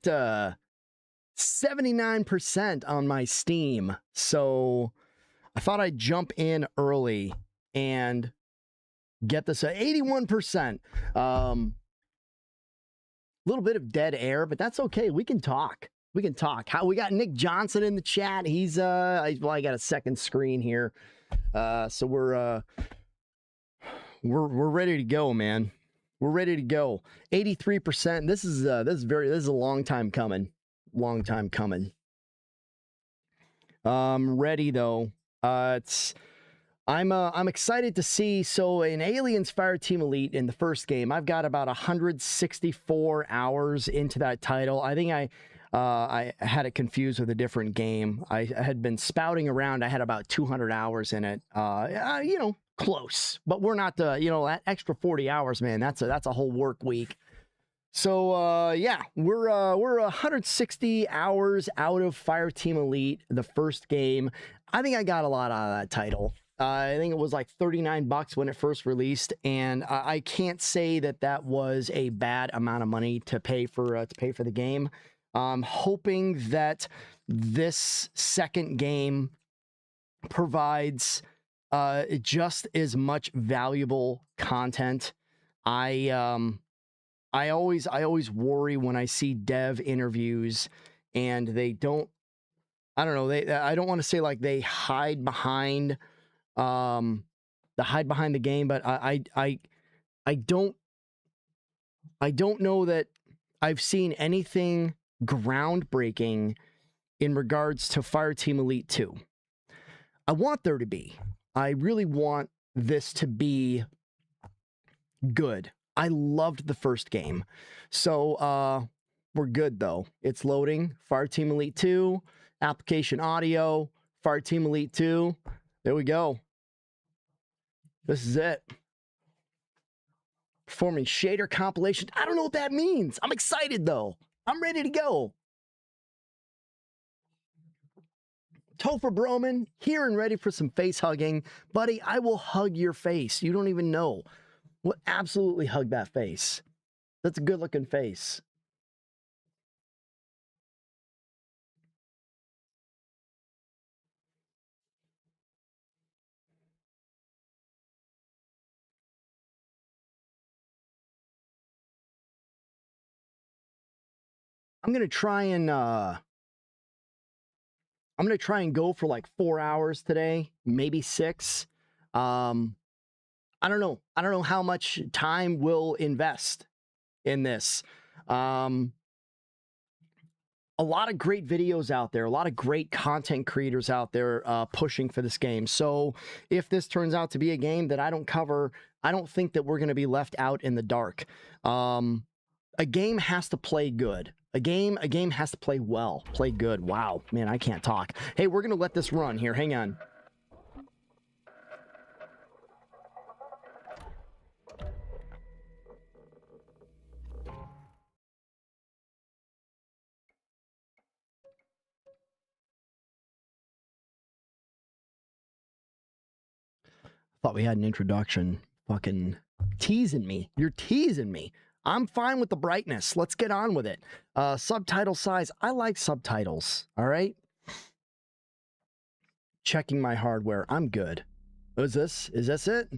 79% on my Steam. So I thought I'd jump in early and get this at 81%. Little bit of dead air, but that's okay. We can talk. We can talk. How we got Nick Johnson in the chat. He's well, I got a second screen here. So we're ready to go, man. We're ready to go. 83%. This is a long time coming. Long time coming. Ready though. I'm excited to see. So in Aliens Fireteam Elite in the first game, I've got about 164 hours into that title. I think I had it confused with a different game. I had been spouting around. I had about 200 hours in it. You know, close, but we're not you know, that extra 40 hours, man. That's a whole work week. So yeah, we're 160 hours out of Fireteam Elite, the first game. I think I got a lot out of that title. I think it was like $39 when it first released, and I can't say that that was a bad amount of money to pay for the game. I'm hoping that this second game provides just as much valuable content. I always worry when I see dev interviews and they don't, I don't know, I don't want to say like they hide behind the game, but I don't know that I've seen anything groundbreaking in regards to Fireteam Elite 2. I want there to be. I really want this to be good. I loved the first game. So we're good though. It's loading. Fireteam Elite 2, application audio, Fireteam Elite 2. There we go. This is it. Performing shader compilation. I don't know what that means. I'm excited though. I'm ready to go. Topher Broman, here and ready for some face hugging. Buddy, I will hug your face. You don't even know. We'll absolutely hug that face. That's a good looking face. I'm going to try and go for like 4 hours today, maybe 6. I don't know. I don't know how much time we'll invest in this. A lot of great videos out there, a lot of great content creators out there pushing for this game. So if this turns out to be a game that I don't cover, I don't think that we're going to be left out in the dark. A game has to play good. A game has to play well, play good. Wow, man, I can't talk. Hey, we're going to let this run here. Hang on. Thought we had an introduction. Fucking teasing me. You're teasing me. I'm fine with the brightness. Let's get on with it. Subtitle size. I like subtitles. All right. Checking my hardware. I'm good. Is this it?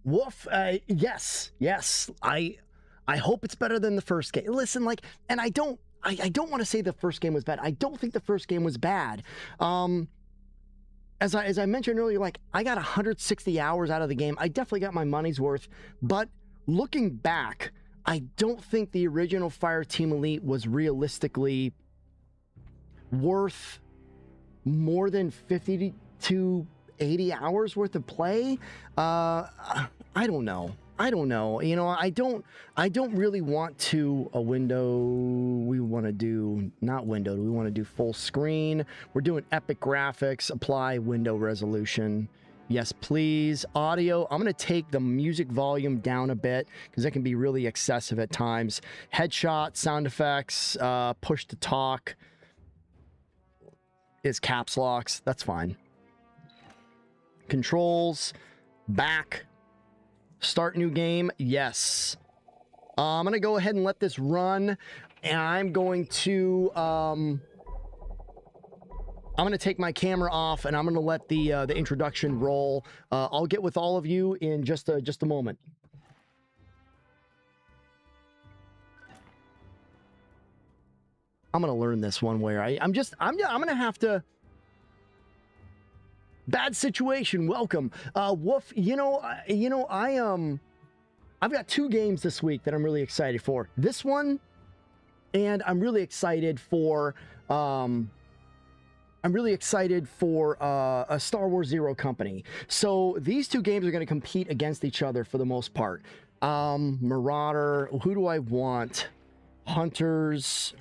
Woof. Yes. I hope it's better than the first game. Listen, like, and I don't want to say the first game was bad. I don't think the first game was bad. As I mentioned earlier, like, I got 160 hours out of the game. I definitely got my money's worth. But looking back, I don't think the original Fireteam Elite was realistically worth more than 50 to 80 hours worth of play. I don't know. You know, I don't really want to a window. We want to do not window. We want to do full screen. We're doing epic graphics. Apply window resolution. Yes, please. Audio. I'm going to take the music volume down a bit because that can be really excessive at times. Headshot, sound effects, push to talk is caps locks. That's fine. Controls, back, Start new game. Yes. I'm going to go ahead and let this run. And I'm going to take my camera off and I'm going to let the introduction roll. I'll get with all of you in just a moment. I'm going to learn this one way. I'm going to have to. Bad situation. Welcome. Woof. I've got 2 games this week that I'm really excited for. This one, and I'm really excited for a Star Wars Zero Company. So these 2 games are going to compete against each other for the most part. Marauder. Who do I want? Hunters.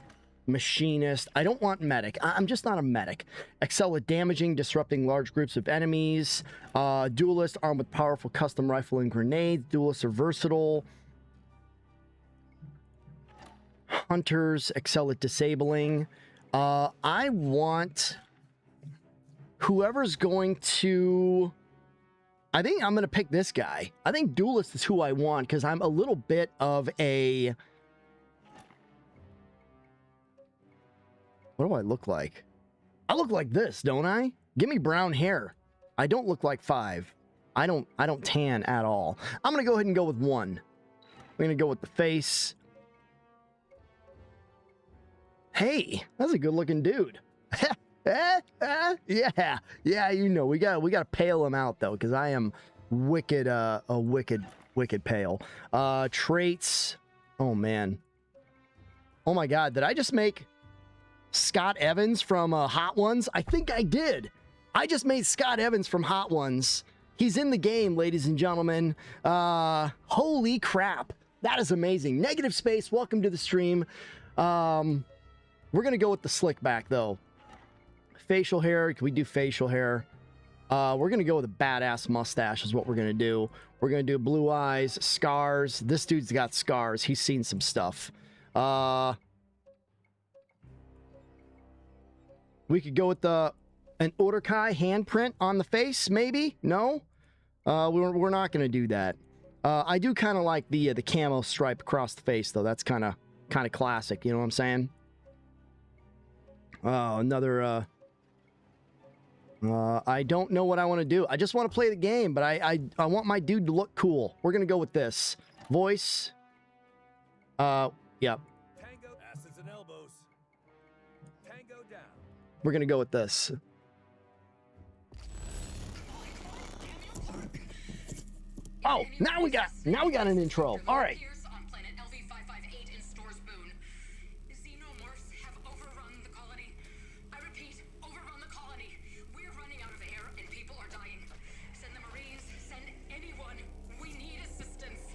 Machinist. I don't want medic. I'm just not a medic. Excel at damaging, disrupting large groups of enemies. Duelist, armed with powerful custom rifle and grenades. Duelists are versatile. Hunters, excel at disabling. I want whoever's going to... I think I'm going to pick this guy. I think Duelist is who I want because I'm a little bit of a... What do I look like? I look like this, don't I? Give me brown hair. I don't look like 5. I don't tan at all. I'm going to go ahead and go with 1. I'm going to go with the face. Hey, that's a good looking dude. Yeah, you know, we got to pale him out though, because I am wicked, wicked pale. Traits. Oh man. Oh my God, did I just make Scott Evans from Hot Ones? I think I did. I just made Scott Evans from Hot Ones. He's in the game, ladies and gentlemen. Holy crap. That is amazing. Negative Space, welcome to the stream. We're going to go with the slick back, though. Facial hair. Can we do facial hair? We're going to go with a badass mustache is what we're going to do. We're going to do blue eyes, scars. This dude's got scars. He's seen some stuff. We could go with an Uruk-hai handprint on the face, maybe? No? We're not going to do that. I do kind of like the camo stripe across the face, though. That's kind of classic, you know what I'm saying? Oh, another... I don't know what I want to do. I just want to play the game, but I want my dude to look cool. We're going to go with this. Voice. Yep. Tango, asses and elbows. Tango down. We're going to go with this. Oh, now we got an intro. All right. On planet LV-558 in Stores Boone. Xenomorphs have overrun the colony. I repeat, overrun the colony. We're running out of air and people are dying. Send the Marines, send anyone. We need assistance.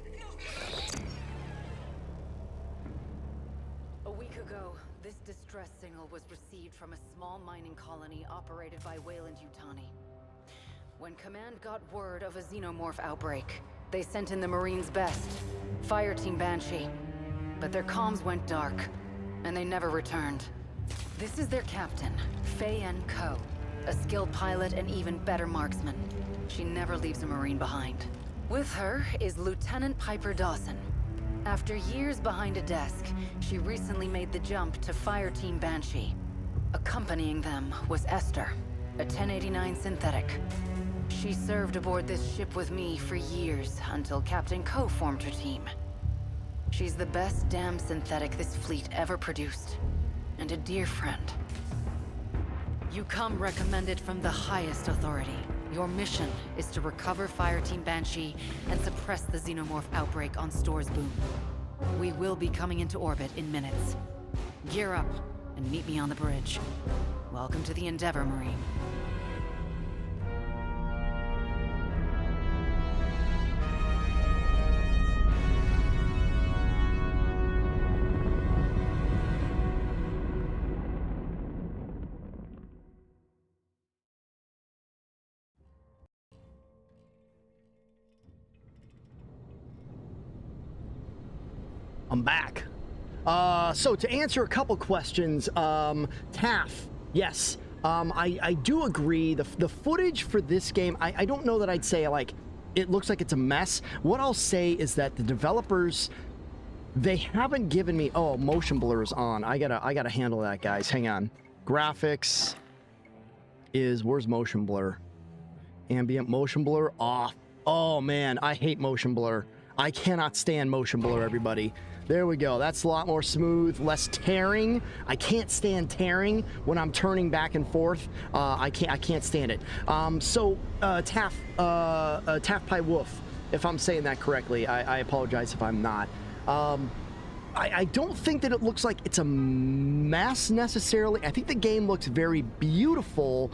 No. A week ago, this distress signal was received from a small mining colony operated by Weyland-Yutani. When Command got word of a Xenomorph outbreak, they sent in the Marines' best, Fireteam Banshee. But their comms went dark, and they never returned. This is their captain, Fei-En Ko, a skilled pilot and even better marksman. She never leaves a Marine behind. With her is Lieutenant Piper Dawson. After years behind a desk, she recently made the jump to Fireteam Banshee. Accompanying them was Esther, a 1089 synthetic. She served aboard this ship with me for years until Captain Ko formed her team. She's the best damn synthetic this fleet ever produced, and a dear friend. You come recommended from the highest authority. Your mission is to recover Fireteam Banshee and suppress the Xenomorph outbreak on Stores Boone. We will be coming into orbit in minutes. Gear up and meet me on the bridge. Welcome to the Endeavor, Marine. I'm back. So to answer a couple questions, Taff, yes, I do agree. The footage for this game, I don't know that I'd say like it looks like it's a mess. What I'll say is that the developers, they haven't given me... Oh, motion blur is on. I gotta handle that, guys. Hang on. Graphics is... Where's motion blur? Ambient motion blur off. Oh, man. I hate motion blur. I cannot stand motion blur, everybody. There we go. That's a lot more smooth, less tearing. I can't stand tearing when I'm turning back and forth. I can't stand it. Taff Pie Wolf, if I'm saying that correctly, I apologize if I'm not. I don't think that it looks like it's a mess necessarily. I think the game looks very beautiful,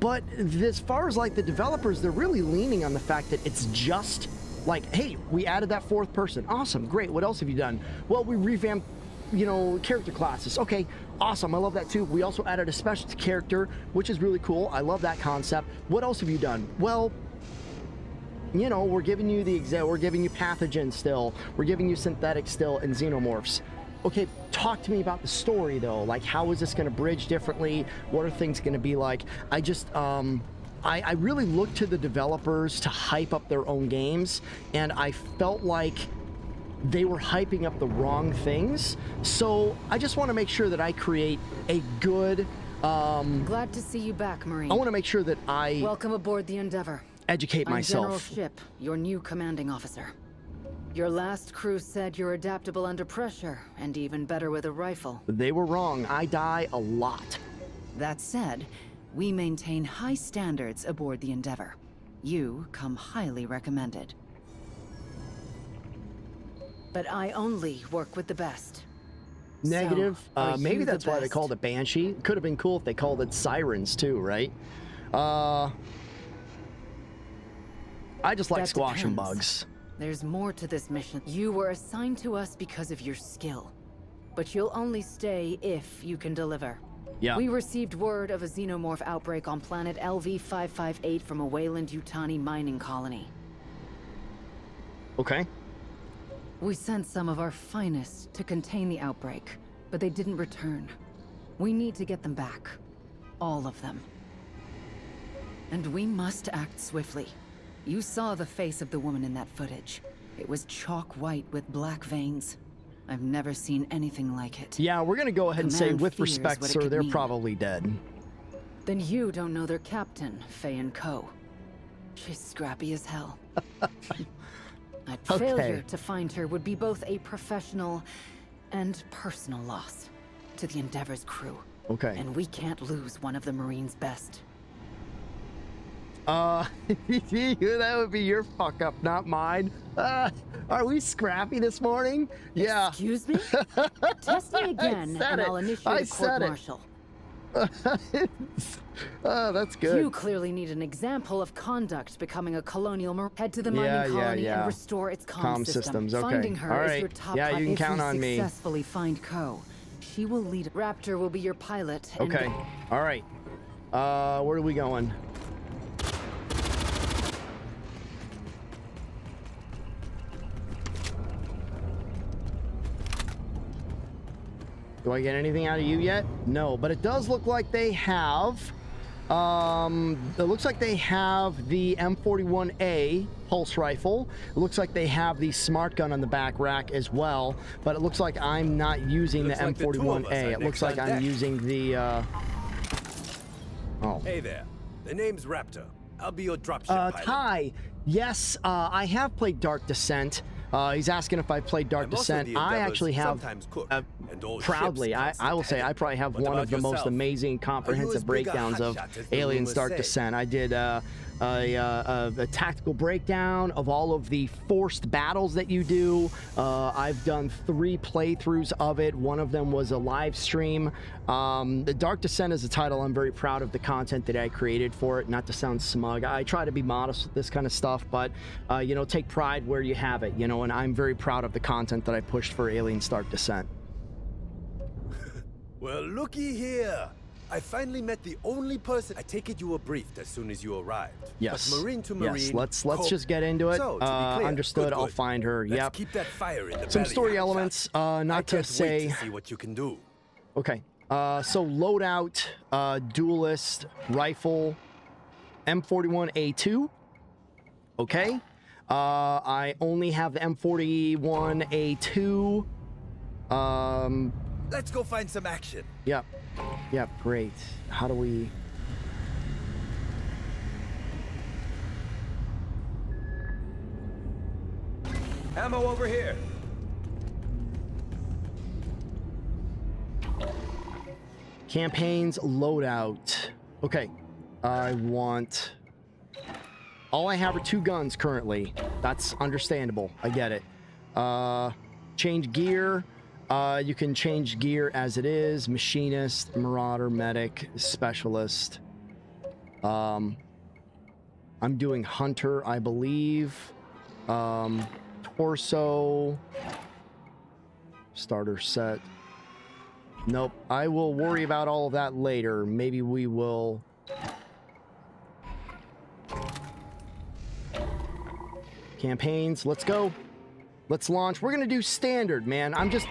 but as far as like the developers, they're really leaning on the fact that it's just like, hey, we added that fourth person. Awesome, great. What else have you done? Well, we revamped, you know, character classes. Okay, awesome. I love that too. We also added a specialty character, which is really cool. I love that concept. What else have you done? Well, you know, we're giving you we're giving you pathogens still. We're giving you synthetic still and xenomorphs. Okay, talk to me about the story though. Like, how is this going to bridge differently? What are things going to be like? I just, I really look to the developers to hype up their own games, and I felt like they were hyping up the wrong things. So I just want to make sure that I create a good... Glad to see you back, Marine. I want to make sure that I... Welcome aboard the Endeavor. Educate myself. I'm General Ship, your new commanding officer. Your last crew said you're adaptable under pressure, and even better with a rifle. They were wrong. I die a lot. That said, we maintain high standards aboard the Endeavor. You come highly recommended. But I only work with the best. Negative. So, are maybe you the that's why they best? called it Banshee. Could have been cool if they called it Sirens too, right? I just like That squashing depends. bugs. There's more to this mission. You were assigned to us because of your skill. But you'll only stay if you can deliver. Yeah. We received word of a xenomorph outbreak on planet LV-558 from a Wayland-Yutani mining colony. Okay. We sent some of our finest to contain the outbreak, but they didn't return. We need to get them back. All of them. And we must act swiftly. You saw the face of the woman in that footage. It was chalk white with black veins. I've never seen anything like it. Yeah, we're gonna go ahead and say, Command with fears respect, what it sir, could they're mean. probably dead. Then you don't know their captain, Faye & Co. She's scrappy as hell. A failure to find her would be both a professional and personal loss to the Endeavor's crew. Okay. And we can't lose one of the Marines' best. That would be your fuck up, not mine. Are we scrappy this morning? Yeah. Excuse me? Test me again, said and it. I'll initiate I a said it. court-martial. Oh, that's good. You clearly need an example of conduct becoming a colonial head to the mining colony and restore its comm systems. Okay. Finding her All is right. your top Yeah, you can if count on me. successfully find Co. She will lead. Raptor will be your pilot. And Okay. All right. Where are we going? Do I get anything out of you yet? No, but it does look like they have, it looks like they have the M41A pulse rifle. It looks like they have the smart gun on the back rack as well, but it looks like I'm not using the Looks like the two of us M41A. are It looks next like on I'm deck. using the, oh. Hey there. The name's Raptor. I'll be your dropship pilot. Ty, yes, I have played Dark Descent. He's asking if I played Dark I'm also Descent. the I Endeavor's actually have, sometimes cook, and all proudly, ships' I will say, I probably have What one about of the most yourself? amazing comprehensive as big a breakdowns of hotshot as the Aliens rumors Dark say? Descent. I did a tactical breakdown of all of the forced battles that you do. I've done 3 playthroughs of it. One of them was a live stream. The Dark Descent is a title. I'm very proud of the content that I created for it. Not to sound smug, I try to be modest with this kind of stuff, but you know, take pride where you have it, you know, and I'm very proud of the content that I pushed for Aliens Dark Descent. Well, looky here. I finally met the only person. I take it you were briefed as soon as you arrived. Yes. But Marine to Marine. Yes, let's cope. just get into it. So, to be clear, Understood. good, I'll good. find her. Let's Yep. keep that fire in the Some belly, story hotshot. elements. I Not to can't say. wait to see what you can do. Okay. So loadout, duelist, rifle, M41A2. Okay. I only have the M41A2. Let's go find some action. Yep. Yep, great. How do we... Ammo over here. Campaigns loadout. Okay. I want... All I have are 2 guns currently. That's understandable. I get it. Change gear. You can change gear as it is. Machinist, Marauder, Medic, Specialist. I'm doing Hunter, I believe. Torso. Starter set. Nope. I will worry about all of that later. Maybe we will... Campaigns, let's go. Let's launch. We're gonna do standard, man. I just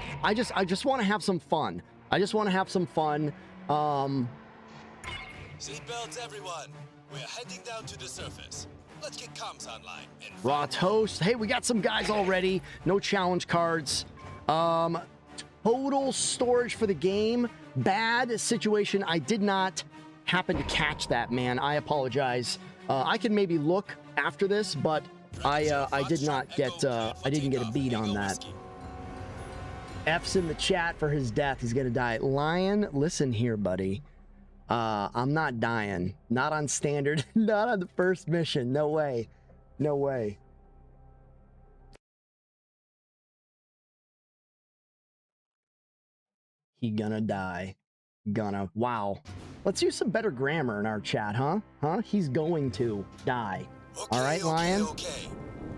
want to have some fun. I just want to have some fun. Seatbelts, everyone. We're heading down to the surface. Let's get comms online. And Raw toast. Hey, we got some guys already. No challenge cards. Total storage for the game. Bad situation. I did not happen to catch that, man. I apologize. I can maybe look after this, but I did not get I didn't get a beat on that. F's in the chat for his death. He's gonna die. Lion, listen here, buddy. I'm not dying. Not on standard. Not on the first mission. No way. No way. He gonna die. Gonna. Wow. Let's use some better grammar in our chat, huh? Huh? He's going to die. Okay, All right, Lion? Okay.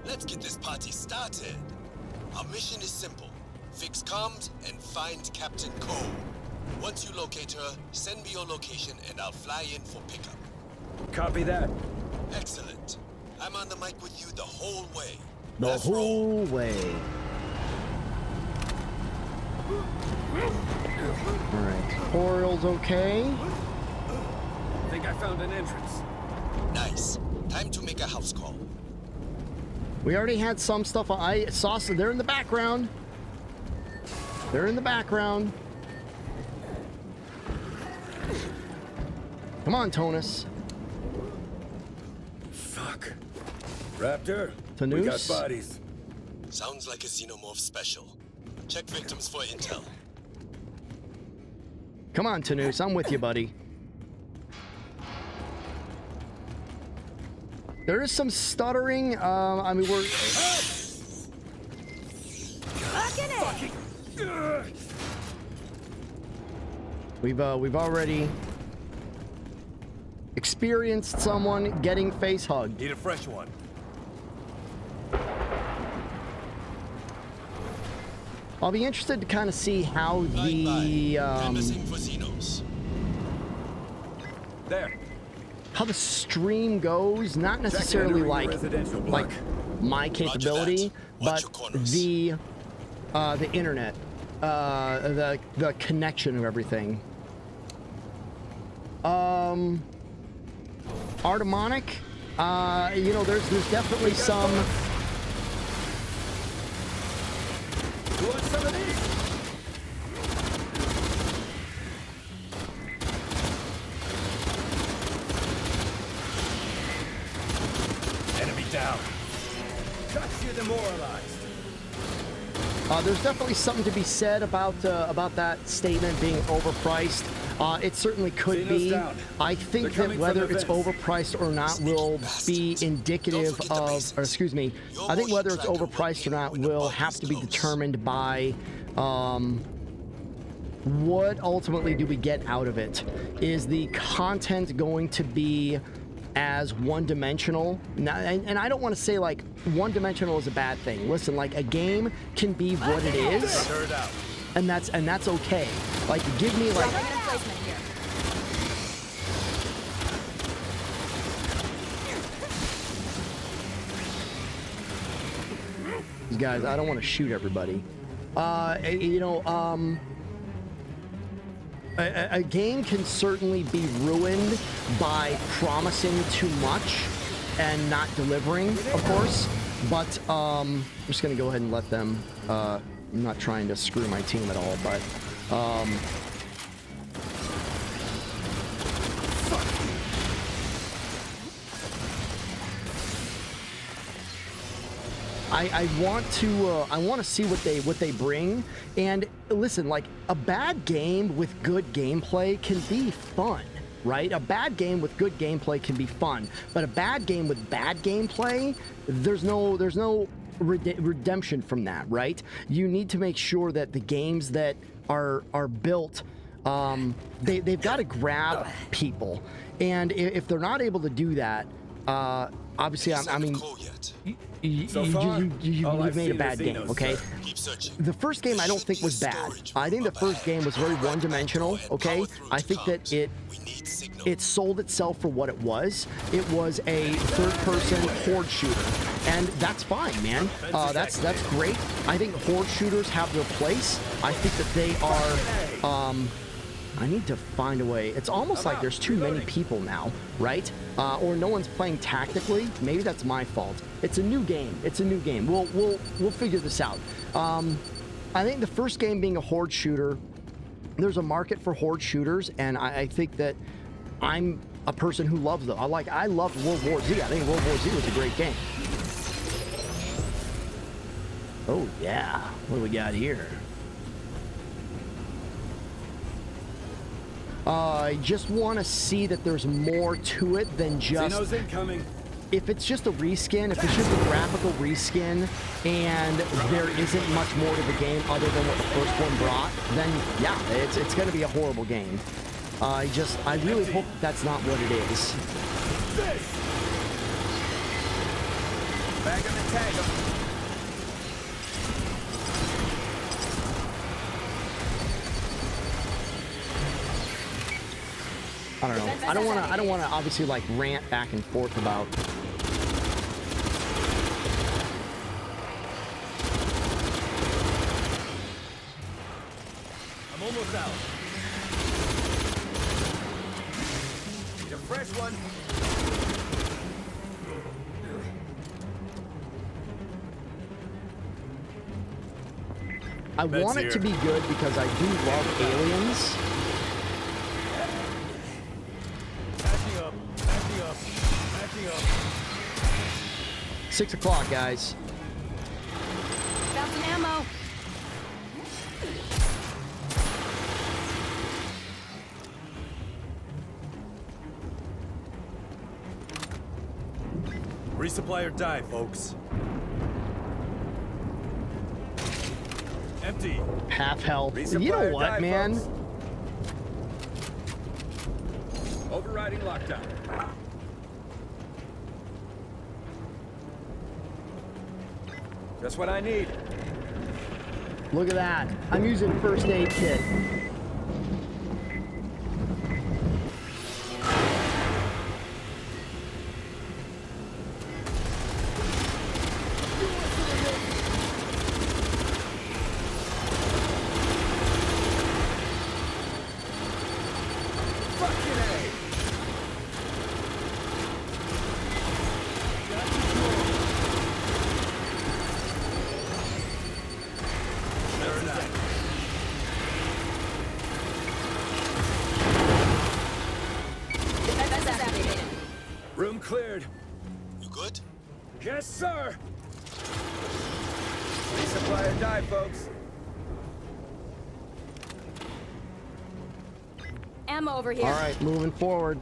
Let's get this party started. Our mission is simple. Fix comms and find Captain Cole. Once you locate her, send me your location and I'll fly in for pickup. Copy that. Excellent. I'm on the mic with you the whole way. The Let's roll. whole way. All right. Oriole's okay. I think I found an entrance. Nice. Time to make a house call. We already had some stuff. I saw some. They're in the background. They're in the background. Come on, Tonus. Fuck. Raptor, Tanus? we got bodies. Sounds like a Xenomorph special. Check victims for intel. Come on, Tanus. I'm with you, buddy. There is some stuttering. I mean, we're... We've already experienced someone getting face hugged. Need a fresh one. I'll be interested to kind of see how the Canvassing for Xenos. There. how the stream goes. Not necessarily entering like residential block. my capability, Watch but your corners. the internet, the connection of everything. Artemonic, you know, there's definitely some. You want some of these? Enemy down. Shots you demoralized. There's definitely something to be said about that statement being overpriced. It certainly could Xenos be. down. I think They're that coming whether from the it's vents. overpriced or not will be indicative of, or excuse me, I think whether it's overpriced or not will have to be determined by what ultimately do we get out of it. Is the content going to be as one-dimensional? And I don't want to say like one-dimensional is a bad thing. Listen, like a game can be what it is, Turn it out. and that's okay. Like give me like these guys. I don't want to shoot everybody. You know, a game can certainly be ruined by promising too much and not delivering, of course. But I'm just gonna go ahead and let them. I'm not trying to screw my team at all, but. I want to see what they bring, and listen, like a bad game with good gameplay can be fun, right? A bad game with good gameplay can be fun, but a bad game with bad gameplay, there's no redemption from that, right? You need to make sure that the games that are built, they've got to grab people, and if they're not able to do that, obviously, I mean. You've made a bad game, okay? The first game I don't think was bad. I think the first game was very one-dimensional, okay? I think that it sold itself for what it was. It was a third-person horde shooter, and that's fine, man. That's great. I think horde shooters have their place. I think that they are. I need to find a way. It's almost like there's too many people now, right? Or no one's playing tactically. Maybe that's my fault. It's a new game. It's a new game. We'll figure this out. I think the first game being a horde shooter, there's a market for horde shooters, and I think that I'm a person who loves them. I loved World War Z. I think World War Z was a great game. Oh yeah, what do we got here? I just want to see that there's more to it than just... Xeno's incoming. If it's just a reskin, if it's just a graphical reskin, and there isn't much more to the game other than what the first one brought, then yeah, it's going to be a horrible game. I really hope that's not what it is. Back on the tag. I don't know. I don't want to obviously like rant back and forth about. I'm almost out. Need a fresh one. I want it to be good because I do love Aliens. 6 o'clock, guys. Found some ammo. Resupply or die, folks. Empty. Half health. Resupply You know or what, die, man? folks. Overriding lockdown. Just what I need. Look at that. I'm using first aid kit. Room cleared. You good? Yes, sir. Resupply or die, folks. Ammo over here. All right, moving forward.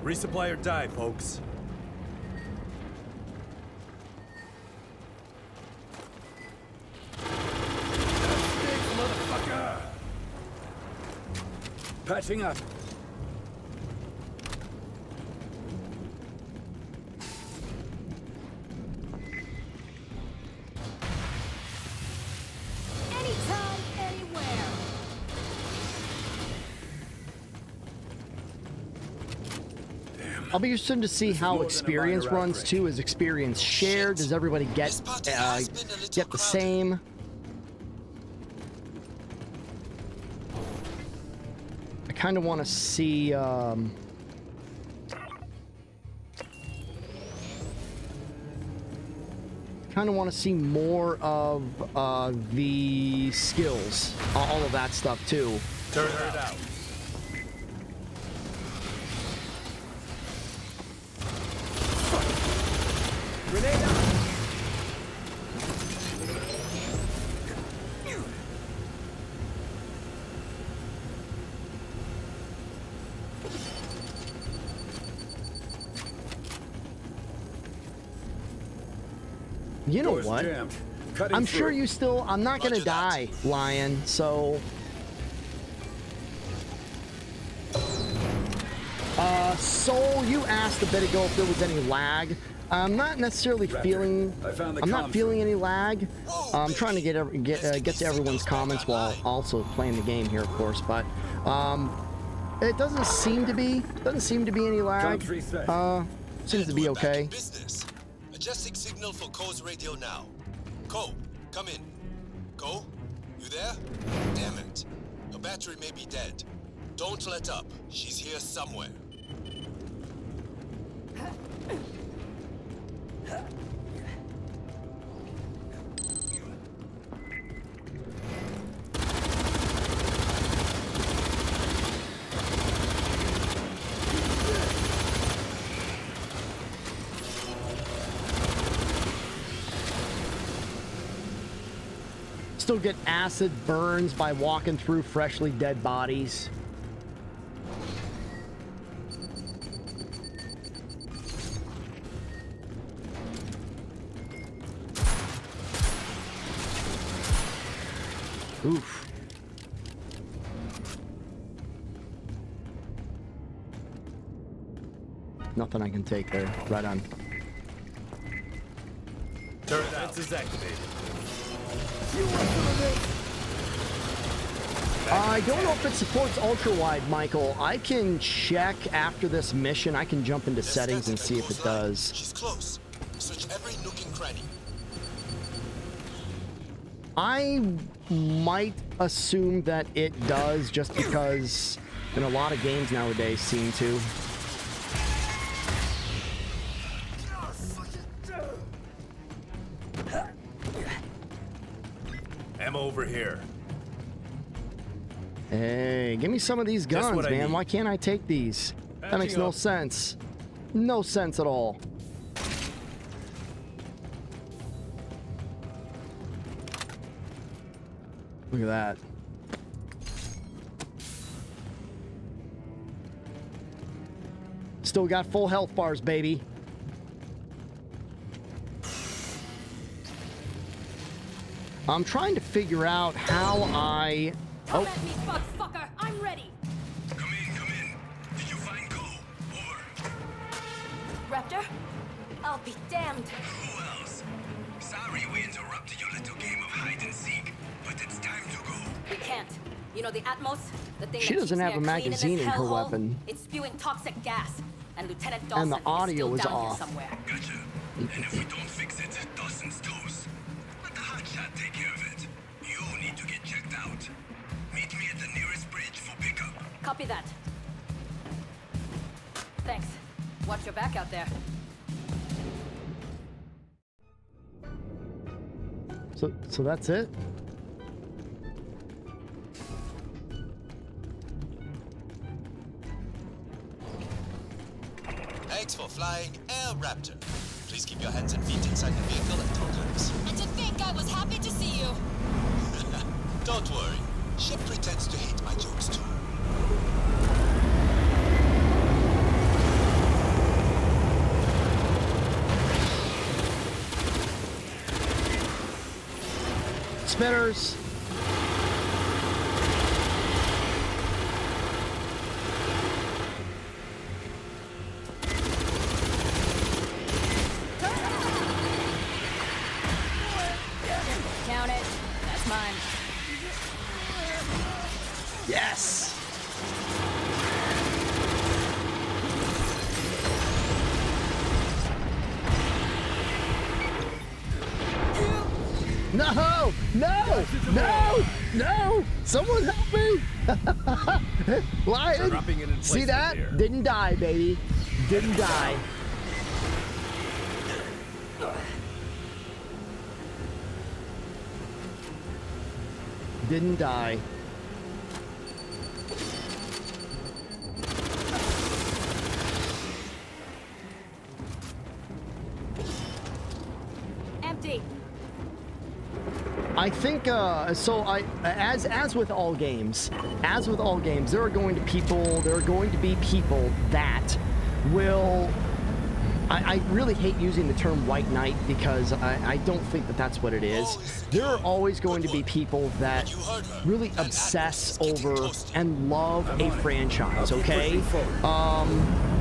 Resupply or die, folks. Motherfucker! Patching up. Anytime, anywhere. I'll be interested to see how experience runs too. Is experience shared? Does everybody get the same? I kind of want to see. Kind of want to see more of the skills, all of that stuff too. Turn it out. Grenade out. You know Door's what? jammed. Cutting I'm through. sure you still. I'm not gonna Roger that. die, Lion. So. Soul, you asked a bit ago if there was any lag. I'm not necessarily feeling. I found the I'm not comms feeling room. any lag. Whoa, I'm trying to baby. get to everyone's comments while also playing the game here, of course. But it doesn't seem to be any lag. Comms reset. Seems to And be we're back in okay. business. Adjusting signal for Co's radio now. Co, come in. Co, you there? Damn it. Her battery may be dead. Don't let up. She's here somewhere. Still get acid burns by walking through freshly dead bodies. Oof. Nothing I can take there. Right on. Turn it out. It's activated. I don't know if it supports ultra-wide, Michael. I can check after this mission. I can jump into The settings and static see if it goes live. does. She's close. Search every nook and cranny. I might assume that it does just because in a lot of games nowadays seem to. Ammo over here. Hey, give me some of these Just guns, what I man. need. Why can't I take these? That makes Patching no up. sense. No sense at all. Look at that. Still got full health bars, baby. I'm trying to figure out how I... Come at me, bug fucker! I'm ready! Come in. Did you find Go? Over. Raptor? I'll be damned! Who else? Sorry we interrupted your little game of hide and seek, but it's time to go. We can't. You know the Atmos? The thing She that doesn't keeps have me a clean in this magazine in her hellhole? weapon. It's spewing toxic gas. And Lieutenant Dawson the audio is is still down off. here somewhere. Gotcha. And if we don't fix it, Dawson's toast. Let the hotshot take care of it. You need to get checked out. Meet me at the nearest bridge for pickup. Copy that. Thanks. Watch your back out there. So that's it? Thanks for flying Air Raptor. Please keep your hands and feet inside the vehicle at all times. And to think I was happy to see you! Don't worry. Ship pretends to hate my jokes too. Spitters. Count it. That's mine. Yes. No! No! No! No! Someone help me! Lion! Dropping an See that? emplacement here. Didn't die, baby. Didn't die. Didn't die. Empty. I think so. As with all games, there are going to be people that will. I really hate using the term white knight because I don't think that that's what it is. There are always going to be people that really obsess over and love a franchise. Okay,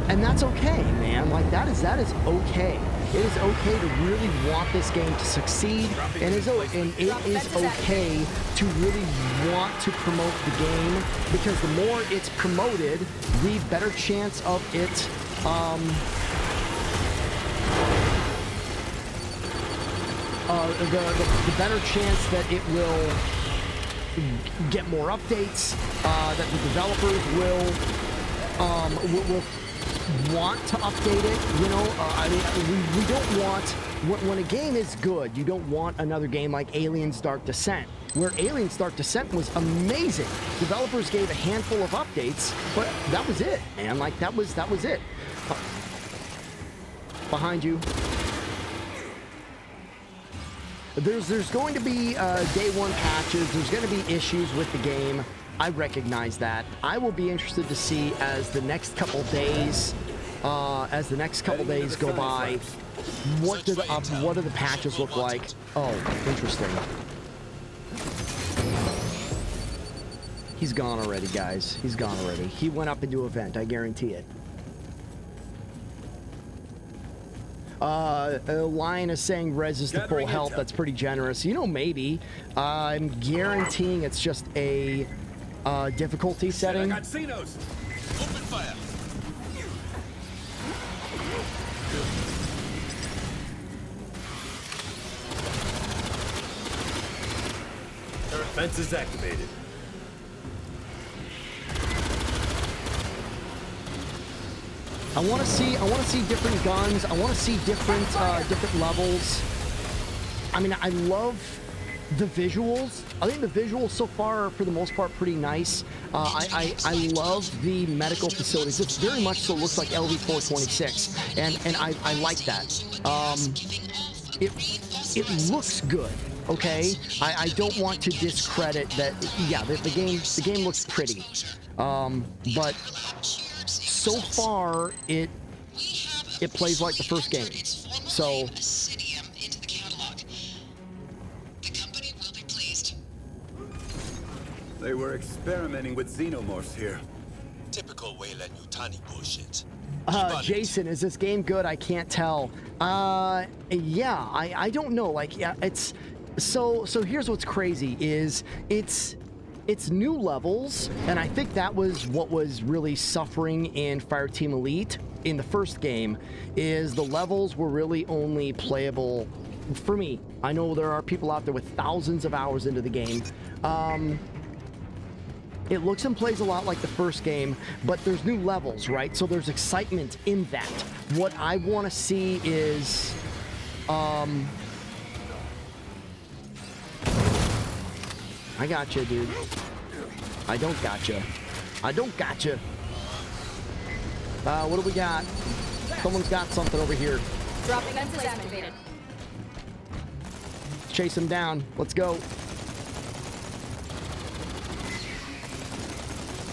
and that's okay, man. Like that is okay. It is okay to really want this game to succeed, and it is okay to really want to promote the game, because the more it's promoted, the better chance of it, the better chance that it will get more updates, that the developers will want to update it. You know, I mean, we don't want, when a game is good, you don't want another game like Aliens Dark Descent, where Aliens Dark Descent was amazing. Developers gave a handful of updates, but that was it, man. Like that was it. Behind you. There's going to be day one patches. There's going to be issues with the game. I recognize that. I will be interested to see as the next couple days, go by, what do the patches look like? Oh, interesting. He's gone already, guys. He's gone already. He went up into a vent. I guarantee it. Lion is saying res is the full health. That's pretty generous. You know, maybe. I'm guaranteeing it's just a difficulty setting. I got Xenos. Open fire. Fence is activated. I want to see different guns. I want to see different levels. I mean, I love the visuals. I think the visuals so far are, for the most part, pretty nice. I love the medical facilities. It very much so looks like LV-426, and I like that. It looks good. Okay, I don't want to discredit that. Yeah, the game looks pretty, but so far it plays like the first game. So. They were experimenting with Xenomorphs here. Typical Wayland Yutani bullshit. Jason, is this game good? I can't tell. Yeah, I don't know. Like, yeah, it's so here's what's crazy is it's new levels, and I think that was what was really suffering in Fireteam Elite in the first game, is the levels were really only playable for me. I know there are people out there with thousands of hours into the game. It looks and plays a lot like the first game, but there's new levels, right? So there's excitement in that. What I want to see is, I got you, dude. I don't got you. I don't got you. What do we got? Someone's got something over here. Dropping fence is activated. Let's chase him down. Let's go.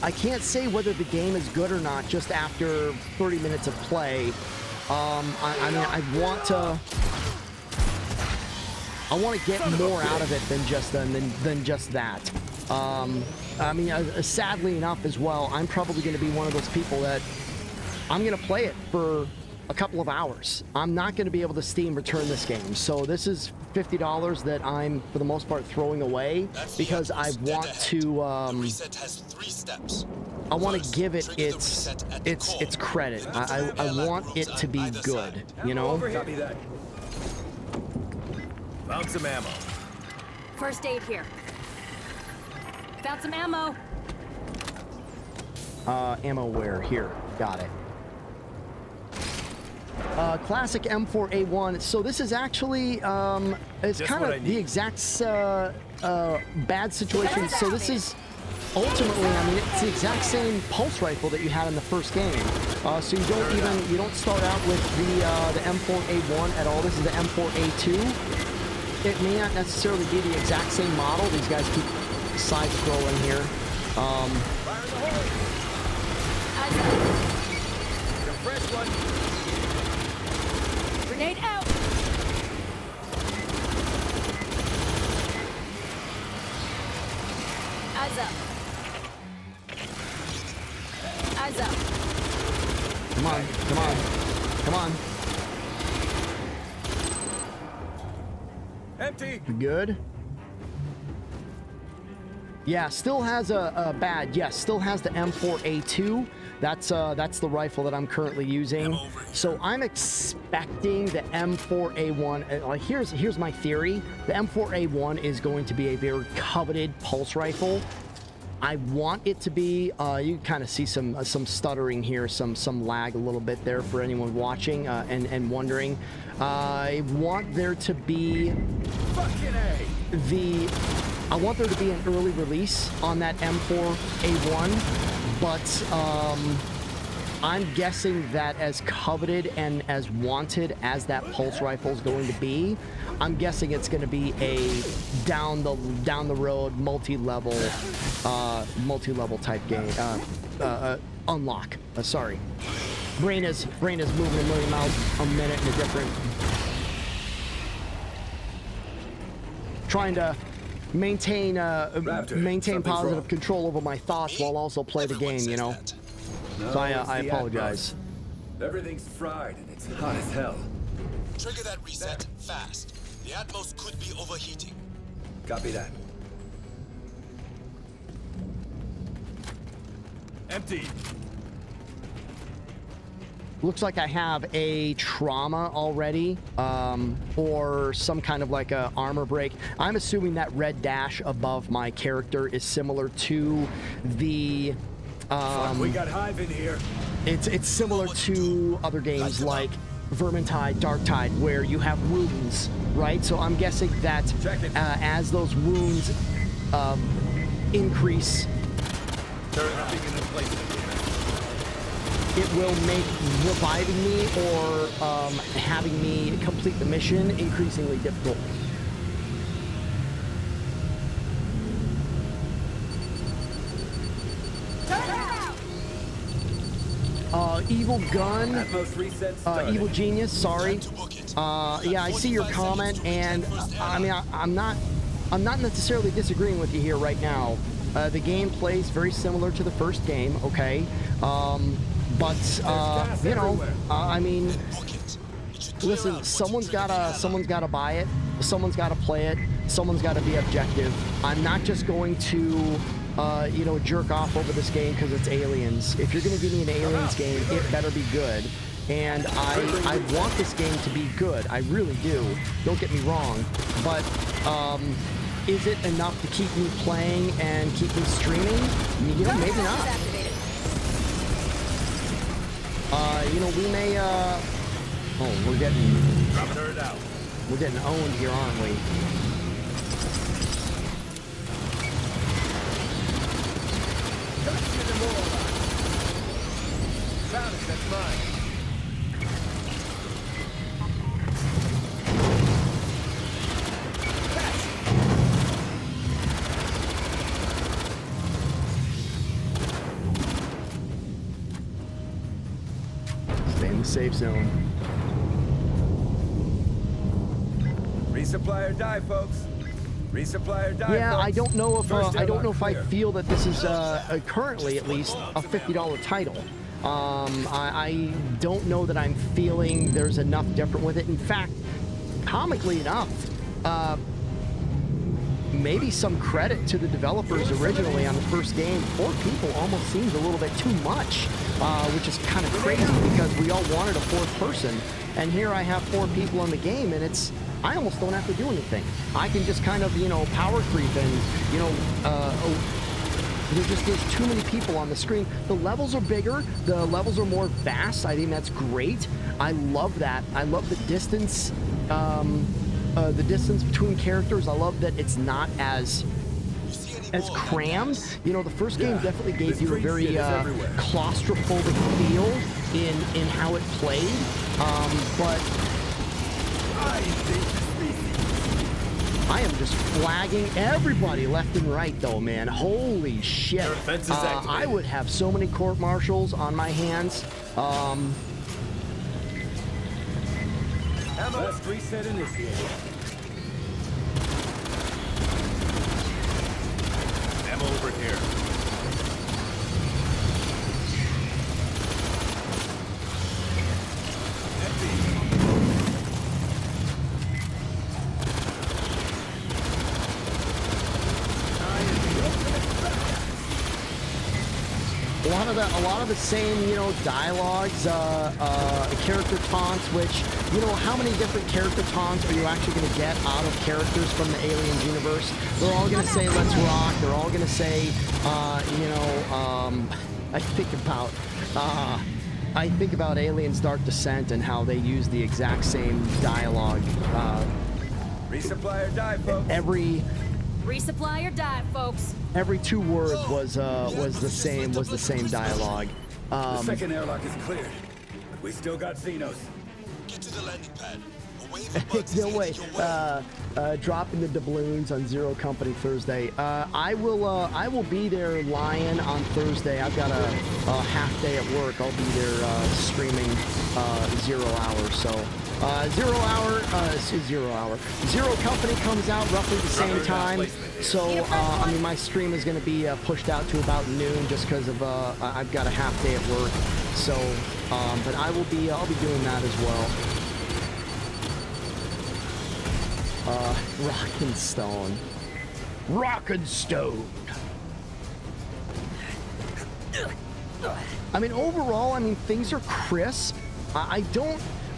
I can't say whether the game is good or not just after 30 minutes of play. I mean, I want to get more out of it than just that. I mean, sadly enough as well, I'm probably going to be one of those people that I'm going to play it for a couple of hours. I'm not going to be able to Steam return this game. So this is $50 that I'm, for the most part, throwing away because I want to. The reset has 3 steps. I want to give it its credit. I want it to be good. You know. Copy that. Found some ammo. First aid here. Found some ammo. Ammo where? Here. Got it. Classic M4A1. So this is actually, it's Just kind what I of need. the exact bad situation. So this is ultimately, I mean, it's the exact same pulse rifle that you had in the first game. So you don't start out with the M4A1 at all. This is the M4A2. It may not necessarily be the exact same model. These guys keep side scrolling here. Fire in the hole! Get a fresh one. Grenade out. Eyes up. Eyes up. Come on, come on, come on. Empty. Good. Yeah, still has a bad. Yes, still has the M4A2. That's the rifle that I'm currently using. So I'm expecting the M4A1. Here's my theory. The M4A1 is going to be a very coveted pulse rifle. I want it to be. You can kind of see some stuttering here, some lag a little bit there for anyone watching and wondering. I want there to be Fucking A. I want there to be an early release on that M4A1, but I'm guessing that as coveted and as wanted as that pulse rifle is going to be, I'm guessing it's going to be a down the road multi-level type game unlock. Sorry, brain is moving a million miles a minute in a different. Trying to maintain something's positive wrong. control over my thoughts while also play the Everyone game, you says know. that. No, So it's I the apologize. Atmos. Everything's fried and it's hot as hell. Trigger that reset fast. The Atmos could be overheating. Copy that. Empty. Looks like I have a trauma already, or some kind of like a armor break. I'm assuming that red dash above my character is similar to the. Fuck, we got Hive in here. It's similar to other games like Vermintide, Darktide, where you have wounds, right? So I'm guessing that Check it. as those wounds increase, Turn nothing in this place. it will make reviving me or having me complete the mission increasingly difficult. Evil Gun, Atmos reset started. Evil Genius, sorry. To book it. Yeah, I see your 45 comment, seconds to reach and that first I mean, I'm not necessarily disagreeing with you here right now. The game plays very similar to the first game, okay? But you know, I mean, Book it. It should clear listen, out once you someone's trigger the gotta alarm. buy it, someone's gotta play it, someone's gotta be objective. I'm not just going to you know, jerk off over this game because it's Aliens. If you're gonna give me an Aliens game, it better be good. And I want this game to be good. I really do. Don't get me wrong. But is it enough to keep me playing and keep me streaming? You know, maybe not. You know, we may oh, we're Dropping her out. getting owned here, aren't we? Found it, that's mine. Stay in the safe zone. Resupply or die, folks. Resupply or die, Yeah, folks. I don't know if First I don't know if I clear. feel that this is currently at least a $50 title. I don't know that I'm feeling there's enough different with it. In fact, comically enough, maybe some credit to the developers originally on the first game. 4 people almost seems a little bit too much, which is kind of crazy because we all wanted a 4th person. And here I have 4 people in the game, and I almost don't have to do anything. I can just kind of, you know, power creep and, you know, there's too many people on the screen. The levels are bigger. The levels are more vast. I think that's great. I love that. I love the distance between characters. I love that it's not as crammed. You know, the first game definitely gave you a very claustrophobic feel in how it played. But I am just flagging everybody left and right, though, man. Holy shit. I would have so many court martials on my hands. Last reset initiated. Ammo over here. A lot of the same, you know, dialogues, character taunts, which, you know, how many different character taunts are you actually going to get out of characters from the Aliens universe? They're all going to say, let's rock. They're all going to say, you know, I think about Aliens Dark Descent and how they use the exact same dialogue. Resupply or die, folks. Resupply or die, folks. Every 2 words was the same dialogue. The second airlock is cleared, but we still got Xenos. Get to the landing pad. A wave of bugs is No way. headed your way. Dropping the doubloons on Zero Company Thursday. I will be there, Lion, on Thursday. I've got a half day at work. I'll be there streaming 0 hour. So 0 hour. Zero Company comes out roughly the same time. So I mean, my stream is going to be pushed out to about noon just because of I've got a half day at work. So, but I'll be doing that as well. Rock and Stone. I mean, overall, I mean, things are crisp.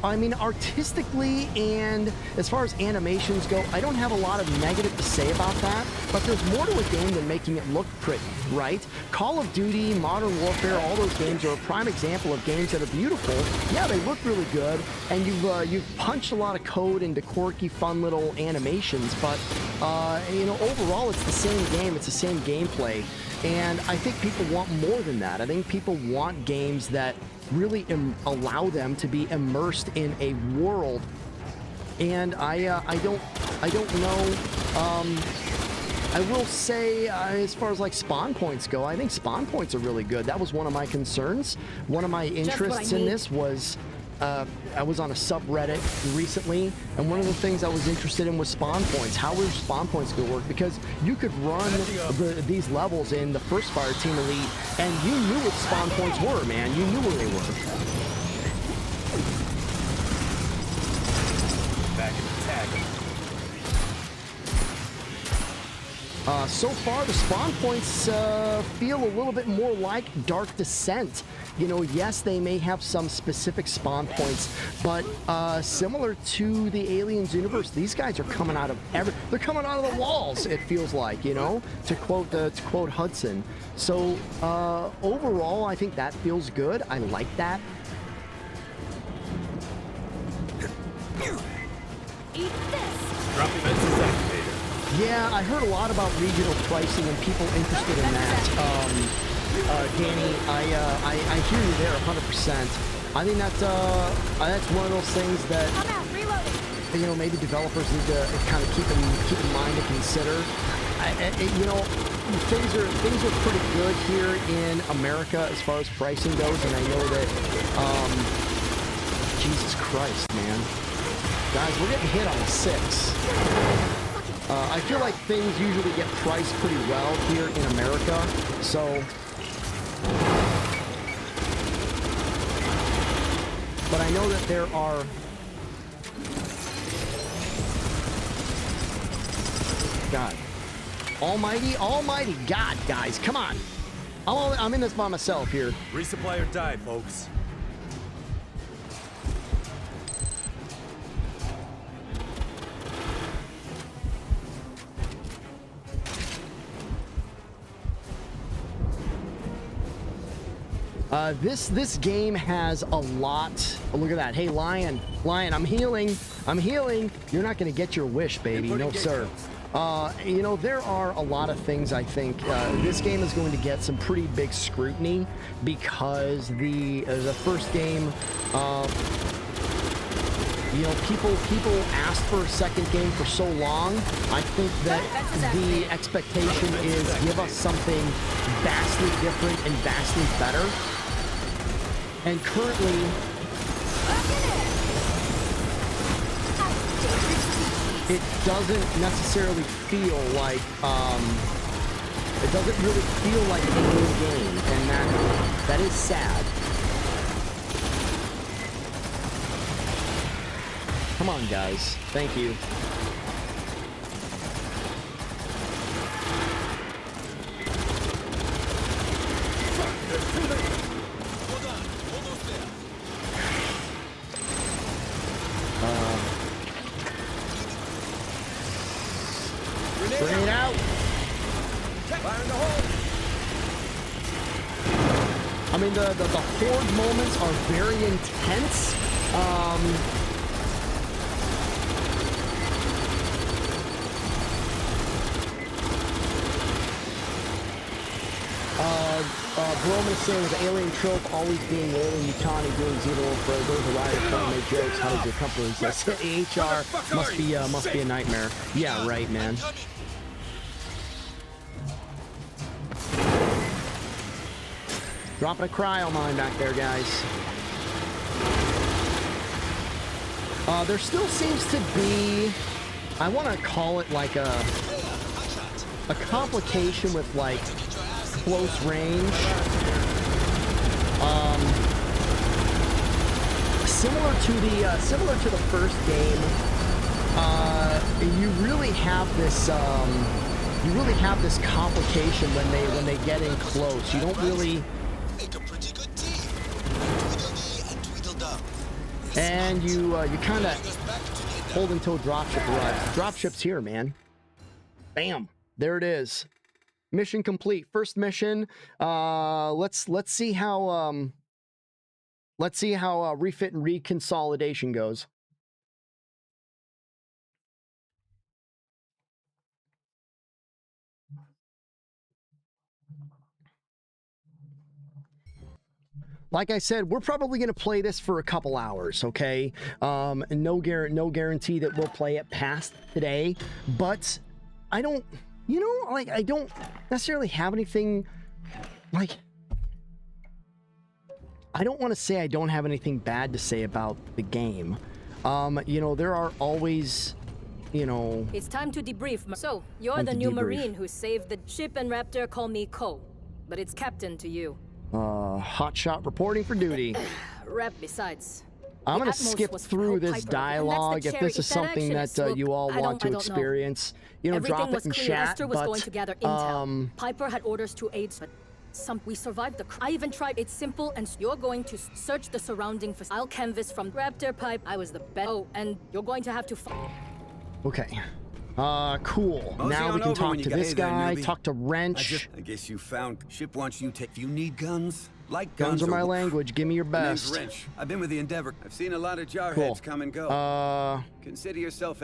I mean, artistically and as far as animations go, I don't have a lot of negative to say about that, but there's more to a game than making it look pretty, right? Call of Duty, Modern Warfare, all those games are a prime example of games that are beautiful. Yeah, they look really good, and you've punched a lot of code into quirky, fun little animations, but, you know, overall, it's the same game, it's the same gameplay, and I think people want more than that. I think people want games that really allow them to be immersed in a world, and I don't know. I will say, as far as like spawn points go, I think spawn points are really good. That was one of my concerns. One of my interests in this was I was on a subreddit recently, and one of the things I was interested in was spawn points. How were spawn points going to work? Because you could run these levels in the first Fireteam Elite, and you knew what spawn points were, man. You knew where they were. Back in the tag. So far, the spawn points feel a little bit more like Dark Descent. You know, yes, they may have some specific spawn points, but similar to the Aliens universe, these guys are coming out of they're coming out of the walls. It feels like, you know, to quote Hudson. So overall, I think that feels good. I like that. Eat this. Drop defenses activated. Yeah, I heard a lot about regional pricing and people interested in that. Danny, I hear you there 100%. I think that's one of those things that, I'm out. Reloading. you know, maybe developers need to kind of keep in mind and consider. You know, things are pretty good here in America as far as pricing goes, and I know that Jesus Christ, man. Guys, we're getting hit on a 6. I feel like things usually get priced pretty well here in America, so... But I know that there are... God. Almighty God, guys, come on. I'm in this by myself here. Resupply or die, folks. This game has a lot. Oh, look at that. Hey, Lion, I'm healing. You're not gonna get your wish, baby. No, sir. You know, there are a lot of things. I think this game is going to get some pretty big scrutiny because the first game, you know, people asked for a second game for so long. I think that the expectation is give us something vastly different and vastly better. And currently, it doesn't necessarily feel like it doesn't really feel like a new game, and that is sad. Come on, guys. Thank you. Grenade out. Fire in the hole. I mean, the horde moments are very intense. Broman is saying with the alien trope always being Wayland Yutani doing Xenomorphs, those are why they're trying to make jokes. How does your company exist? AHR must be a nightmare. Yeah, right, man. Dropping a cryo mine back there, guys. There still seems to be, I want to call it like a complication with like close range. Similar to the first game, you really have this complication when they get in close. You don't really. Make a pretty good team. Tweedledee and Tweedledum. And you kind of hold until dropship arrives. Dropship's here, man. Bam. There it is. Mission complete. First mission. Let's see how refit and reconsolidation goes. Like I said, we're probably going to play this for a couple hours, okay? No guarantee that we'll play it past today, but I don't, you know, like, I don't necessarily have anything, like, I don't want to say I don't have anything bad to say about the game. You know, there are always, you know... It's time to debrief. So, you're the new Marine who saved the ship, and Raptor call me Cole, but it's Captain to you. Hotshot reporting for duty. Rep, besides. I'm going to skip through this dialogue if this is something that you all want to experience. You know, drop it in chat, Esther was going to gather intel. Piper had orders to aid, but we survived the I even tried. It's simple, and you're going to search the surrounding for. I'll canvas from Raptor Pipe. I was the best. Oh, and you're going to have to okay. Cool. Now we can talk to this guy, talk to Wrench. I guess you found ship wants you take. You need guns? Like guns are my language. Give me your best. My name's Wrench. I've been with the Endeavor. I've seen a lot of jarheads come and go. Consider yourself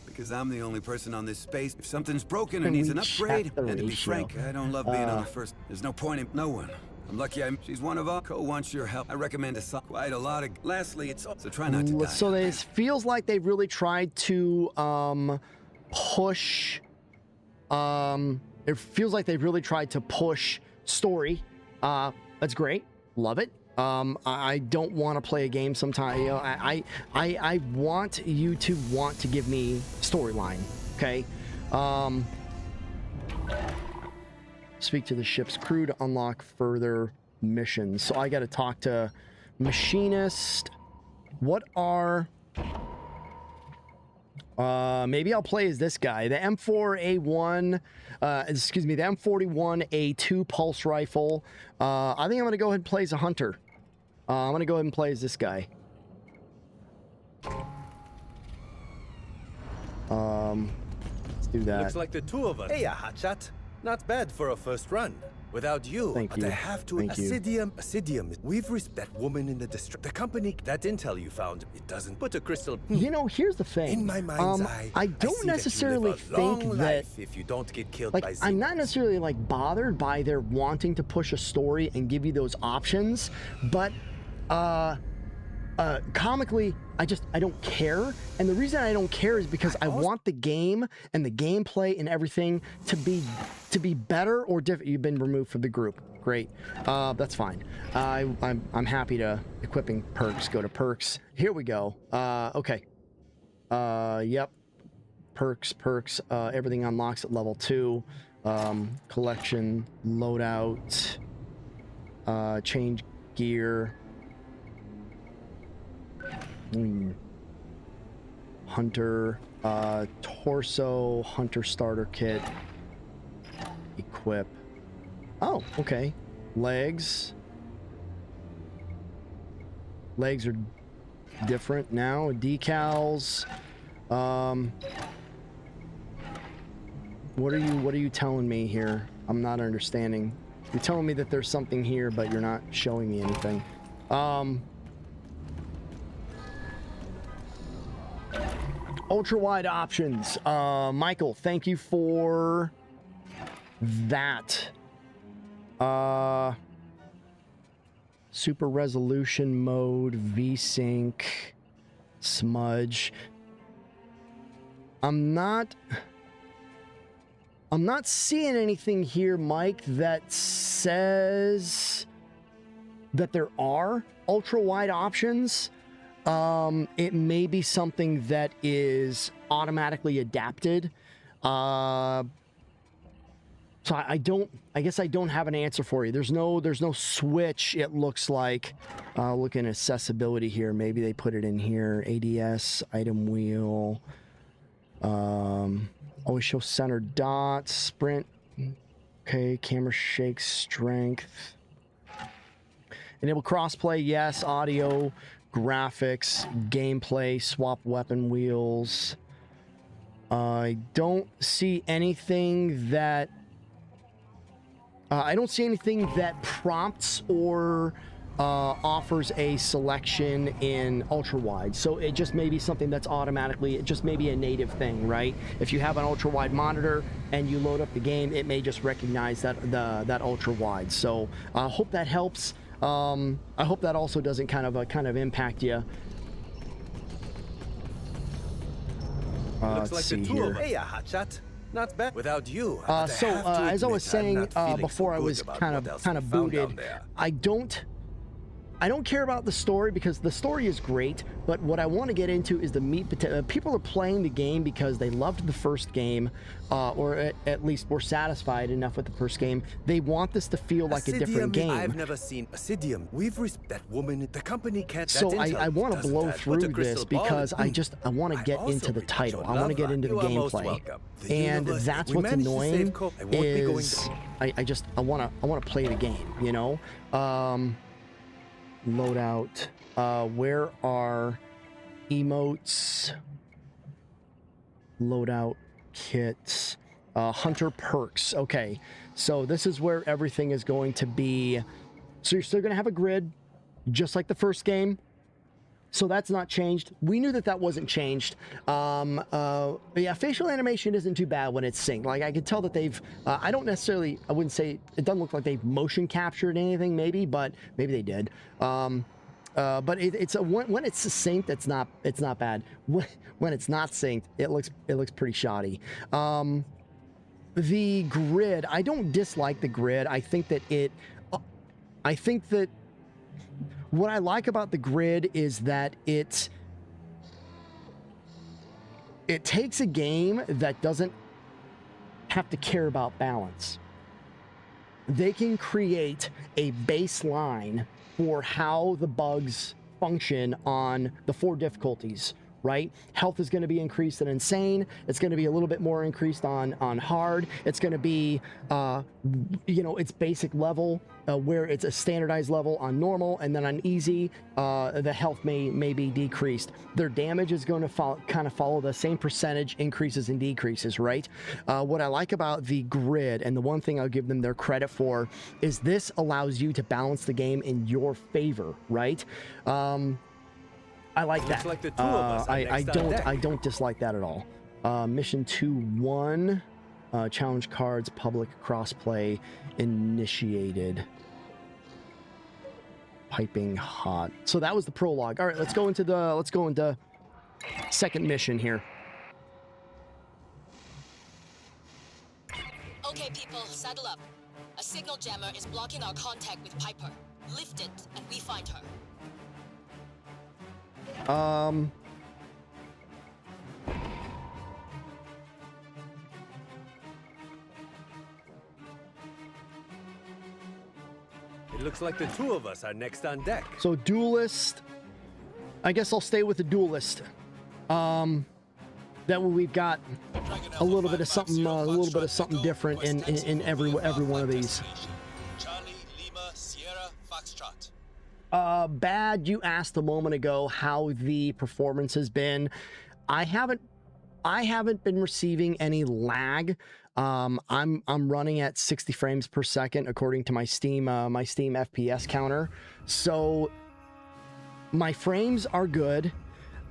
because I'm the only person on this space. If something's broken and needs an upgrade, and to be frank, I don't love being on the first. There's no point in no one. I'm lucky she's one of our. Co wants your help. I recommend a quite a lot of. Lastly, it's so try not to die. So this feels like they really tried to push. It feels like they really tried to push story. That's great. Love it. I don't want to play a game sometime. You know, I want you to want to give me storyline. Okay. Speak to the ship's crew to unlock further missions. So I got to talk to machinist. What are... maybe I'll play as this guy. The M4A1... excuse me, the M41A2 pulse rifle. I think I'm going to go ahead and play as a hunter. I'm going to go ahead and play as this guy. Let's do that. Looks like the two of us. Hey, hotshot. Not bad for a first run. Without you, Thank but you. I have to. Thank you. Acidium. We've risked that woman in the district. The company, that intel you found, it doesn't put a crystal. You know, here's the thing. In my mind's eye, I don't see that you necessarily live a long think that. life if you don't get killed Like, by I'm not Xenomorphs. necessarily like bothered by their wanting to push a story and give you those options, but comically, I don't care. And the reason I don't care is because I want the game and the gameplay and everything to be better or different. You've been removed from the group. Great. That's fine. I'm happy to equipping perks. Go to perks. Here we go. Okay. Yep. Perks. Everything unlocks at level 2. Collection, loadout, change gear. Hunter, torso, hunter starter kit, equip. Oh, okay. Legs are different now. Decals. What are you telling me here? I'm not understanding. You're telling me that there's something here, but you're not showing me anything. Ultra wide options. Michael, thank you for that. Super resolution mode, VSync, smudge. I'm not seeing anything here, Mike, that says that there are ultra wide options. It may be something that is automatically adapted. So I guess I don't have an answer for you. There's no switch. It looks like, look at accessibility here. Maybe they put it in here. ADS, item wheel, always show center dots, sprint. Okay. Camera shake, strength. Enable crossplay. Yes. Audio, graphics, gameplay, swap weapon wheels. I don't see anything that prompts or offers a selection in ultra wide. So it just may be something that's automatically, it just may be a native thing, right? If you have an ultra wide monitor and you load up the game, it may just recognize that ultra wide. So I hope that helps. I hope that also doesn't kind of impact you. Looks like see the two here. of hey, hotshot. Not bad. Without you. So as I was saying before, I was kind of booted. I don't care about the story because the story is great, but what I want to get into is the meat potato. People are playing the game because they loved the first game, or at least were satisfied enough with the first game. They want this to feel like a different game. I've never seen Acidium. We've risked that woman. The company can't. So I want to blow through this because I want to get into the title. I want to get into the gameplay, and that's what's annoying. Is I want to play the game, you know. Loadout. Where are emotes? Loadout kits. Hunter perks. Okay, so this is where everything is going to be. So you're still going to have a grid, just like the first game. So that's not changed. We knew that wasn't changed. Yeah, facial animation isn't too bad when it's synced. Like, I could tell that they've, I wouldn't say, it doesn't look like they've motion captured anything, maybe, but maybe they did. But when it's synced, it's not bad. When it's not synced, it looks pretty shoddy. The grid, I don't dislike the grid. I think that what I like about the grid is that it takes a game that doesn't have to care about balance. They can create a baseline for how the bugs function on the 4 difficulties, right? Health is going to be increased in insane. It's going to be a little bit more increased on hard. It's going to be, you know, its basic level, where it's a standardized level on normal, and then on easy, the health may be decreased. Their damage is going to kind of follow the same percentage increases and decreases, right? What I like about the grid, and the one thing I'll give them their credit for, is this allows you to balance the game in your favor, right? I like that. Like the two of us I don't dislike that at all. Mission 2-1, challenge cards, public crossplay initiated. Piping hot. So that was the prologue. All right, let's go into second mission here. Okay, people, saddle up. A signal jammer is blocking our contact with Piper. Lift it, and we find her. It looks like the two of us are next on deck. So duelist, I guess I'll stay with the duelist. That way we've got a little bit of something, different in every one of these. Charlie, Lima, Sierra, Foxtrot. Bad, you asked a moment ago how the performance has been. I haven't been receiving any lag. I'm running at 60 frames per second according to my Steam FPS counter. So my frames are good.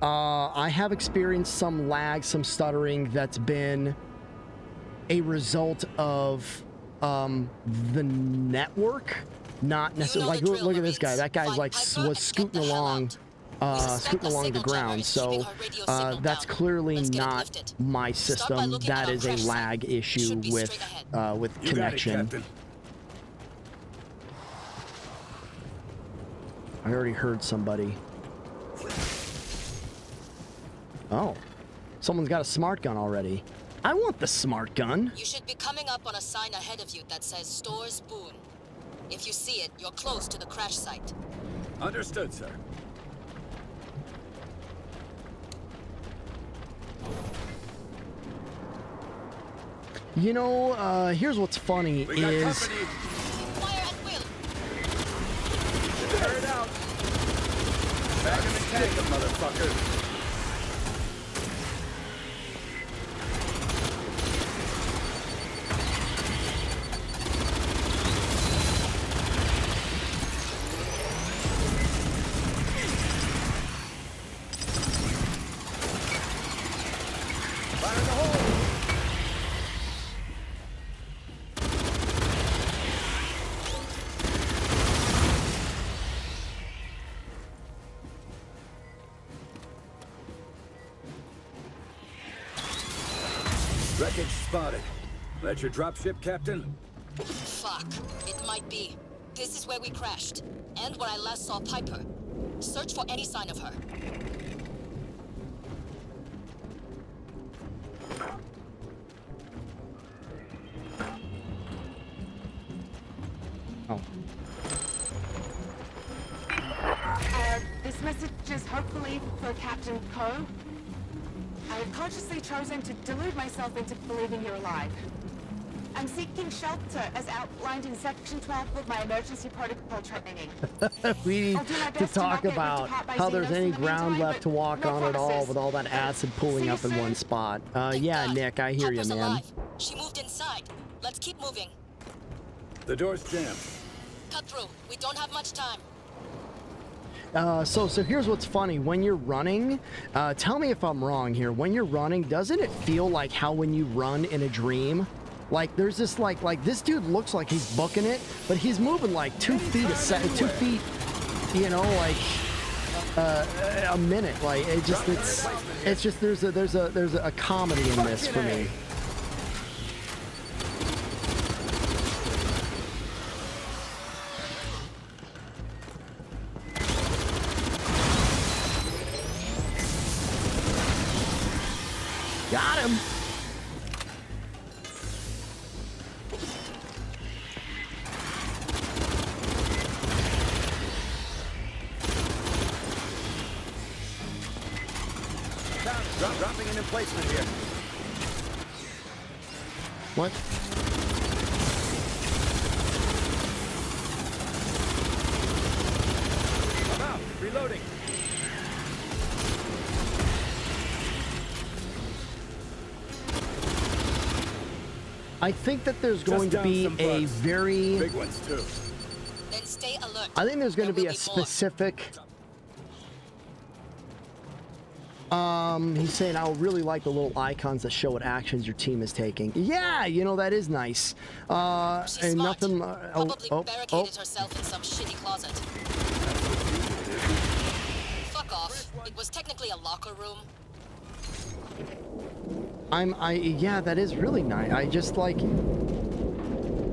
I have experienced some lag, some stuttering that's been a result of the network. Not necessarily like look at this guy. That guy's like was scooting along the ground. So that's clearly not my system. That is a lag issue with connection. I already heard somebody. Oh, someone's got a smart gun already. I want the smart gun. You should be coming up on a sign ahead of you that says Stores Boon. If you see it, you're close to the crash site. Understood, sir. You know, here's what's funny is... Fire at will. Tear it out. Back in the tank, motherfucker. Wreckage spotted. That's your dropship, Captain? Fuck. It might be. This is where we crashed. And where I last saw Piper. Search for any sign of her. Oh. This message is hopefully for Captain Ko. I have consciously chosen to delude myself into believing you're alive. I'm seeking shelter as outlined in Section 12 of my emergency protocol training. We need to talk about how there's any ground left to walk on at all with all that acid pooling up in one spot. Yeah, Nick, I hear you, man. Alive. She moved inside. Let's keep moving. The door's jammed. Cut through. We don't have much time. So here's what's funny. When you're running, tell me if I'm wrong here. When you're running, doesn't it feel like how when you run in a dream? Like there's this like this dude looks like he's booking it, but he's moving like 2 feet a second, 2 feet, you know, like a minute. Like it's just there's a comedy in this for me. Got him. Dropping an emplacement here. What? I'm out. Reloading. I think that there's going to be a very big ones too. Then stay alert. I think there's going to be a more. specific he's saying I really like the little icons that show what actions your team is taking. Yeah, you know, that is nice. She's and smart. nothing Probably barricaded herself in some shitty closet. Fuck off. It was technically a locker room. yeah, that is really nice. I just like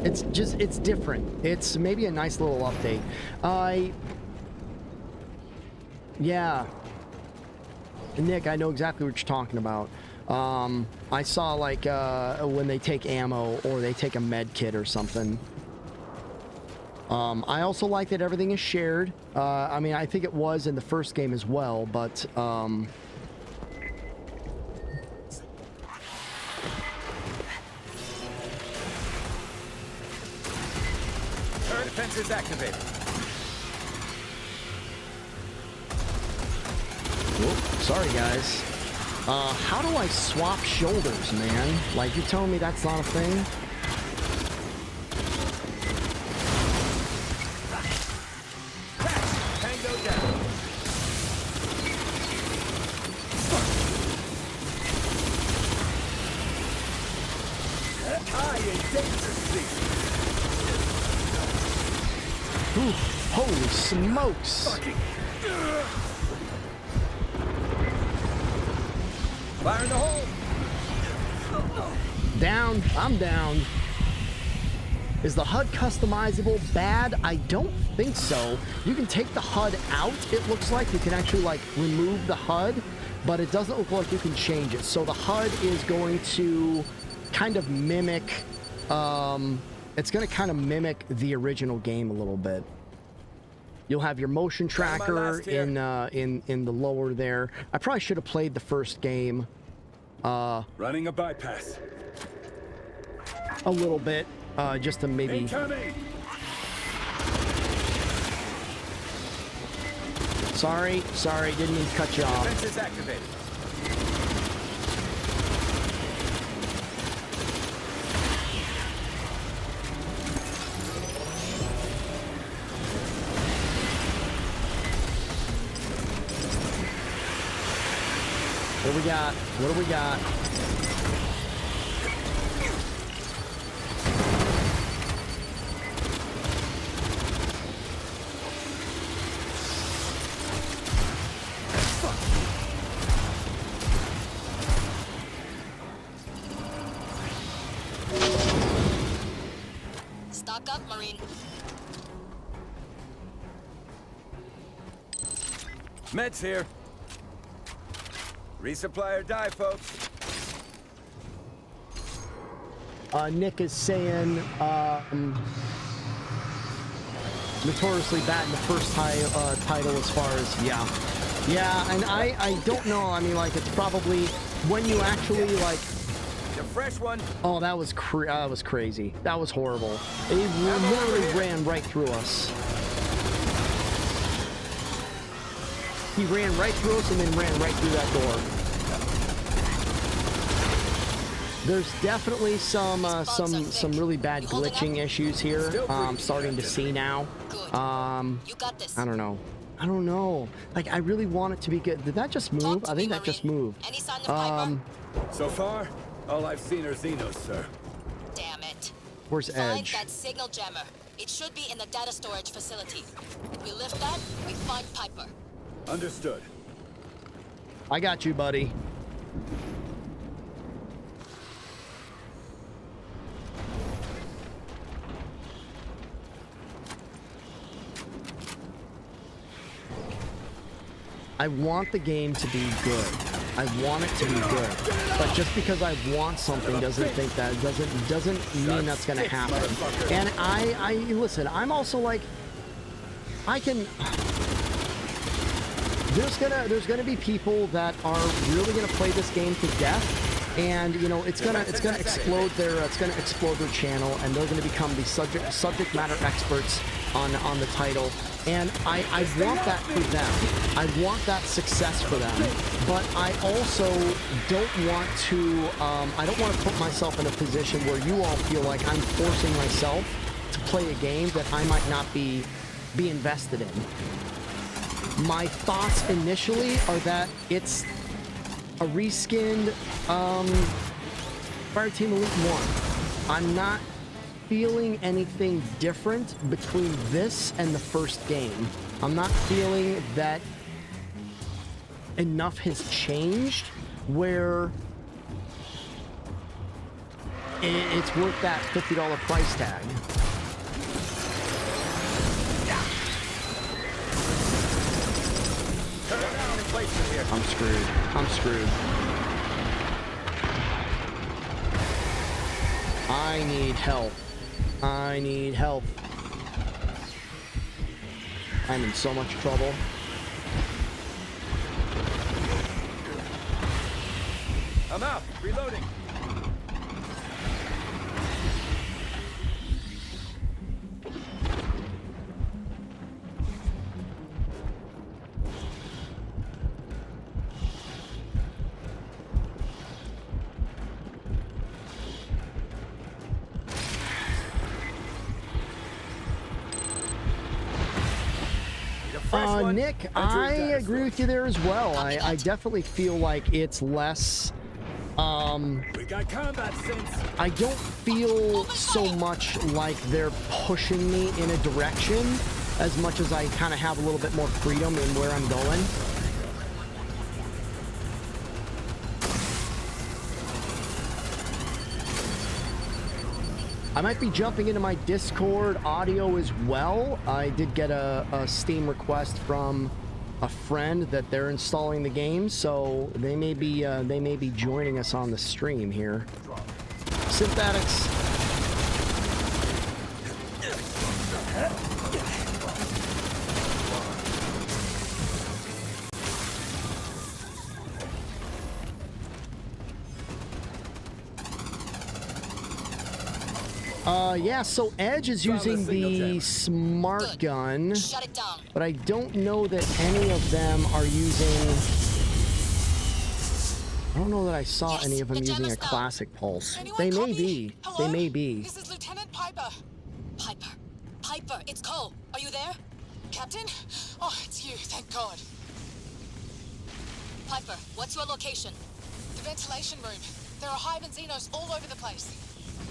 it's different. It's maybe a nice little update. Yeah. Nick, I know exactly what you're talking about. I saw like when they take ammo or they take a med kit or something. I also like that everything is shared. I mean, I think it was in the first game as well, but Defense is activated. Whoop, sorry guys. How do I swap shoulders, man? Like, you telling me that's not a thing? Tango down. I ain't dangerously. Ooh, holy smokes! Fire in the hole. Down. I'm down. Is the HUD customizable? Bad? I don't think so. You can take the HUD out. It looks like you can actually like remove the HUD, but it doesn't look like you can change it. So the HUD is going to kind of mimic. It's going to kind of mimic the original game a little bit. You'll have your motion tracker in the lower there. I probably should have played the first game. Running a bypass. A little bit, just to maybe. Incoming. Sorry, didn't mean to cut you off. Defense is activated. What do we got? What do we got? Stock up, Marine. Meds here. Resupply or die, folks. Nick is saying notoriously bad in the first title as far as yeah, and I don't know. I mean, like, it's probably when you actually like. The fresh one. Oh, that was crazy. That was horrible. It literally ran right through us. He ran right through us and then ran right through that door. There's definitely some really bad glitching issues here. I'm starting to see now. You got this. I don't know. Like, I really want it to be good. Did that just move? I think that just moved. Any sign of Piper? So far, all I've seen are Xenos, sir. Damn it. Where's Find Edge? that signal jammer. It should be in the data storage facility. We lift that, we find Piper. Understood. I got you, buddy. I want the game to be good. I want it to be good. But just because I want something doesn't mean that's gonna happen. And I listen, I'm also like, I can there's gonna be people that are really gonna play this game to death, and you know it's gonna explode their channel, and they're gonna become the subject matter experts on the title. And I want that for them. I want that success for them. But I also don't want to put myself in a position where you all feel like I'm forcing myself to play a game that I might not be invested in. My thoughts initially are that it's a reskinned Fireteam Elite 1. I'm not feeling anything different between this and the first game. I'm not feeling that enough has changed where it's worth that $50 price tag. I'm screwed. I'm screwed. I need help. I need help. I'm in so much trouble. I'm out. Reloading. Nick, I agree with you there as well. I definitely feel like it's less. We got combat sense. I don't feel so much like they're pushing me in a direction as much as I kind of have a little bit more freedom in where I'm going. I might be jumping into my Discord audio as well. I did get a Steam request from a friend that they're installing the game, so they may be joining us on the stream here. Synthetics. Yeah, so Edge is using the smart gun, but I don't know that any of them are using... I don't know that I saw any of them using a classic pulse. They may be. Hello? They may be. This is Lieutenant Piper. Piper, it's Cole. Are you there? Captain? Oh, it's you, thank God. Piper, what's your location? The ventilation room. There are Hive and Xenos all over the place.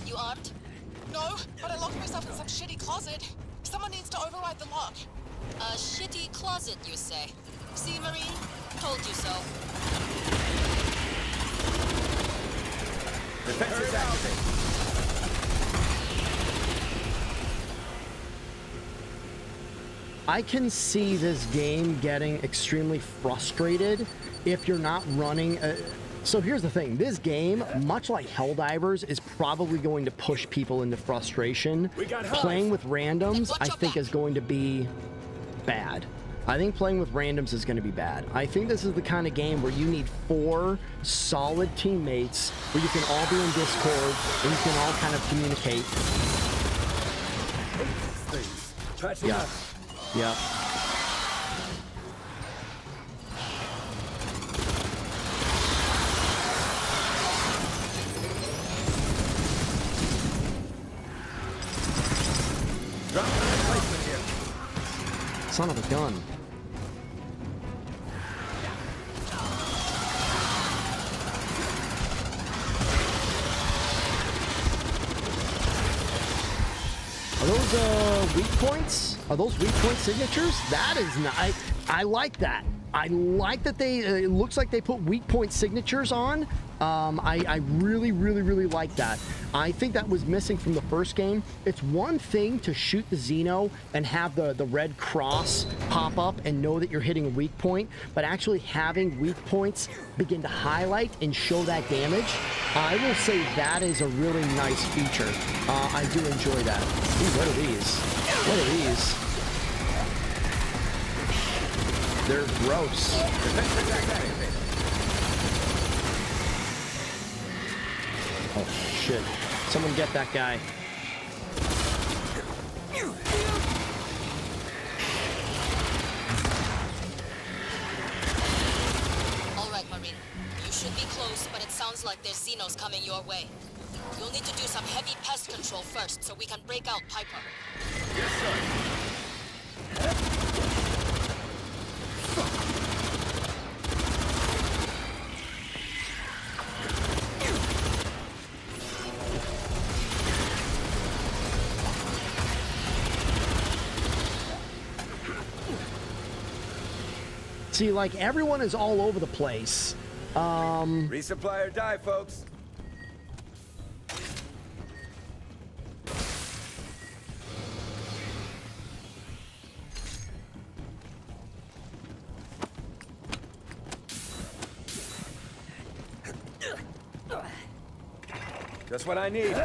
You armed? No, but I locked myself in some shitty closet. Someone needs to override the lock. A shitty closet, you say? See, Marine? Told you so. Defenses activate. I can see this game getting extremely frustrated if you're not running... So here's the thing, this game, much like Helldivers, is probably going to push people into frustration. Playing with randoms, I think, is going to be bad. I think playing with randoms is going to be bad. I think this is the kind of game where you need 4 solid teammates where you can all be in Discord and you can all kind of communicate. Yeah. Yeah. Son of a gun. Are those weak points? Are those weak point signatures? That is not... I like that. I like that they... it looks like they put weak point signatures on. I really like that. I think that was missing from the first game. It's one thing to shoot the Xeno and have the red cross pop up and know that you're hitting a weak point, but actually having weak points begin to highlight and show that damage, I will say that is a really nice feature. I do enjoy that. Ooh, what are these? What are these? They're gross. Oh shit. Someone get that guy. Alright, Marine. You should be close, but it sounds like there's Xenos coming your way. You'll need to do some heavy pest control first so we can break out Piper. Yes, sir. See, like, everyone is all over the place. Resupply or die, folks. Just what I need.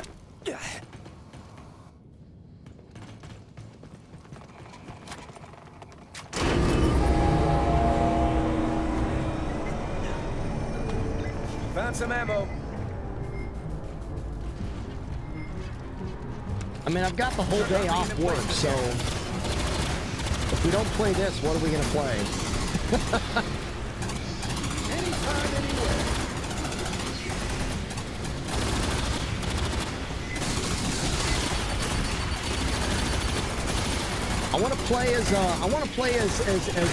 Found some ammo. I mean, I've got the whole day off work, so if we don't play this, what are we gonna play? Anytime, anywhere. I want to play as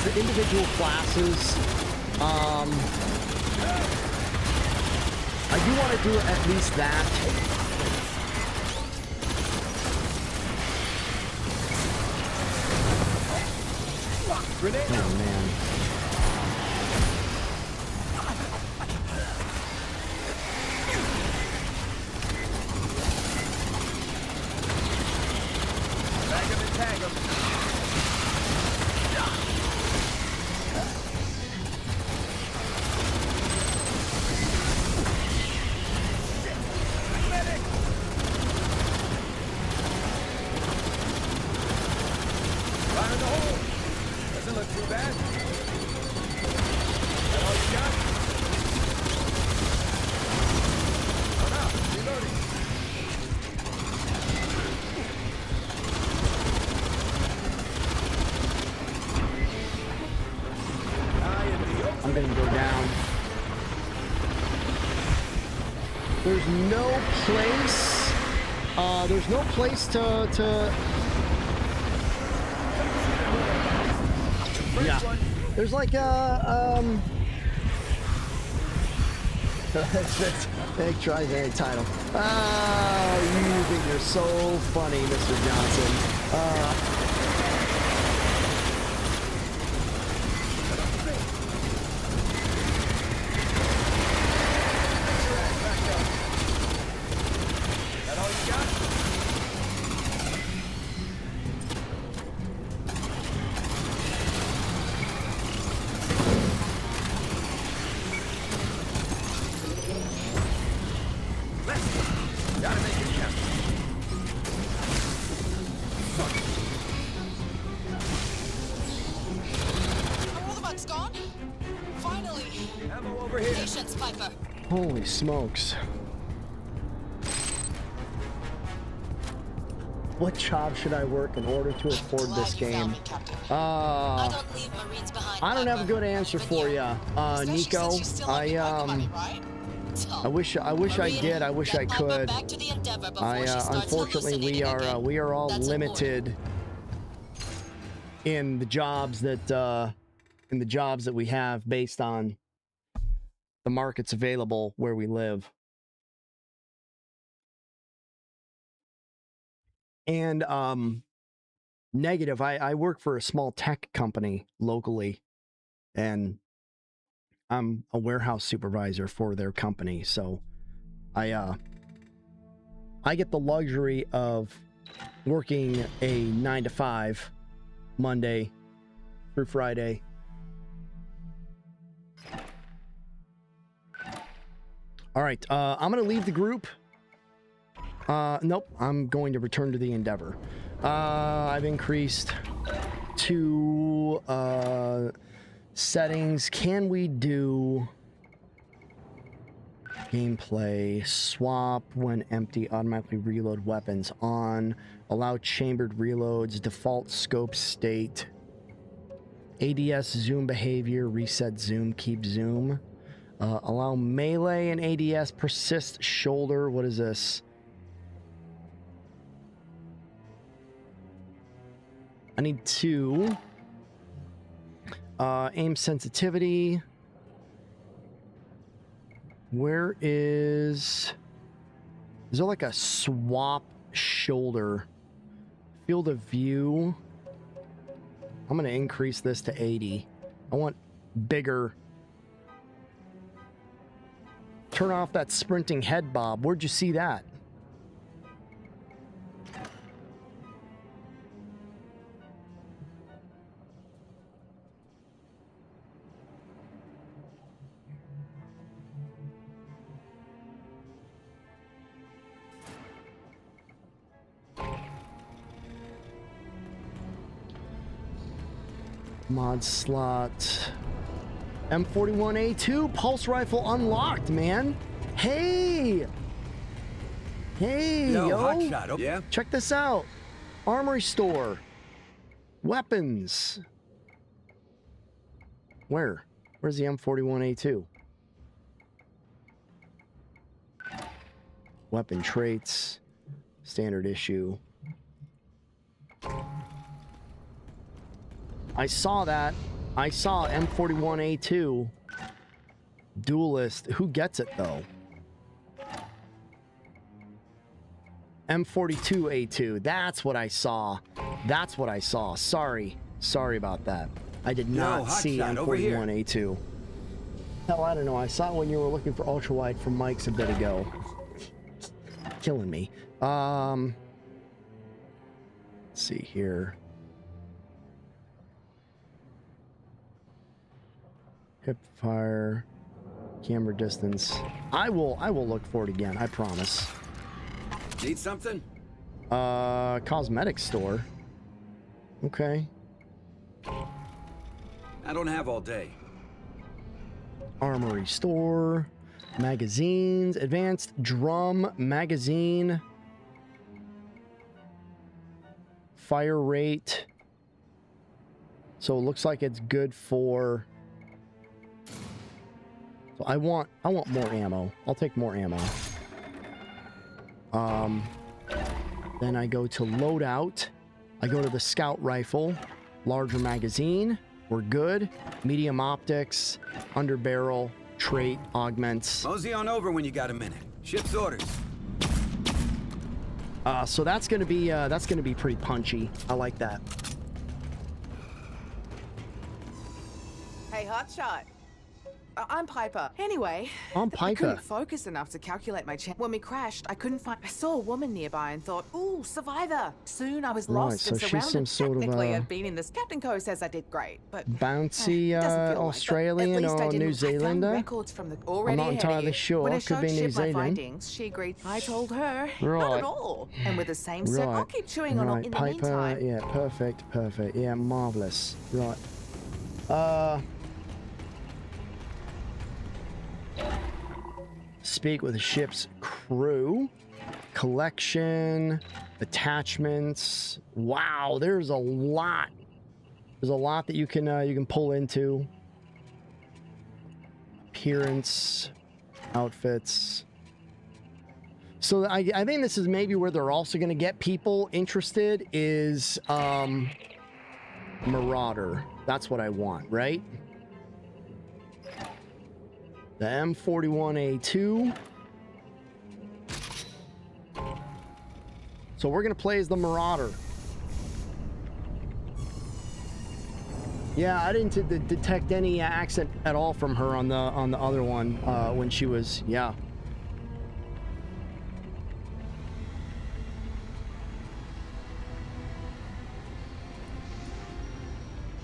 the individual classes. I do want to do at least that. Grenade. Oh man. Bag him and tag him. Fire in the hole. Doesn't look too bad. That all you got? Oh no, reloading. I'm gonna go down. There's no place. There's no place to. Yeah. There's like a Egg tries any title. Oh, you think you're so funny, Mr. Johnson. That all you got? Gotta make it count. Are all the bugs gone? Finally! Ammo over here. Patience, Piper. Holy smokes. What job should I work in order to afford this game? I don't leave Marines behind. I don't have a Piper. good answer Even for you. you, Especially Nico. since you still owe me poker money, right? So, I wish I Marine, did. I wish get I Piper could. back to the Endeavor before she starts Unfortunately, hallucinating again. we are all That's limited in the jobs that we have based on the markets available where we live. And negative, I work for a small tech company locally, and I'm a warehouse supervisor for their company, so I get the luxury of working a 9 to 5 Monday through Friday. All right, I'm gonna leave the group. Nope, I'm going to return to the Endeavor. I've increased to Settings. Can we do gameplay? Swap when empty. Automatically reload weapons on. Allow chambered reloads. Default scope state. ADS zoom behavior. Reset zoom. Keep zoom. Allow melee and ADS. Persist shoulder. What is this? I need 2. Aim sensitivity. Where is there like a swap shoulder? Field of view. I'm going to increase this to 80. I want bigger. Turn off that sprinting head bob. Where'd you see that? Mod slot. M41A2 pulse rifle unlocked, man. Hey! Hey, yo. Hotshot. Yeah? Check this out. Armory store. Weapons. Where? Where's the M41A2? Weapon traits. Standard issue. I saw that. I saw M41A2. Duelist. Who gets it, though? M42A2. That's what I saw. That's what I saw. Sorry. Sorry about that. I did not see M41A2. Hell, I don't know. I saw it when you were looking for ultra-wide from Mike's a bit ago. Killing me. Let's see here. Hip fire, camera distance. I will look for it again. I promise. Need something? Cosmetic store. Okay. I don't have all day. Armory store. Magazines. Advanced drum magazine. Fire rate. So it looks like it's good for. So I want more ammo. I'll take more ammo. Then I go to loadout. I go to the scout rifle. Larger magazine. We're good. Medium optics. Underbarrel. Trait. Augments. Mosey on over when you got a minute. Ship's orders. So that's gonna be pretty punchy. I like that. Hey, hotshot. I'm Piper. Anyway, I'm I Piper. couldn't focus enough to calculate my chance. When we crashed, I couldn't find. I saw a woman nearby and thought, "Ooh, survivor!" Soon I was lost so and she's surrounded. some sort of Technically, I'd been in this. Captain Co says I did great, but bouncy it doesn't feel Australian right. But at least I or didn't. New I found Zealander. records from the I'm already not ahead of entirely you. sure. When I Could be showed New Ship my Zealand. findings, she agreed. I told her, Right. not at all. And with the same set, I'll keep chewing on Right. it in the Piper. meantime. Yeah, perfect. Yeah, marvelous. Right. Speak with the ship's crew. Collection. Attachments. Wow, there's a lot. There's a lot that you can pull into. Appearance. Outfits. So I think this is maybe where they're also going to get people interested is Marauder. That's what I want, right? The M41A2. So we're going to play as the Marauder. Yeah, I didn't detect any accent at all from her on the other one when she was, yeah.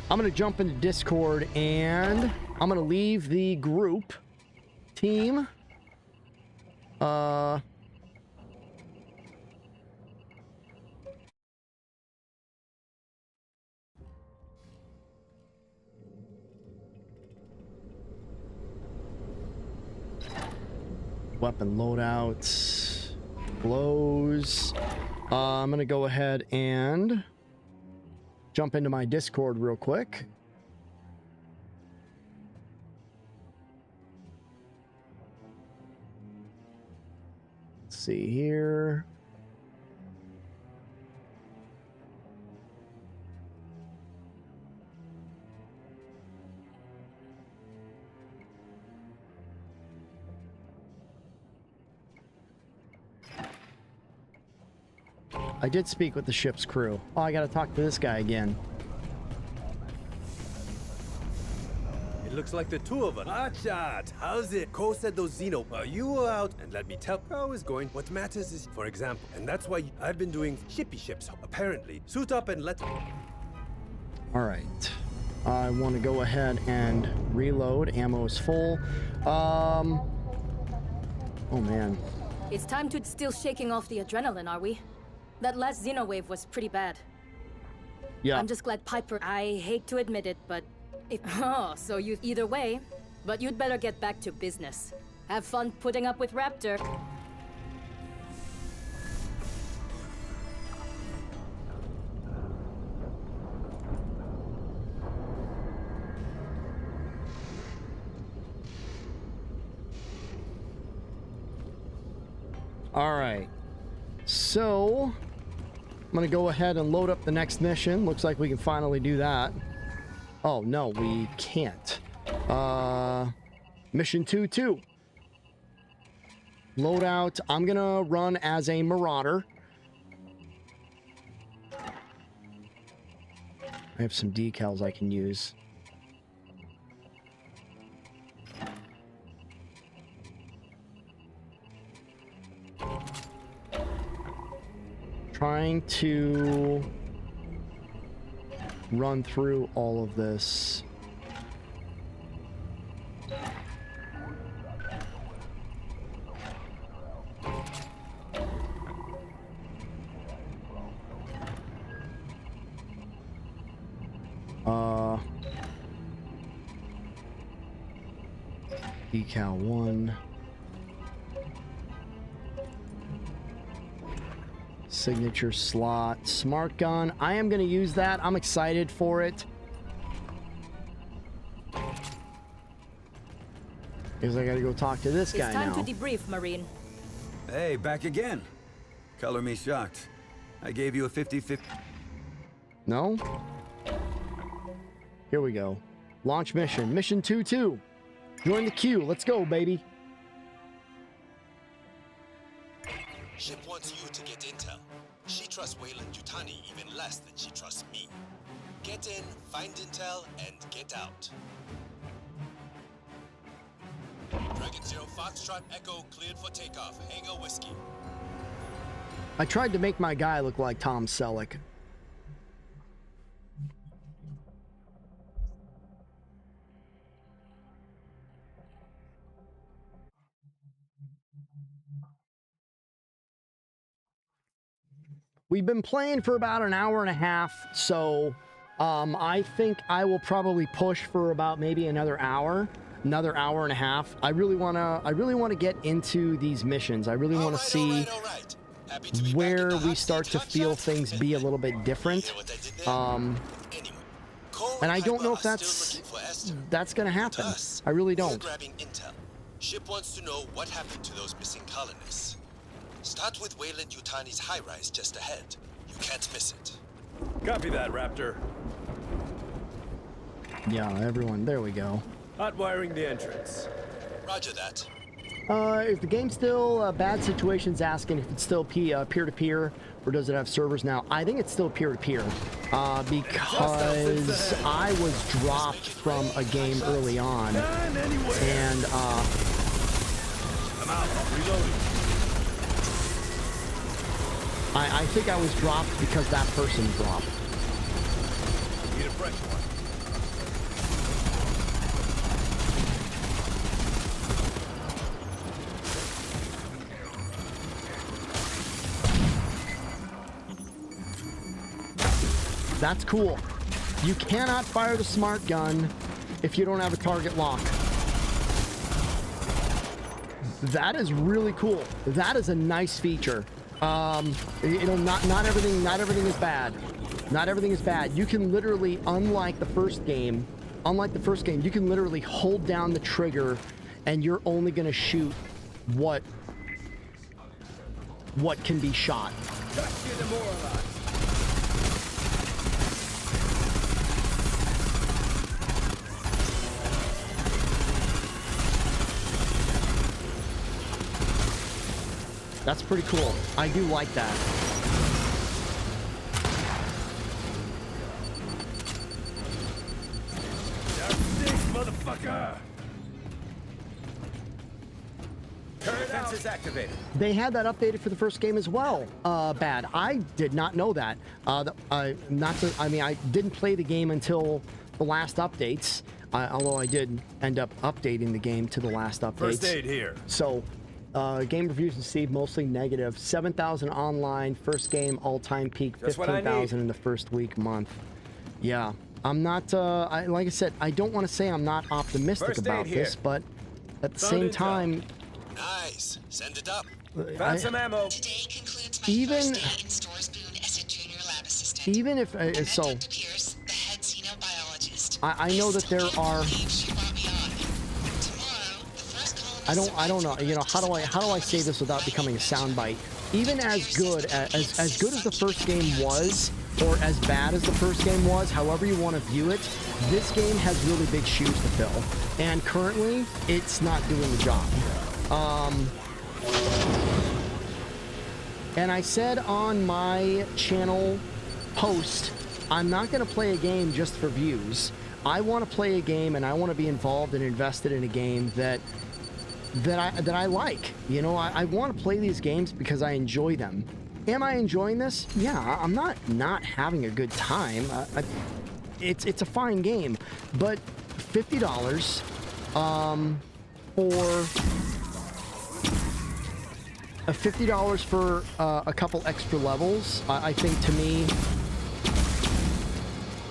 I'm going to jump into Discord and I'm going to leave the group team. Weapon loadouts. Blows. I'm going to go ahead and jump into my Discord real quick. Let's see here. I did speak with the ship's crew. Oh, I gotta talk to this guy again. It looks like the two of us. Hotshot, how's it? Cole said those Xeno. You were out, and let me tell how it's going. What matters is, for example, and that's why I've been doing shippy ships, apparently. Suit up and let's... Alright. I want to go ahead and reload. Ammo is full. Oh, man. It's time to still shaking off the adrenaline, are we? That last Xeno wave was pretty bad. Yeah. I'm just glad Piper... I hate to admit it, but... Oh, so you... Either way, but you'd better get back to business. Have fun putting up with Raptor. All right. So, I'm going to go ahead and load up the next mission. Looks like we can finally do that. Oh, no, we can't. Mission 2-2. Loadout. I'm going to run as a Marauder. I have some decals I can use. Trying to run through all of this. Decal 1. Signature slot. Smart gun. I am going to use that. I'm excited for it. Because I got to go talk to this guy now. It's time to debrief, Marine. Hey, back again. Color me shocked. I gave you a 50-50. No? Here we go. Launch mission. Mission 2-2. Join the queue. Let's go, baby. Ship wants you to get intel. She trusts Weyland-Yutani even less than she trusts me. Get in, find intel, and get out. Dragon 0 Foxtrot Echo cleared for takeoff. Hangar Whiskey. I tried to make my guy look like Tom Selleck. We've been playing for about an hour and a half, so I think I will probably push for about maybe another hour and a half. I really want to get into these missions. I really want to see where we start to feel things be a little bit different. And I don't know if that's going to happen. I really don't. Ship wants to know what happened to those missing colonists. Start with Weyland-Yutani's high-rise just ahead. You can't miss it. Copy that, Raptor. Yeah, everyone. There we go. Hot wiring the entrance. Roger that. If the game's still Bad Situation's asking if it's still peer-to-peer, or does it have servers now? I think it's still peer-to-peer, because I was dropped from a game early on, and I'm out. Reloading. I think I was dropped because that person dropped. Need a fresh one. That's cool. You cannot fire the smart gun if you don't have a target lock. That is really cool. That is a nice feature. You know, not everything is bad. Not everything is bad. You can literally, unlike the first game, you can literally hold down the trigger and you're only going to shoot what can be shot. That's pretty cool. I do like that. Motherfucker! Defense is activated. They had that updated for the first game as well. Bad. I did not know that. I didn't play the game until the last updates. Although I did end up updating the game to the last updates. First aid here. So, game reviews received mostly negative. 7,000 online. First game all-time peak. 15,000 in the first week month. Yeah. I'm not, like I said, I don't want to say I'm not optimistic about this, but at the same time... Nice. Send it up. Found some ammo. Today concludes my first day in Store's Boone as a junior lab assistant. Even if, so... Dr. Pierce, the head xenobiologist. I know that there are... She brought me on. Tomorrow, the first colonist... I don't know, you know, how do I say this without becoming a soundbite? Even as good as the first game was, or as bad as the first game was, however you want to view it, this game has really big shoes to fill. And currently, it's not doing the job. And I said on my channel post, I'm not going to play a game just for views. I want to play a game and I want to be involved and invested in a game that I like. You know, I want to play these games because I enjoy them. Am I enjoying this? Yeah, I'm not having a good time. It's a fine game, but $50 for a couple extra levels, I think to me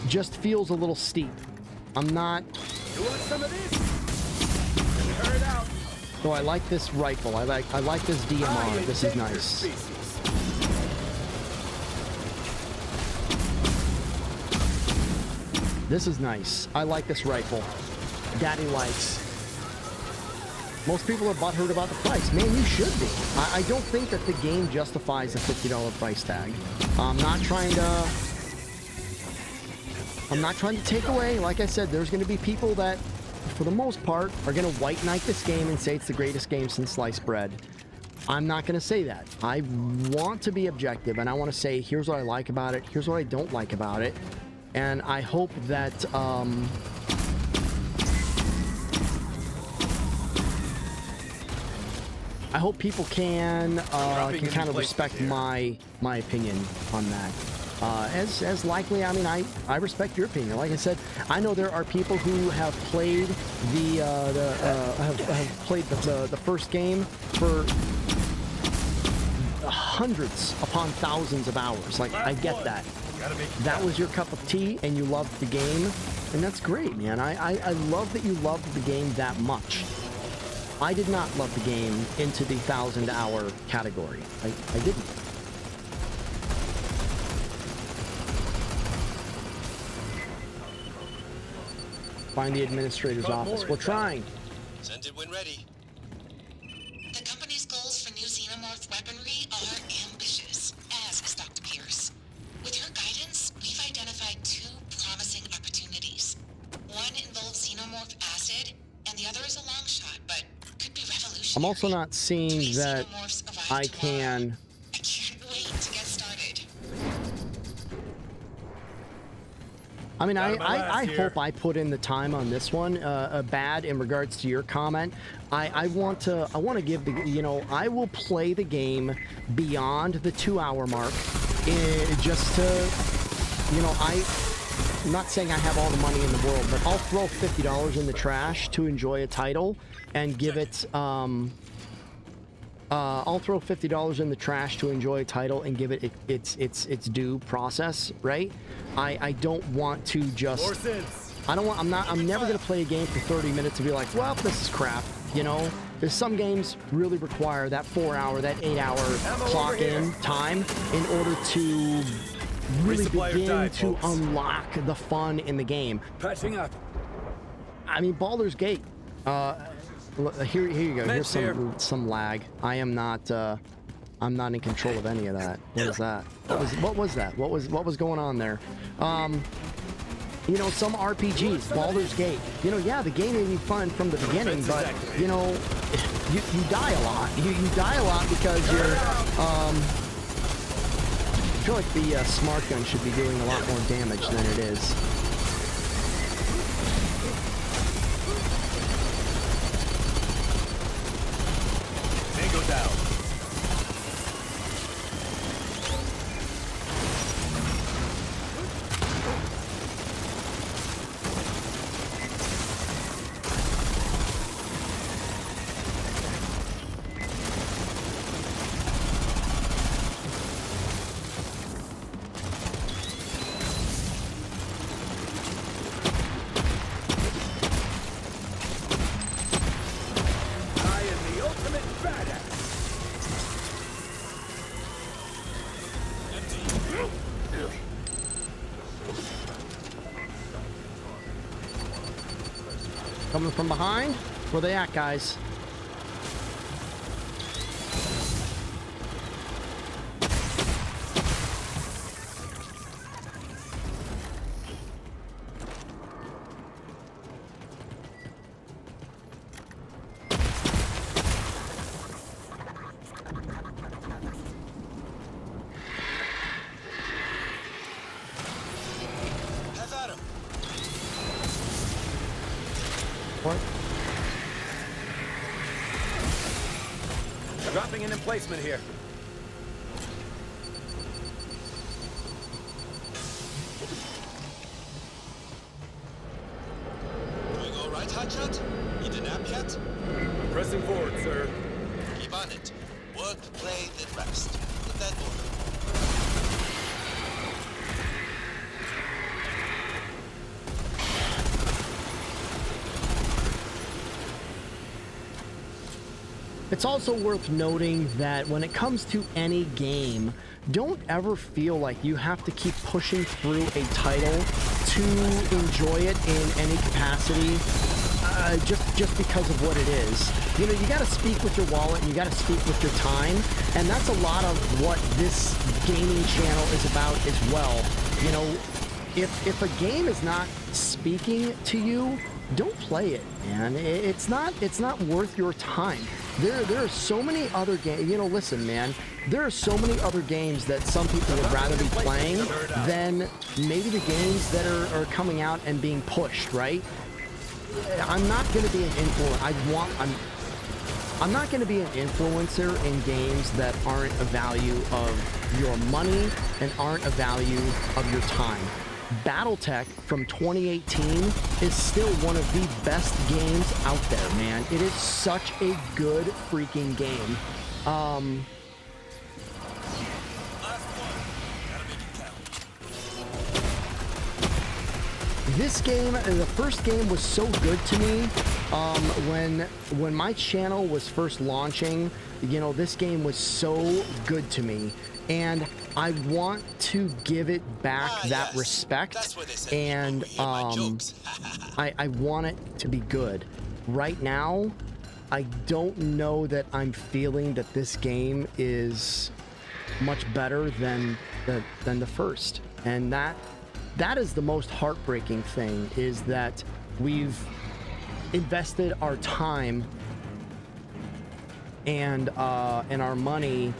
just feels a little steep. I'm not. You want some of this? Heard out. So I like this rifle. I like this DMR. This is nice. This is nice. I like this rifle. Daddy likes. Most people are butthurt about the price. Man, you should be. I don't think that the game justifies a $50 price tag. I'm not trying to take away. Like I said, there's going to be people that, for the most part, are going to white knight this game and say it's the greatest game since sliced bread. I'm not going to say that. I want to be objective, and I want to say, here's what I like about it, here's what I don't like about it, and I hope that, I hope people can kind of respect my opinion on that. As likely, I mean, I respect your opinion. Like I said, I know there are people who have played the first game for hundreds upon thousands of hours. Like, I get that. That was your cup of tea, and you loved the game, and that's great, man. I love that you loved the game that much. I did not love the game into the 1,000-hour category. I didn't. Find the administrator's office. We're trying. Send it when ready. The company's goals for new Xenomorph weaponry are ambitious, as is Dr. Pierce. With her guidance, we've identified two promising opportunities. One involves Xenomorph acid, and the other is a long shot, but could be revolutionary. I'm also not seeing that I can... I can't wait to get started. I mean, I hope I put in the time on this one. Bad in regards to your comment. I want to give the, you know, I will play the game beyond the 2-hour mark, just to, you know, I'm not saying I have all the money in the world, but I'll throw $50 in the trash to enjoy a title and give it. I'll throw $50 in the trash to enjoy a title and give it its due process, right? I don't want to just. I'm never gonna play a game for 30 minutes and be like, well, this is crap, you know. is some games really require that 4-hour, that 8-hour clock in time in order to really begin to unlock the fun in the game. Patching up. I mean, Baldur's Gate. Here you go. Here's some lag. I am not. I'm not in control of any of that. What is that? What was that? What was going on there? You know, some RPGs, Baldur's Gate. You know, yeah, the game may be fun from the beginning, but you know, you die a lot. You die a lot because you're. I feel like the smart gun should be doing a lot more damage than it is. Tango down. Coming from behind? Where they at, guys? What? Dropping an emplacement here. Doing all right, Hotshot? Need a nap yet? Pressing forward, sir. Keep on it. Work, play, then rest. In that order. It's also worth noting that when it comes to any game, don't ever feel like you have to keep pushing through a title to enjoy it in any capacity, just because of what it is. You know, you got to speak with your wallet and you got to speak with your time, and that's a lot of what this gaming channel is about as well. You know, if a game is not speaking to you, don't play it, man. It's not worth your time. There are so many other games. You know, listen, man. There are so many other games that some people would rather be playing than maybe the games that are coming out and being pushed, right? I'm not going to be an influencer. I'm not going to be an influencer in games that aren't a value of your money and aren't a value of your time. Battletech from 2018 is still one of the best games out there, man. It is such a good freaking game. This game, the first game was so good to me. When my channel was first launching, you know, this game was so good to me. And I want to give it back that respect, and I want it to be good. Right now, I don't know that I'm feeling that this game is much better than the first, and that is the most heartbreaking thing, is that we've invested our time and our money.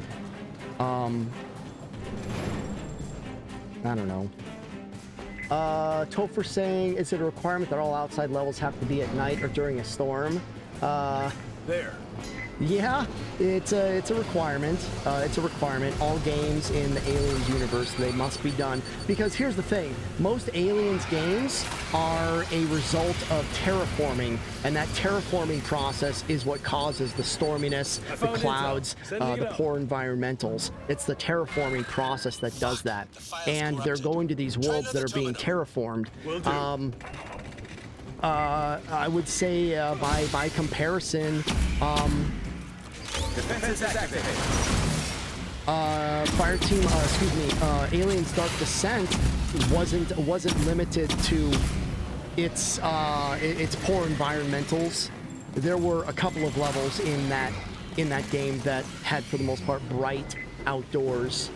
I don't know. Topher saying, is it a requirement that all outside levels have to be at night or during a storm? There. Yeah, it's a requirement. It's a requirement. All games in the Aliens universe, they must be done. Because here's the thing. Most Aliens games are a result of terraforming. And that terraforming process is what causes the storminess, the clouds, the poor environmentals. It's the terraforming process that does that. And they're going to these worlds that are being terraformed. I would say by comparison, Fireteam, Aliens Dark Descent wasn't limited to its poor environmentals. There were a couple of levels in that game that had, for the most part, bright outdoors.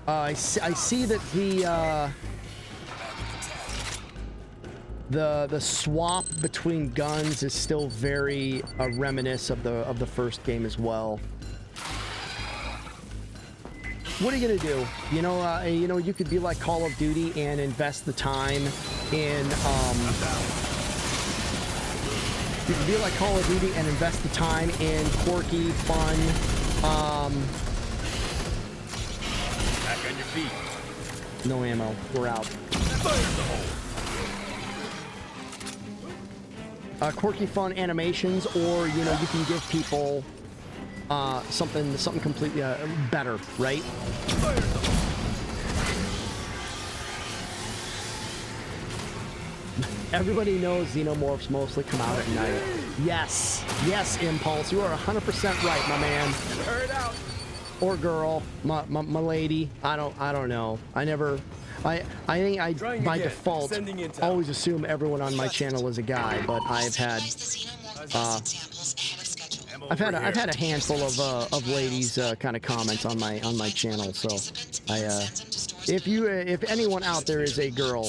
I see that the swap between guns is still very reminiscent of the first game as well. What are you gonna do? You know, you could be like Call of Duty and invest the time in you could be like Call of Duty and invest the time in quirky, fun, Back on your feet. no ammo. We're out. Quirky, fun animations, or you know, you can give people something completely better, right? Everybody knows Xenomorphs mostly come out at night. Yes, Impulse, you are 100% right, my man. Or girl, my lady. I don't know. I think I by default always assume everyone on my channel is a guy, but I've had a handful of ladies kind of comment on my channel. So if anyone out there is a girl,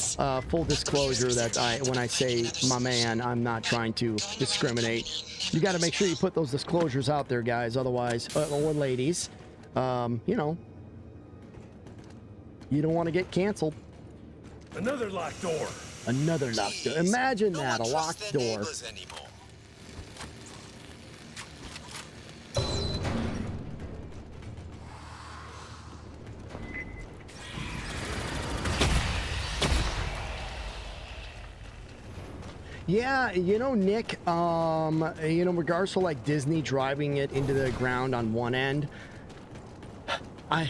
full disclosure that when I say my man, I'm not trying to discriminate. You got to make sure you put those disclosures out there, guys. Otherwise, or ladies, you know, you don't want to get canceled. Another locked door. Another locked door. Imagine that, a locked door. Yeah, you know, Nick, you know, regards to like Disney driving it into the ground on one end, I'm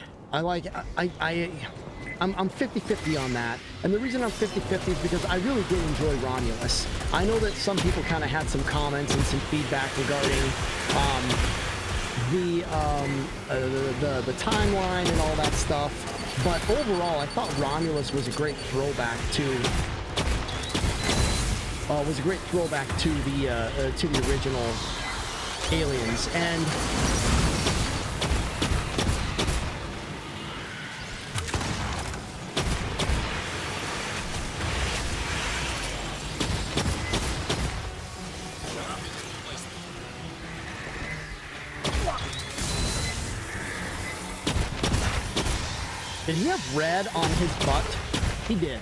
50-50 on that. And the reason I'm 50-50 is because I really did enjoy Romulus. I know that some people kind of had some comments and some feedback regarding the timeline and all that stuff. But overall, I thought Romulus was a great throwback to the original Aliens. And did he have red on his butt? He did.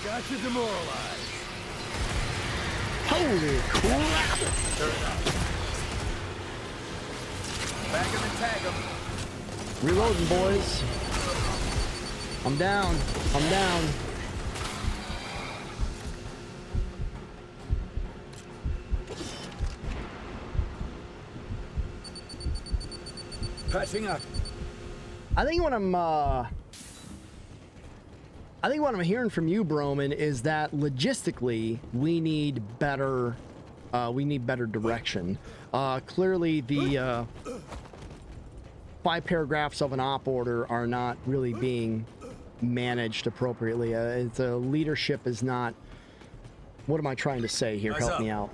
Got you demoralized. Holy crap! Back him and tag him. Reloading, boys. I'm down. I'm down. Patching up. I think what I'm hearing from you, Broman, is that logistically we need better direction. Clearly, the 5 paragraphs of an op order are not really being managed appropriately. The leadership is not. What am I trying to say here? Help me out.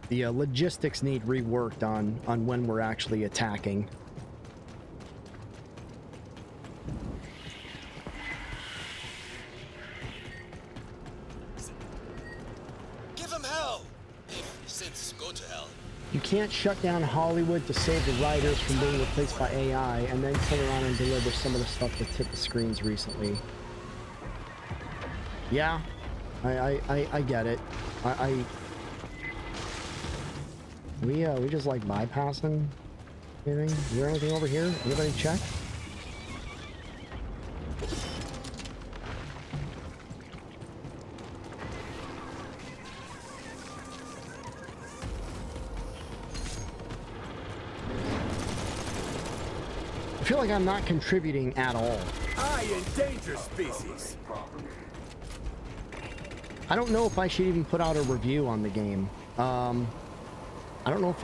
The logistics need reworked on when we're actually attacking. Give him hell! If sins go to hell. You can't shut down Hollywood to save the writers from being replaced by AI and then turn around and deliver some of the stuff that's hit the screens recently. Yeah, I get it. We just like bypassing anything. Is there anything over here? Anybody check? I feel like I'm not contributing at all. I endanger species. I don't know if I should even put out a review on the game. I don't know if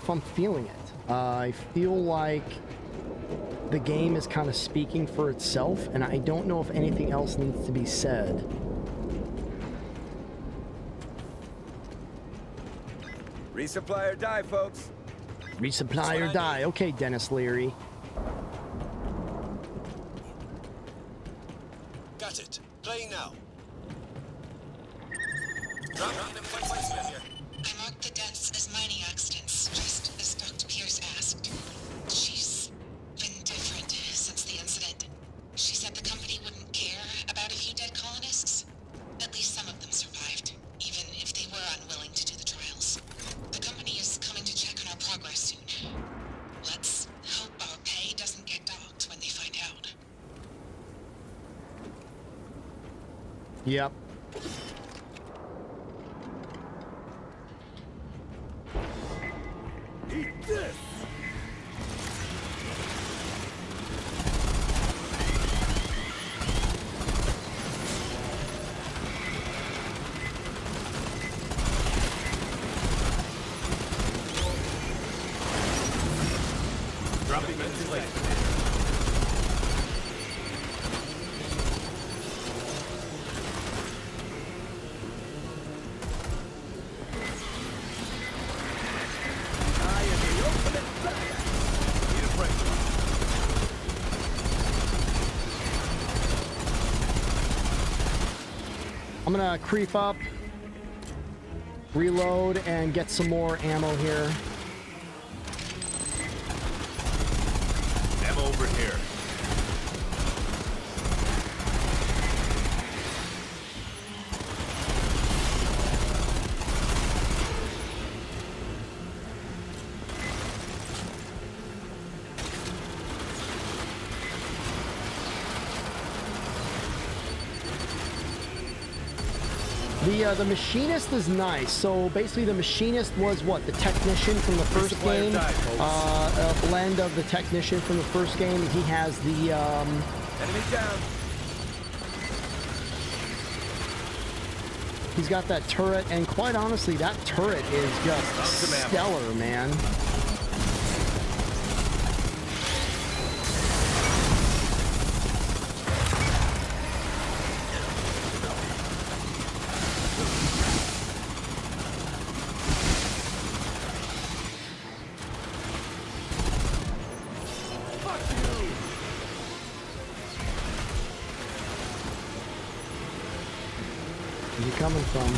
I'm feeling it. I feel like the game is kind of speaking for itself, and I don't know if anything else needs to be said. Resupply or die, folks. Resupply or die. Okay, Dennis Leary. Got it. Playing now. Drop random points here. I marked the deaths as mining accidents, just as Dr. Pierce asked. She's been different since the incident. She said the company wouldn't care about a few dead colonists. At least some of them survived, even if they were unwilling to do the trials. The company is coming to check on our progress soon. Let's hope our pay doesn't get docked when they find out. Yep. Eat this! Dropping ventilation. I am the ultimate badass. Need a break. I'm gonna creep up, reload, and get some more ammo here. Ammo over here. The machinist is nice. So basically, the machinist was what, the technician from the first game, a blend of the technician from the first game. He has the Enemy down. he's got that turret, and quite honestly, that turret is just stellar, man. Where's he coming from?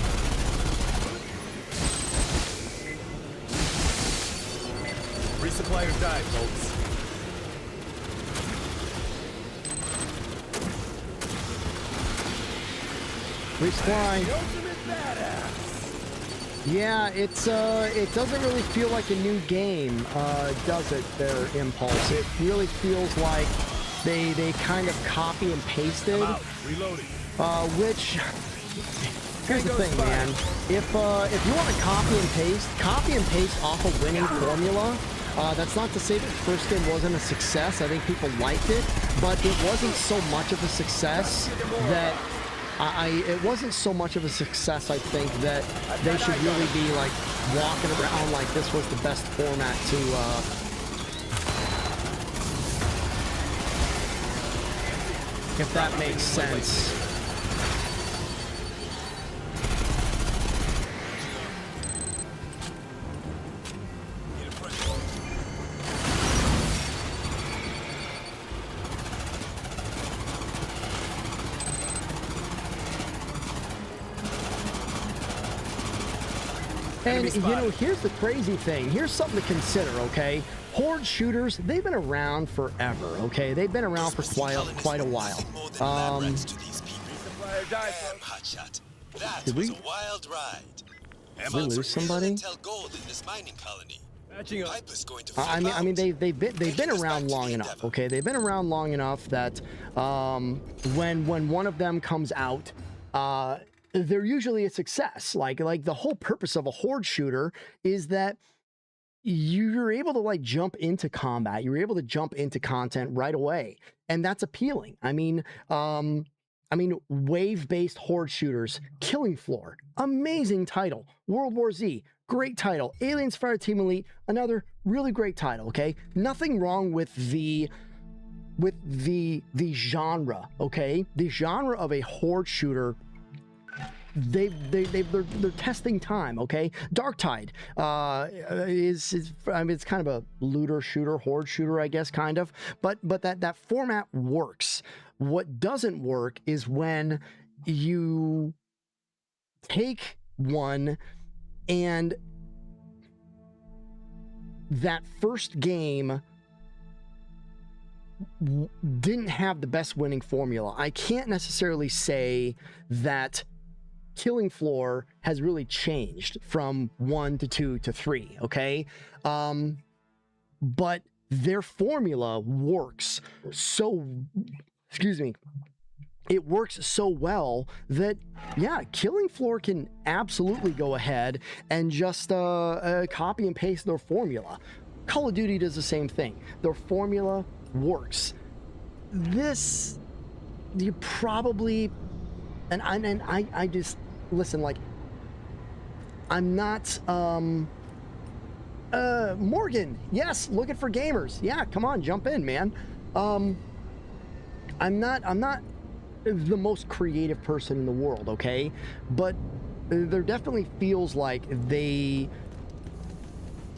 Resupply or die, folks. Resupply. The ultimate badass. Yeah, it doesn't really feel like a new game, does it, their Impulse? It really feels like they kind of copy and pasted, Reloading. which, here's the thing, man. If you want to copy and paste off a winning formula, that's not to say that the first game wasn't a success. I think people liked it, but it wasn't so much of a success that it wasn't so much of a success, I think, that they should really be like walking around like this was the best format to if that makes sense. And, you know, here's the crazy thing. Here's something to consider, okay? Horde shooters, they've been around forever, okay? They've been around for quite a while. Did we lose somebody? I mean, they've been around long enough, okay? They've been around long enough that when one of them comes out, they're usually a success. Like the whole purpose of a horde shooter is that you're able to like jump into combat. You're able to jump into content right away, and that's appealing. I mean, wave-based horde shooters, Killing Floor, amazing title. World War Z, great title. Aliens Fireteam Elite, another really great title. Okay, nothing wrong with the genre. Okay, the genre of a horde shooter. They're testing time. Okay, Darktide is I mean, it's kind of a looter shooter, horde shooter, I guess, kind of, but that format works. What doesn't work is when you take one and that first game didn't have the best winning formula. I can't necessarily say that Killing Floor has really changed from 1 to 2 to 3, okay? But their formula works so, it works so well that, yeah, Killing Floor can absolutely go ahead and just copy and paste their formula. Call of Duty does the same thing. Their formula works. This, you probably... And I just, listen, like, I'm not, Morgan, yes, looking for gamers. Yeah, come on, jump in, man. I'm not the most creative person in the world, okay? But there definitely feels like they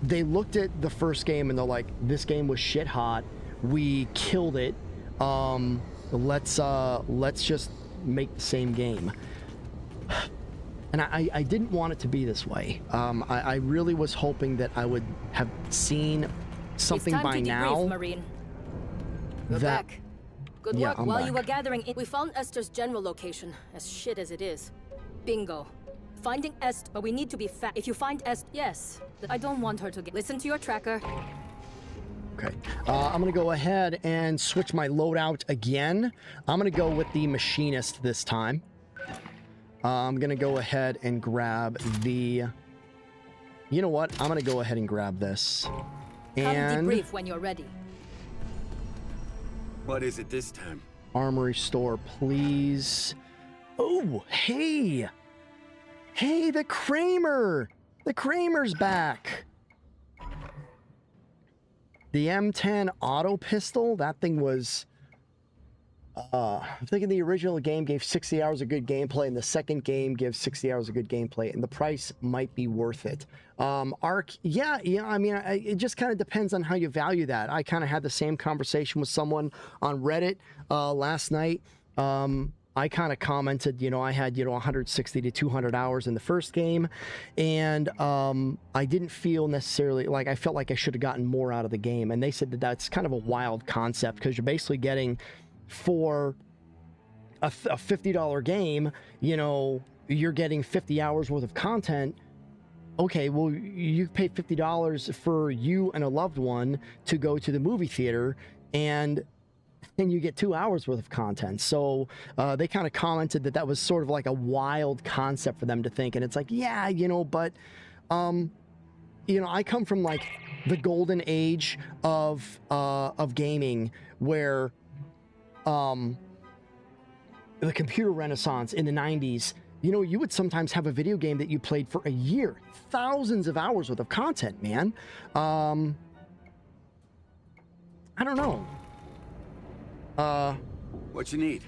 looked at the first game and they're like, this game was shit hot. We killed it. Let's just make the same game. And I didn't want it to be this way. I really was hoping that I would have seen something by now. Marine. We're back. Good work. While you were gathering, we found Esther's general location, as shit as it is. Bingo. Finding Esther, but we need to be fast. If you find Esther, yes. I don't want her to get... Listen to your tracker. Okay, I'm gonna go ahead and switch my loadout again. I'm gonna go with the machinist this time. I'm gonna go ahead and grab the... You know what? I'm gonna go ahead and grab this. And... Come debrief when you're ready. What is it this time? Armory store, please. Oh, hey! Hey, the Kramer! The Kramer's back! The M10 auto pistol, that thing was... I'm thinking the original game gave 60 hours of good gameplay, and the second game gives 60 hours of good gameplay, and the price might be worth it. Arc, yeah, I mean, it just kind of depends on how you value that. I kind of had the same conversation with someone on Reddit last night. I kind of commented, you know, I had, 160 to 200 hours in the first game, and I didn't feel necessarily like I felt like I should have gotten more out of the game. And they said that that's kind of a wild concept because you're basically getting for a $50 game, you're getting 50 hours worth of content. Okay, well, you pay $50 for you and a loved one to go to the movie theater, and you get 2 hours worth of content. So they kind of commented that that was sort of like a wild concept for them to think. And it's like, yeah, but, I come from like the golden age of gaming where the computer renaissance in the 90s, you would sometimes have a video game that you played for a year, thousands of hours worth of content, man. I don't know. What you need?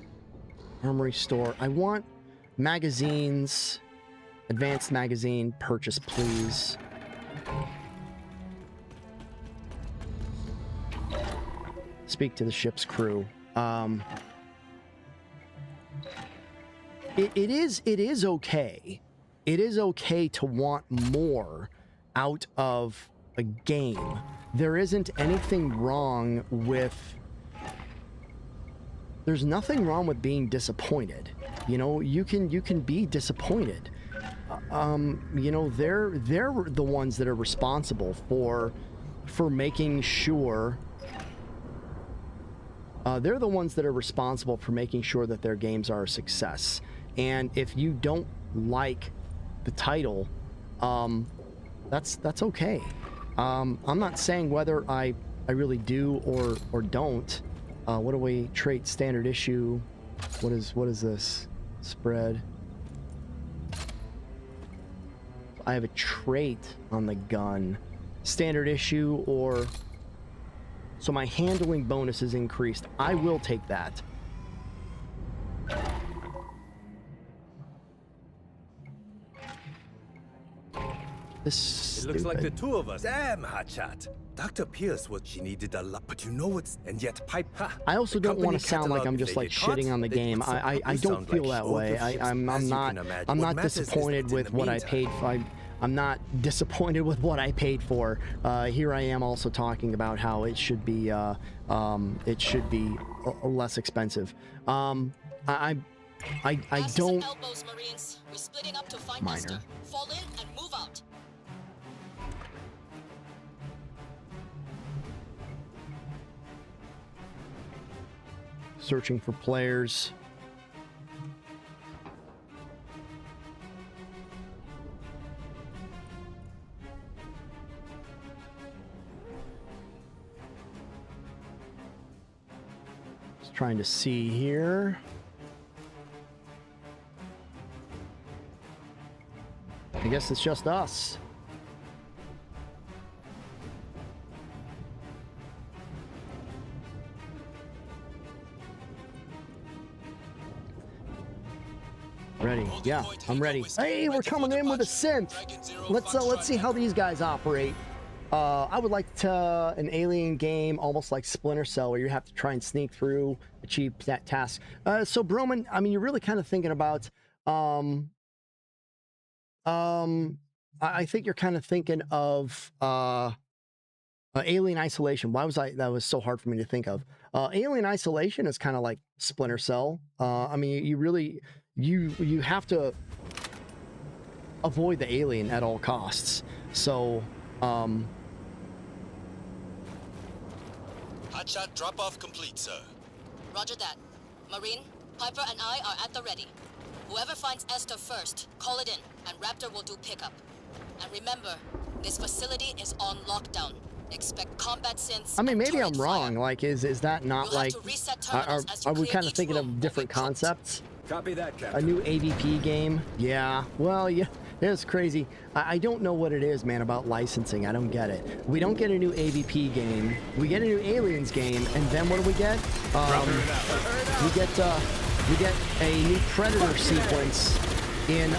Armory store. I want magazines. Advanced magazine purchase, please. Speak to the ship's crew. It is okay. It is okay to want more out of a game. There isn't anything wrong with... There's nothing wrong with being disappointed. You can be disappointed. They're the ones that are responsible for making sure... they're the ones that are responsible for making sure that their games are a success. And if you don't like the title, that's okay. I'm not saying whether I really do or don't. What do we trait standard issue? What is this? Spread. I have a trait on the gun. Standard issue or... So my handling bonus is increased. I will take that. This It looks like the two of us. Damn, hotshot. Dr. Pierce, what she needed a lot, but you know what's... And yet, pipe... Ha, I also the don't want company to sound like catalog, I'm if just they like get caught, shitting on the they game. put I some- don't sound feel like that short way. of ships, I'm as you not can imagine. I'm What not matters is disappointed that in with the what I meantime- paid for. I'm not disappointed with what I paid for. Here I am also talking about how it should be less expensive. I don't. Elbows, Marines. We're splitting up to find Minor. Esther. Fall in and move out. Searching for players. Just trying to see here. I guess it's just us. Ready? Yeah, I'm ready. Hey, we're coming in with a synth. Let's see how these guys operate. I would like to an alien game, almost like Splinter Cell, where you have to try and sneak through, achieve that task. So Broman, I mean, you're really kind of thinking about. I think you're kind of thinking of Alien Isolation. Why was that was so hard for me to think of? Alien Isolation is kind of like Splinter Cell. I mean, you really you have to avoid the alien at all costs. So, Hotshot drop-off complete, sir. Roger that. Marine, Piper and I are at the ready. Whoever finds Esther first, call it in, and Raptor will do pickup. And remember, this facility is on lockdown. Expect combat synths. I mean, and maybe I'm turret wrong. fire. Like, is that not You'll have like? to reset terminals as you Are we clear kind of each thinking room of different or we close. concepts? Copy that, A Captain. new AVP game? Yeah. Well, yeah. It's crazy. I don't know what it is, man, about licensing. I don't get it. We don't get a new AVP game. We get a new Aliens game, and then what do we get? We get a new Predator sequence in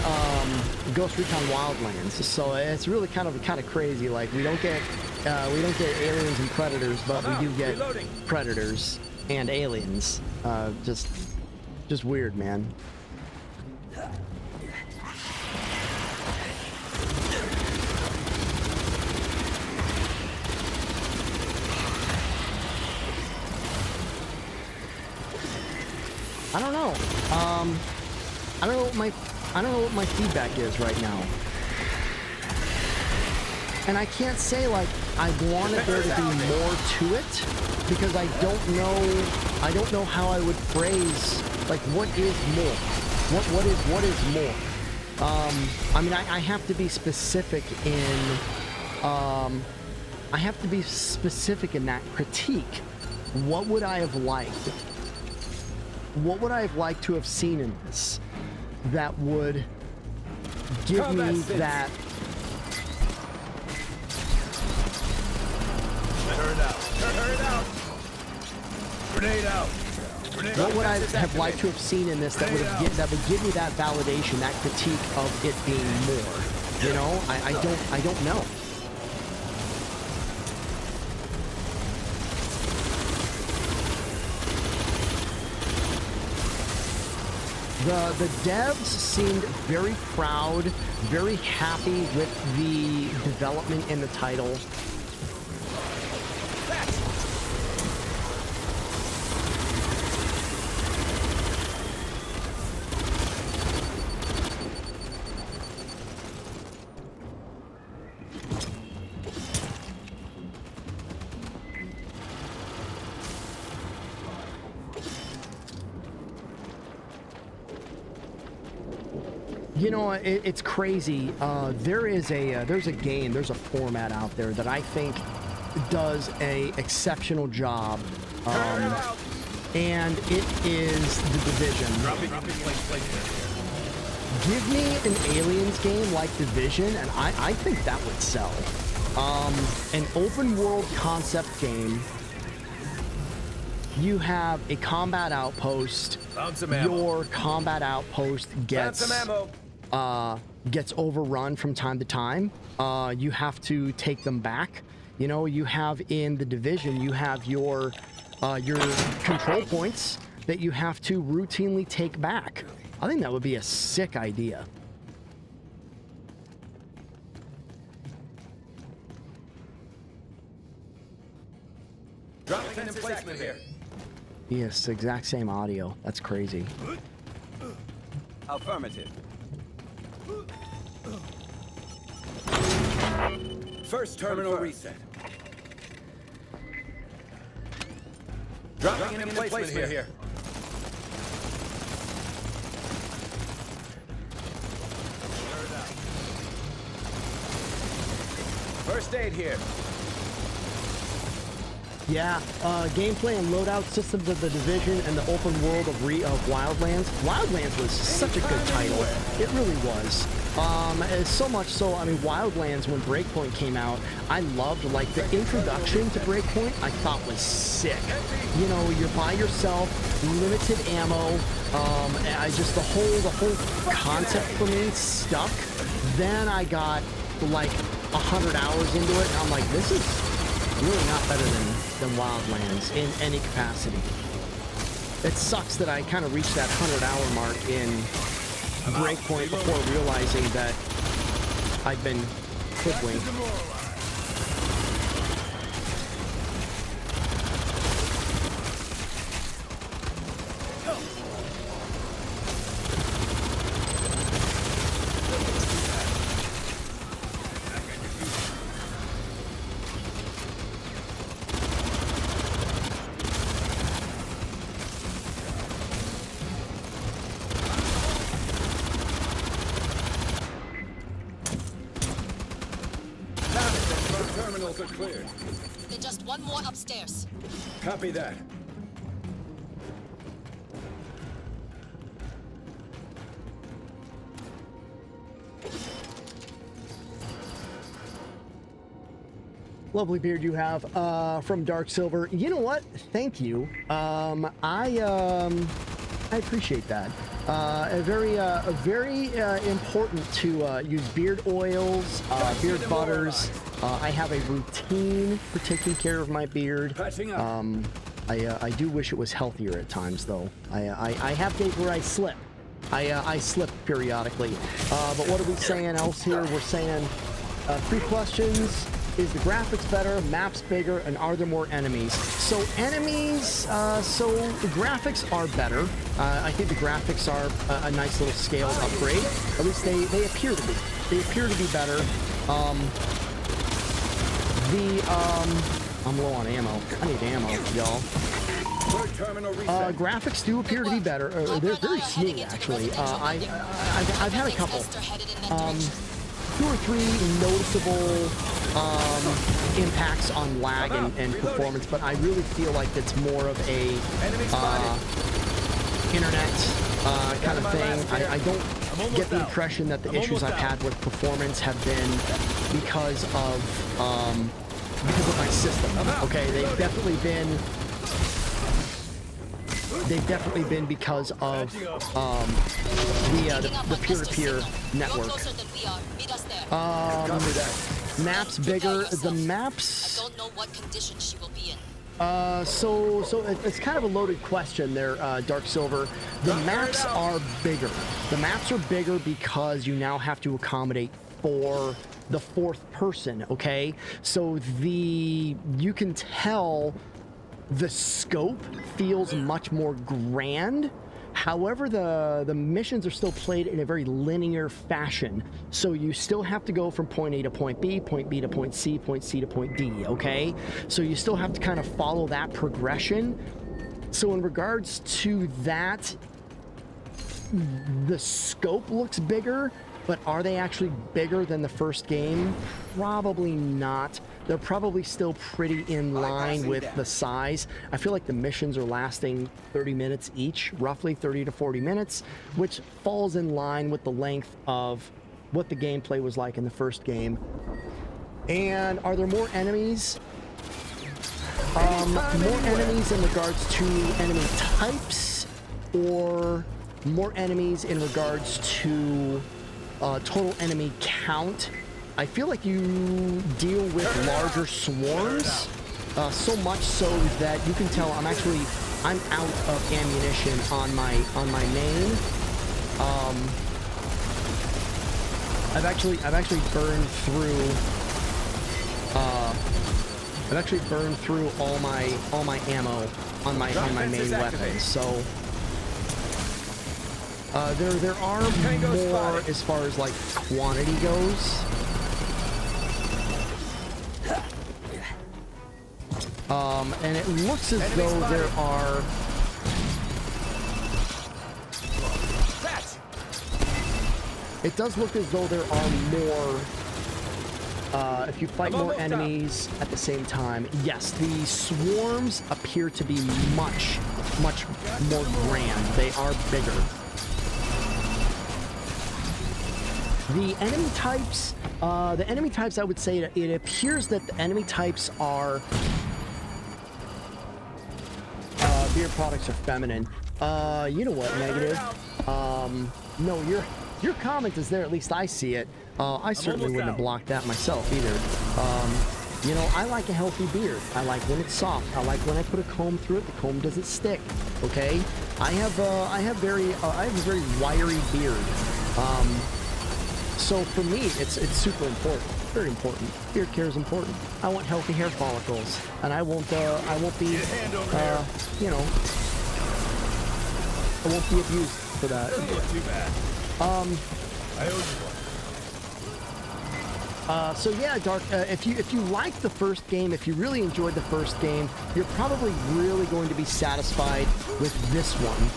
Ghost Recon Wildlands. So it's really kind of crazy. Like we don't get Aliens and Predators, but we do get Predators and Aliens. Just weird, man. I don't know. I don't know what my feedback is right now. And I can't say like I wanted there to be more to it because I don't know how I would phrase like what is more. What is more? I mean I have to be specific in that critique. What would I have liked? What would I have liked to have seen in this that would give me that? Turn it out. Grenade out. What would I have liked to have seen in this that would give me that validation, that critique of it being more? You know, I don't know. The devs seemed very proud, very happy with the development in the title. You know, it's crazy. There's a format out there that I think does a exceptional job, and it is The Division. Give me an Aliens game like Division, and I think that would sell. An open world concept game. You have a combat outpost. Your combat outpost gets overrun from time to time. You have to take them back. You know, you have in The Division, you have your control points that you have to routinely take back. I think that would be a sick idea. Dropping an emplacement here. Yes, exact same audio. That's crazy. Affirmative. First terminal reset. Dropping an emplacement here. First aid here. Yeah, gameplay and loadout systems of The Division and the open world of Wildlands. Wildlands was such a good title. It really was. So much so, I mean, Wildlands, when Breakpoint came out, I loved, like, the introduction to Breakpoint, I thought was sick. You know, you're by yourself, limited ammo, the whole concept for me stuck. Then I got, like, 100 hours into it, and I'm like, this is really not better than Wildlands in any capacity. It sucks that I kind of reached that 100-hour mark in Breakpoint before realizing that I'd been hoodwinked. Terminals are cleared. Then just one more upstairs. Copy that. Lovely beard you have from Dark Silver. You know what? Thank you. I appreciate that. Very important to use beard oils, beard butters. I have a routine for taking care of my beard. I do wish it was healthier at times, though. I have days where I slip. I slip periodically. But what are we saying else here? We're saying 3 questions. Is the graphics better, maps bigger, and are there more enemies? So enemies, so the graphics are better. I think the graphics are a nice little scaled upgrade. At least they appear to be. They appear to be better. I'm low on ammo. I need ammo, y'all. Graphics do appear to be better. They're very smooth, actually. I've had a couple. 2 or 3 noticeable impacts on lag and performance, but I really feel like it's more of a internet kind of thing. I don't get the impression that the issues I've had with performance have been because of my system. Okay, they've definitely been because of the peer-to-peer network. Maps bigger. The maps. I don't know what condition she will be in. So it's kind of a loaded question there, Dark Silver. The maps are bigger. The maps are bigger because you now have to accommodate for the 4th person. Okay, so you can tell the scope feels much more grand. However, the missions are still played in a very linear fashion. So you still have to go from point A to point B, point B to point C, point C to point D, okay? So you still have to kind of follow that progression. So in regards to that, the scope looks bigger, but are they actually bigger than the first game? Probably not. They're probably still pretty in line with the size. I feel like the missions are lasting 30 minutes each, roughly 30 to 40 minutes, which falls in line with the length of what the gameplay was like in the first game. And are there more enemies? More enemies in regards to enemy types, or more enemies in regards to total enemy count? I feel like you deal with larger swarms, so much so that you can tell I'm out of ammunition on my main. I've actually burned through. I've actually burned through all my ammo on my main weapon. So there are more as far as like quantity goes. And it looks as though there are. It does look as though there are more. If you fight more enemies at the same time, yes, the swarms appear to be much more grand. They are bigger. The enemy types, I would say that it appears that the enemy types are. Beer products are feminine. You know what, Negative? No, your comment is there. At least I see it. I certainly wouldn't have blocked that myself either. You know, I like a healthy beard. I like when it's soft. I like when I put a comb through it. The comb doesn't stick. Okay. I have a very wiry beard. So for me, it's super important. Very important. Beard care is important. I want healthy hair follicles, and I won't be, you know, I won't be abused for that. Too bad. I owe you one. So yeah, Dark, if you liked the first game, if you really enjoyed the first game, you're probably really going to be satisfied with this one.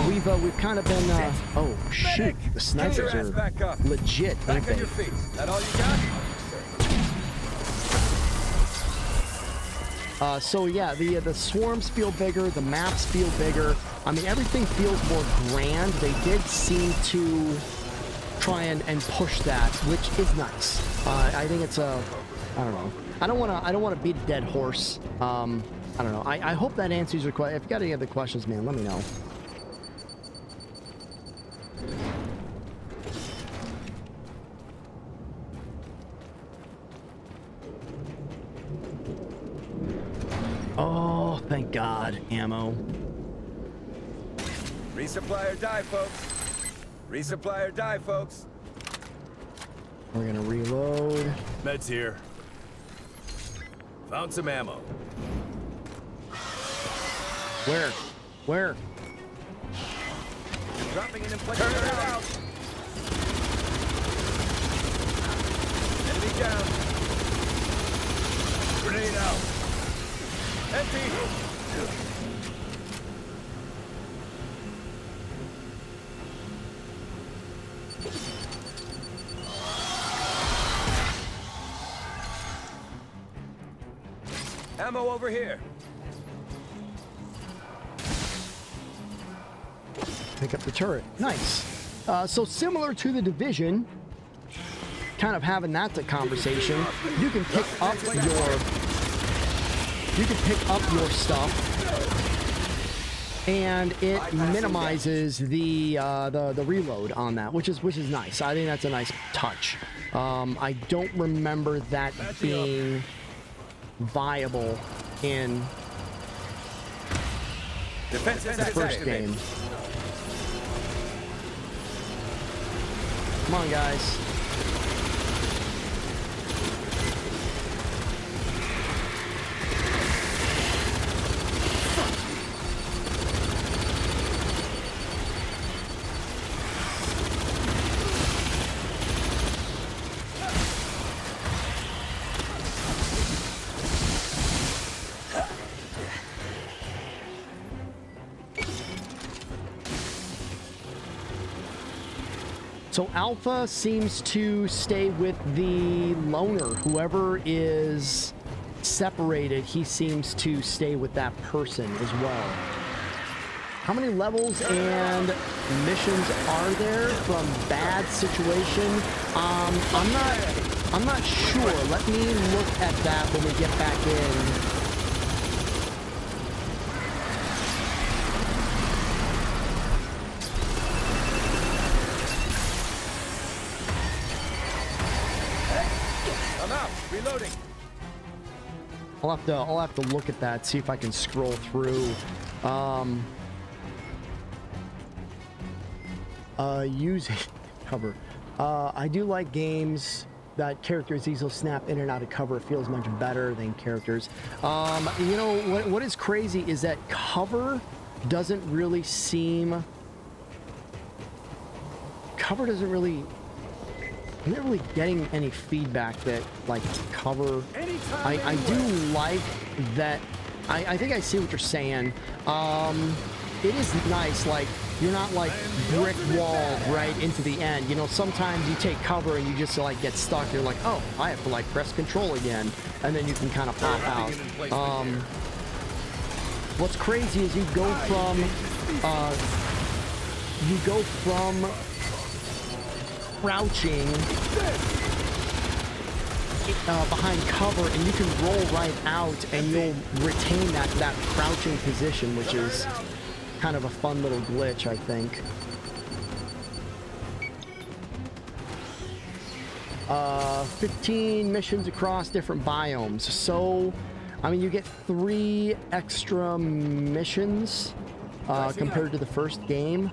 We've kind of been, oh shoot, the snipers are legit, aren't they? That all you got? So yeah, the swarms feel bigger, the maps feel bigger. I mean, everything feels more grand. They did seem to try and push that, which is nice. I think it's I don't know. I don't want to beat a dead horse. I don't know. I hope that answers your question. If you got any other questions, man, let me know. Oh, thank God, ammo. Resupply or die, folks. Resupply or die, folks. We're gonna reload. Meds here. Found some ammo. Where? Dropping it in place. Turn it out. Enemy down. Grenade out. Empty. Ammo over here. Pick up the turret. Nice. So similar to the Division, kind of having that conversation, you can pick up your stuff, and it minimizes the reload on that, which is nice. I think that's a nice touch. I don't remember that being viable in the first game. Come on, guys. So Alpha seems to stay with the loner. Whoever is separated, he seems to stay with that person as well. How many levels and missions are there from bad situation? I'm not sure. Let me look at that when we get back in. I'm out. Reloading. I'll have to look at that, see if I can scroll through. Using cover. I do like games that characters easily snap in and out of cover. It feels much better than characters. You know what is crazy is that cover doesn't really seem. Cover doesn't really. I'm not really getting any feedback that like cover. I do like that. I think I see what you're saying. It is nice, like you're not like brick walled right into the end. You know, sometimes you take cover and you just like get stuck. You're like, oh, I have to like press control again, and then you can kind of pop out. What's crazy is you go from crouching behind cover, and you can roll right out, and you'll retain that crouching position, which is kind of a fun little glitch, I think. 15 missions across different biomes. So, I mean, you get 3 extra missions compared to the first game.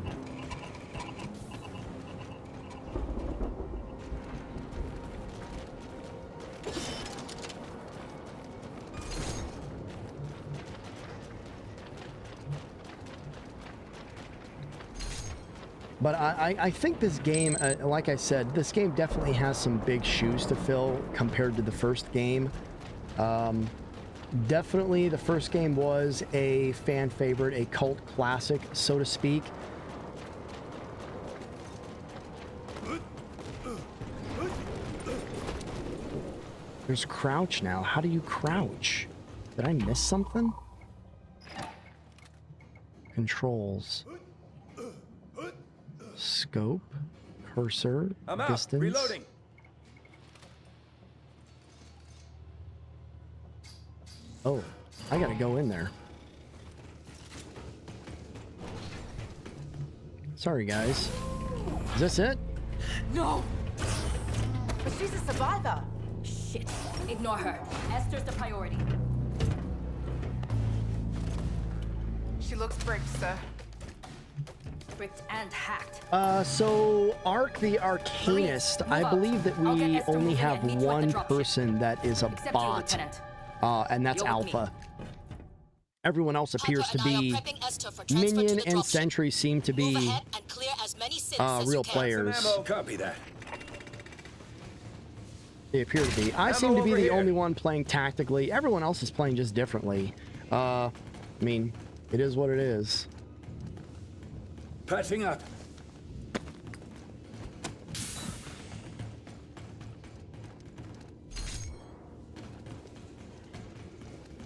But I think this game, like I said, this game definitely has some big shoes to fill compared to the first game. Definitely the first game was a fan favorite, a cult classic, so to speak. There's crouch now. How do you crouch? Did I miss something? Controls. Scope, cursor, distance. Reloading. Oh, I gotta go in there. Sorry, guys. Is this it? No! But she's a survivor. Shit. Ignore her. Esther's the priority. She looks bricked, sir. Bricked and hacked. So Arc the Arcanist, I believe that we only have one person that is a bot, and that's Alpha. Everyone else appears to be Minion and Sentry seem to be real players. Copy that. They appear to be. I seem to be the only one playing tactically. Everyone else is playing just differently. I mean, it is what it is. Patching up.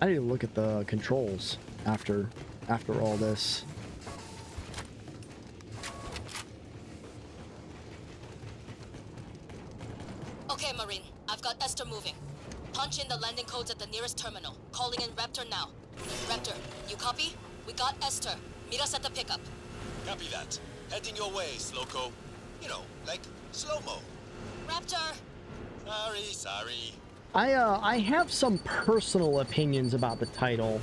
I need to look at the controls after all this. Okay, Marine. I've got Esther moving. Punch in the landing codes at the nearest terminal. Calling in Raptor now. Raptor, you copy? We got Esther. Meet us at the pickup. Copy that. Heading your way, Slowco. You know, like slow-mo. Raptor! Sorry. I have some personal opinions about the title.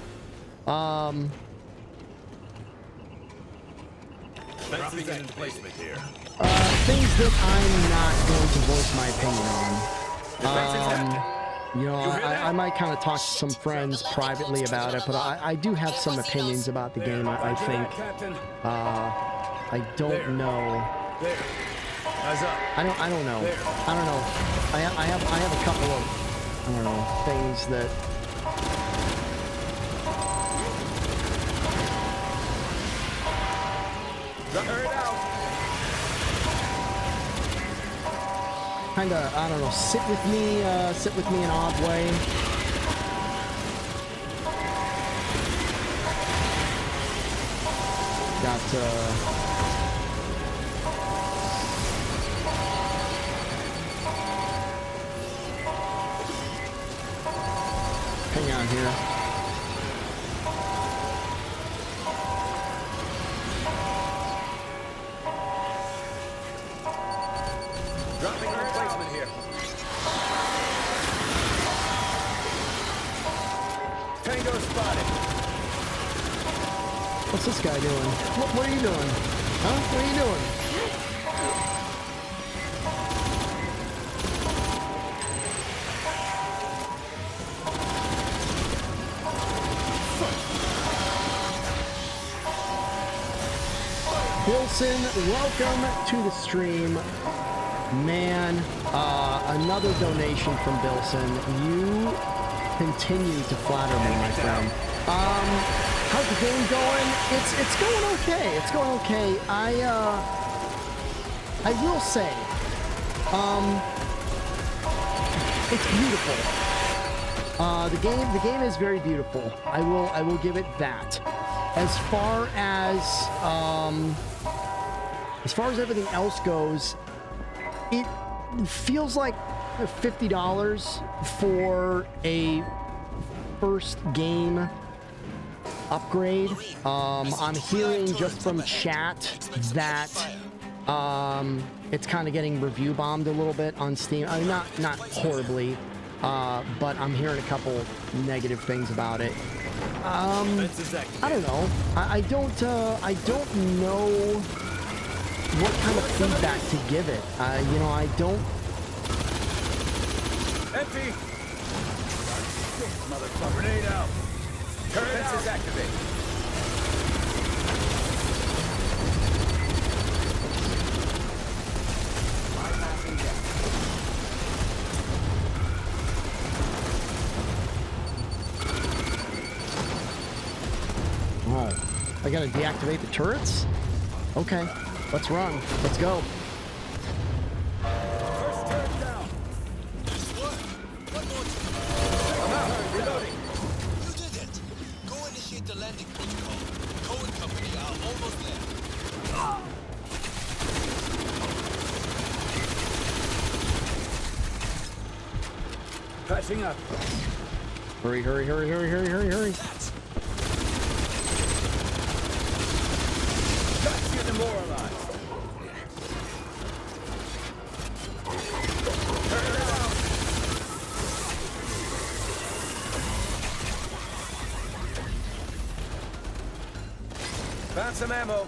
Dropping an emplacement here. Things that I'm not going to voice my opinion on. You know, I might kind of talk to some friends privately about it, but I do have some opinions about the game. I think. I don't know. I don't know. I have a couple of things that. Hurry it out. kind of, I don't know, sit with me in an odd way. Got, hang on here. Dropping a replacement here. Tango spotted. What's this guy doing? What are you doing? Huh? What are you doing? Wilson, welcome to the stream. Man, another donation from Bilson. You continue to flatter me, my friend. How's the game going? It's going okay. It's going okay. I will say, it's beautiful. The game is very beautiful. I will give it that. As far as everything else goes, it feels like $50 for a first game upgrade. I'm hearing just from chat that it's kind of getting review bombed a little bit on Steam. I mean, not horribly, but I'm hearing a couple negative things about it. I don't know. I don't know what kind of feedback to give it. You know, I don't. Empty. Motherfucker, grenade out. Turret is activated. Oh, I gotta deactivate the turrets? Okay, let's run. Let's go. First turret down. There's one. One more to go. I'm out. Reloading. You did it. Go initiate the landing protocol. Coe and company are almost there. Patching up. Hurry, hurry, hurry, hurry, hurry, hurry, hurry. Got you demoralized. Turret out. Found some ammo.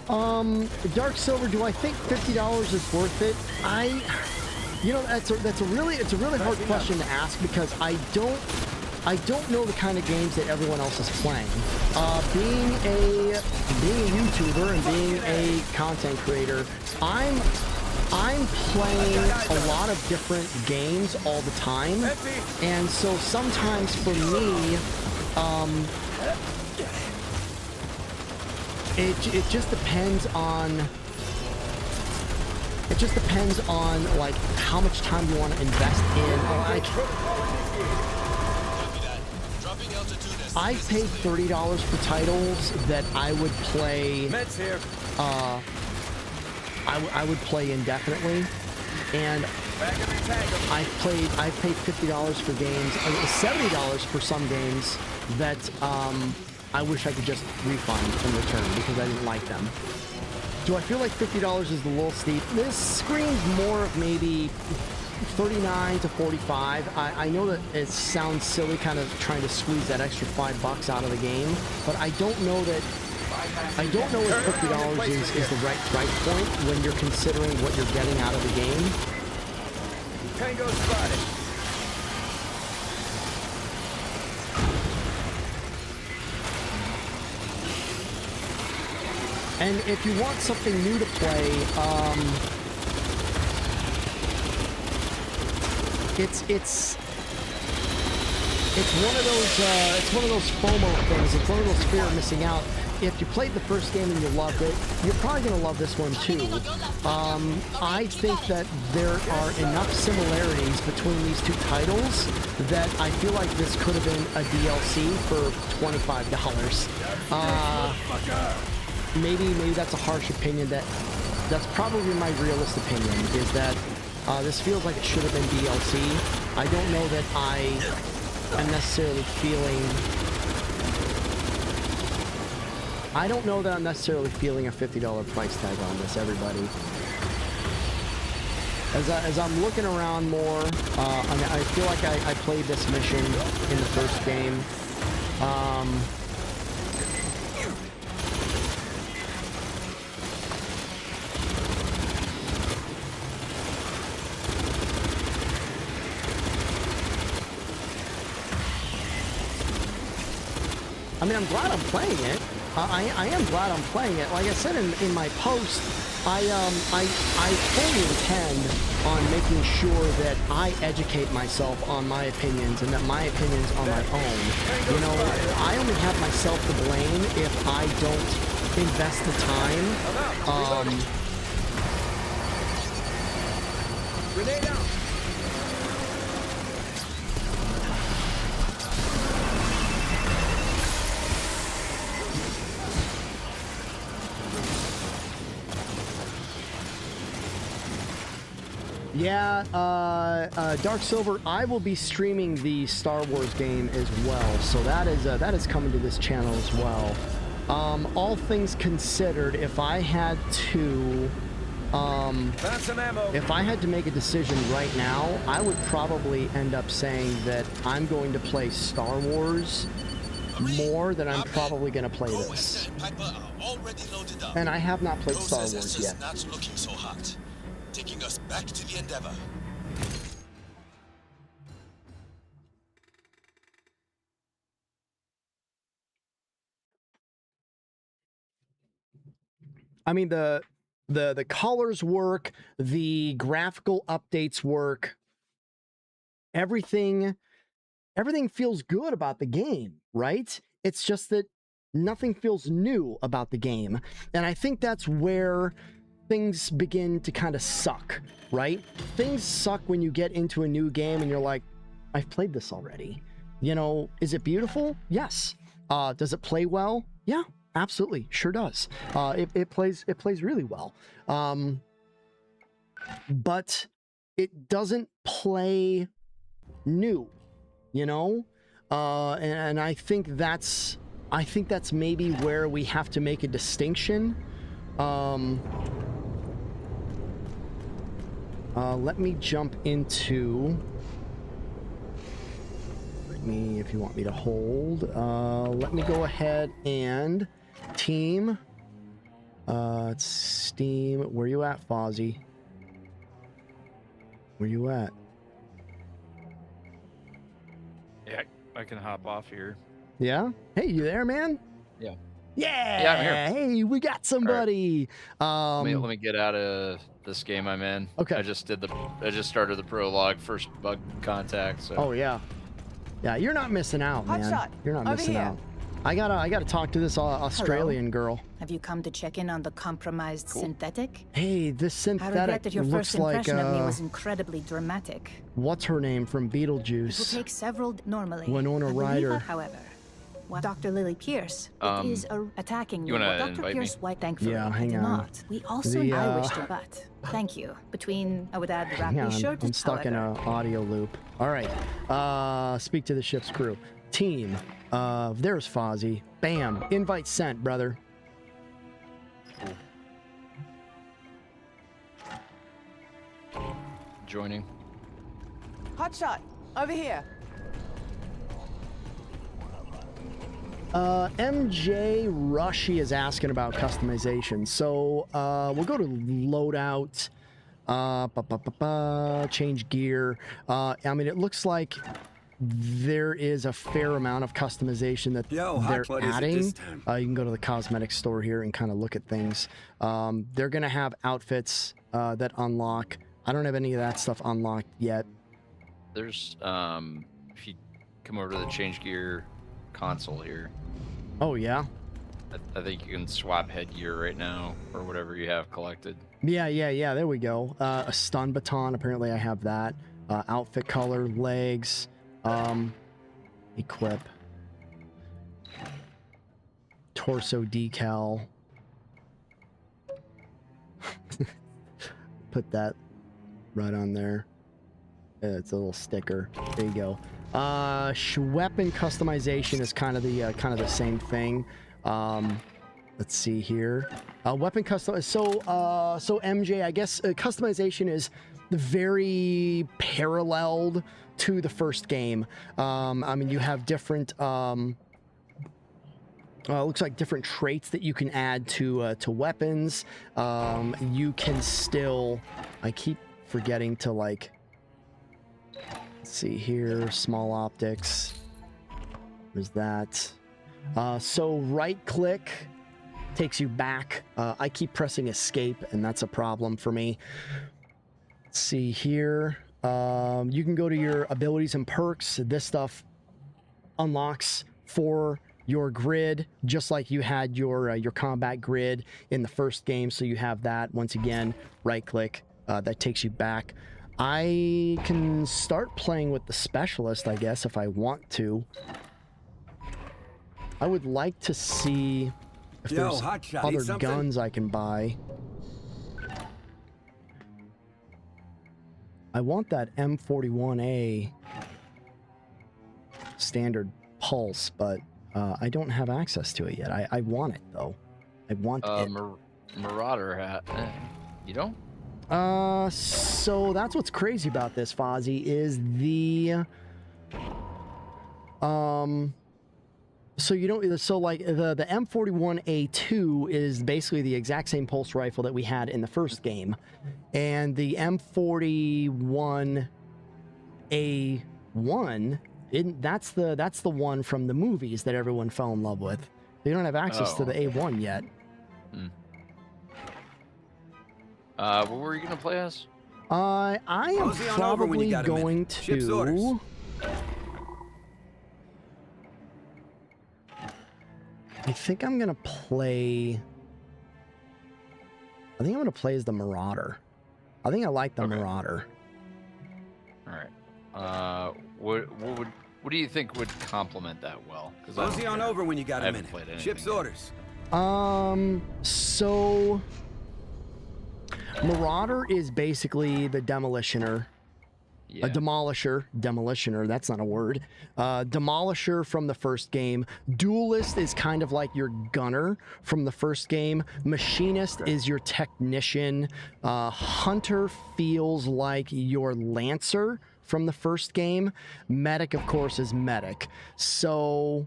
Dark Silver, do I think $50 is worth it? You know, that's a really hard question to ask because I don't know the kind of games that everyone else is playing. Being a YouTuber and being a content creator, I'm playing a lot of different games all the time, and so sometimes for me, it just depends on. It just depends on like how much time you want to invest in. Like, I've paid $30 for titles that I would play. Meds here. I would play indefinitely, and I've paid $50 for games, $70 for some games that I wish I could just refund and return because I didn't like them. Do I feel like $50 is a little steep? This screams more of maybe 39 to 45. I know that it sounds silly kind of trying to squeeze that extra $5 out of the game, but I don't know if $50 is the right price point when you're considering what you're getting out of the game. Tango spotted. And if you want something new to play, it's one of those FOMO things. It's one of those fear of missing out. If you played the first game and you loved it, you're probably going to love this one too. I think that there are enough similarities between these two titles that I feel like this could have been a DLC for $25. Maybe that's a harsh opinion. That's probably my realist opinion, is that this feels like it should have been DLC. I don't know that I am necessarily feeling... I don't know that I'm necessarily feeling a $50 price tag on this, everybody. As I'm looking around more, I feel like I played this mission in the first game. I mean, I'm glad I'm playing it. I am glad I'm playing it. Like I said in my post, I fully intend on making sure that I educate myself on my opinions and that my opinions are my own. You know, I only have myself to blame if I don't invest the time. Grenade out. Yeah, Dark Silver, I will be streaming the Star Wars game as well, so that is coming to this channel as well. All things considered, if I had to make a decision right now, I would probably end up saying that I'm going to play Star Wars more than I'm probably going to play this. And I have not played Star Wars yet. Not looking so hot. Taking us back to the Endeavor. I mean, the colors work, the graphical updates work. Everything feels good about the game, right? It's just that nothing feels new about the game. And I think that's where things begin to kind of suck, right? Things suck when you get into a new game and you're like, I've played this already. You know, is it beautiful? Yes. Does it play well? Yeah, absolutely. Sure does. It plays really well. But it doesn't play new, you know? And I think that's maybe where we have to make a distinction. Let me jump into... if you want me to hold. Let me go ahead and... Team. It's Steam. Where you at, Fozzie? Where you at? Yeah, I can hop off here. Yeah? Hey, you there, man? Yeah. Yeah, I'm here. Hey, we got somebody. Right. Let me get out of this game I'm in. Okay. I just started the prologue, first bug contact. So. Oh yeah, yeah. You're not missing out, man. Hotshot. You're not Over missing here. out. I gotta talk to this Australian girl. Have you come to check in on the compromised synthetic? Hey, this I synthetic regret that your looks first like impression of me was incredibly dramatic. what's her name from It will Beetlejuice? take several normally. Winona I believe, Ryder. However, Dr. Lily Pierce is attacking you me. wanna Dr. invite Pierce, me? why thankfully Yeah, I hang do on. not. We also I wish to but thank you. Between I would add the Hang rapid on, shirt. I'm stuck in however. an audio loop. All right, speak to the ship's crew. Team, there's Fozzie. Bam, invite sent, brother. Joining. Hotshot, over here. MJ Rushy is asking about customization. So we'll go to loadout, change gear. I mean, it looks like there is a fair amount of customization that they're adding. You can go to the cosmetics store here and kind of look at things. They're going to have outfits that unlock. I don't have any of that stuff unlocked yet. There's if you come over to the change gear console here. Oh, yeah? I think you can swap headgear right now, or whatever you have collected. Yeah, there we go. A stun baton, apparently I have that. Outfit color, legs, equip. Torso decal. Put that right on there. It's a little sticker. There you go. Weapon customization is kind of the same thing. Let's see here. Weapon custom. So MJ, I guess customization is very paralleled to the first game. I mean, you have different. Looks like different traits that you can add to weapons. You can still. I keep forgetting to like. Let's see here. Small optics. There's that. So right click takes you back. I keep pressing escape, and that's a problem for me. Let's see here. You can go to your abilities and perks. This stuff unlocks for your grid, just like you had your combat grid in the first game. So you have that. Once again, right click. That takes you back. I can start playing with the specialist, I guess, if I want to. I would like to see if there's other guns I can buy. I want that M41A standard pulse, but I don't have access to it yet. I want it, though. I want it. Marauder hat. You don't? So that's what's crazy about this, Fozzie, is so you don't, so like the M41A2 is basically the exact same pulse rifle that we had in the first game, and the M41A1 that's the one from the movies that everyone fell in love with. You don't have access to the A1 yet. What were you gonna play as? I am probably going to. I think I'm gonna play. I think I'm gonna play as the Marauder. I think I like the Marauder. All right. What do you think would complement that well? Mosey on over when you got a minute. Ship's orders. So Marauder is basically the Demolitioner. Yeah. A Demolisher, that's not a word. Demolisher from the first game. Duelist is kind of like your gunner from the first game. Machinist is your technician. Hunter feels like your lancer from the first game. Medic, of course, is medic. So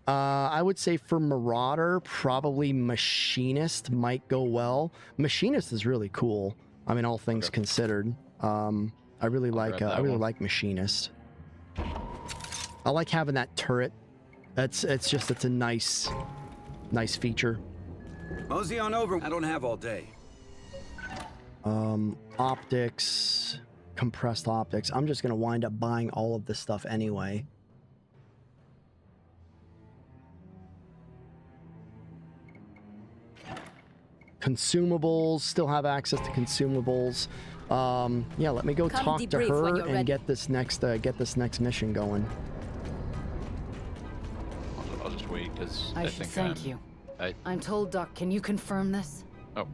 I would say for Marauder, probably Machinist might go well. Machinist is really cool. I mean, all things considered. I really like Machinist. I like having that turret. It's a nice feature. Mosey on over. I don't have all day. Optics, compressed optics. I'm just gonna wind up buying all of this stuff anyway. Consumables, still have access to consumables. Yeah, let me go talk to her and get this next mission going. I'll just wait because I should thank you. I'm told, Doc. Can you confirm this? Oh.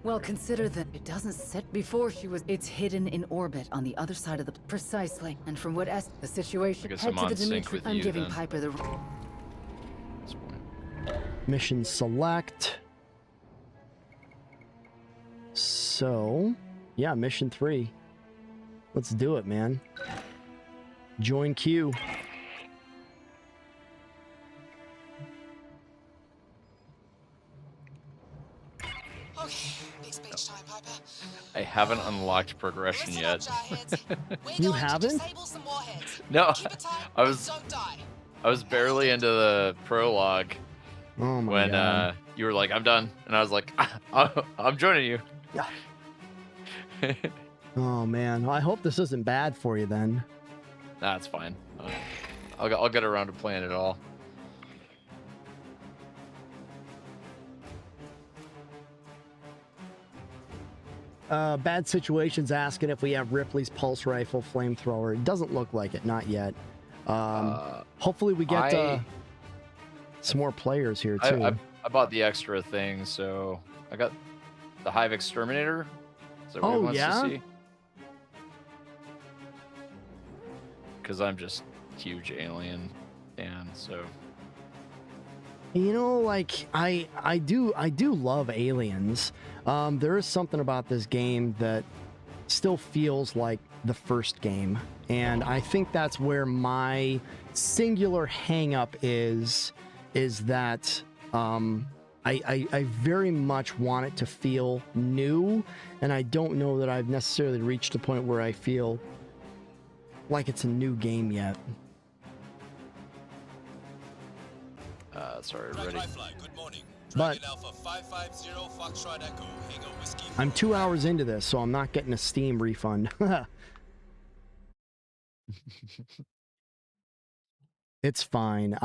Well, consider that it doesn't sit before she was. It's hidden in orbit on the other side of the. Precisely. And from what the situation. Head to the Dimitri. I'm giving Piper the. Mission select. So, yeah, mission 3. Let's do it, man. Join queue. I haven't unlocked progression yet. You haven't? No, I was barely into the prologue when God. You were like, "I'm done," and I was like, "I'm joining you." Yeah. Oh man, well, I hope this isn't bad for you then. Nah, it's fine. I'll get around to playing it all. Bad Situation's asking if we have Ripley's pulse rifle flamethrower. It doesn't look like it, not yet. Hopefully we get some more players here too. I bought the extra thing, so I got the Hive Exterminator. Is that what he wants to see? Because I'm just huge Alien fan, so. You know, like I do love Aliens. There is something about this game that still feels like the first game, and I think that's where my singular hang-up is that I very much want it to feel new, and I don't know that I've necessarily reached a point where I feel like it's a new game yet. Sorry, ready. But I'm 2 hours into this, so I'm not getting a Steam refund. It's fine.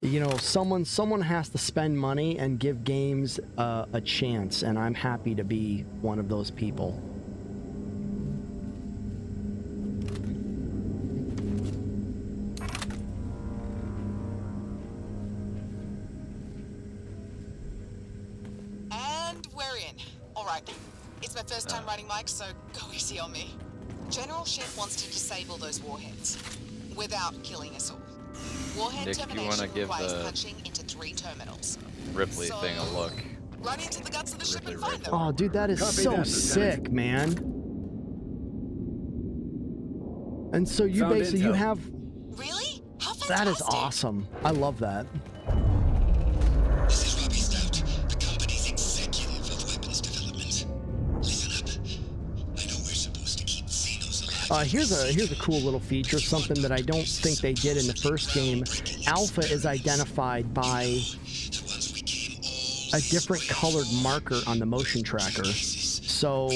You know, someone has to spend money and give games a chance, and I'm happy to be one of those people. It's my first time riding Mike, so go easy on me. General Chef wants to disable those warheads without killing us all. Warhead Nick, termination requires punching into 3 terminals. Ripley thing a look. Run into the guts of the ship and find them. Oh, dude, that is so sick, man. And so you basically you have. Really? How fantastic. That is awesome. I love that. Here's a cool little feature, something that I don't think they did in the first game. Alpha is identified by a different colored marker on the motion tracker. So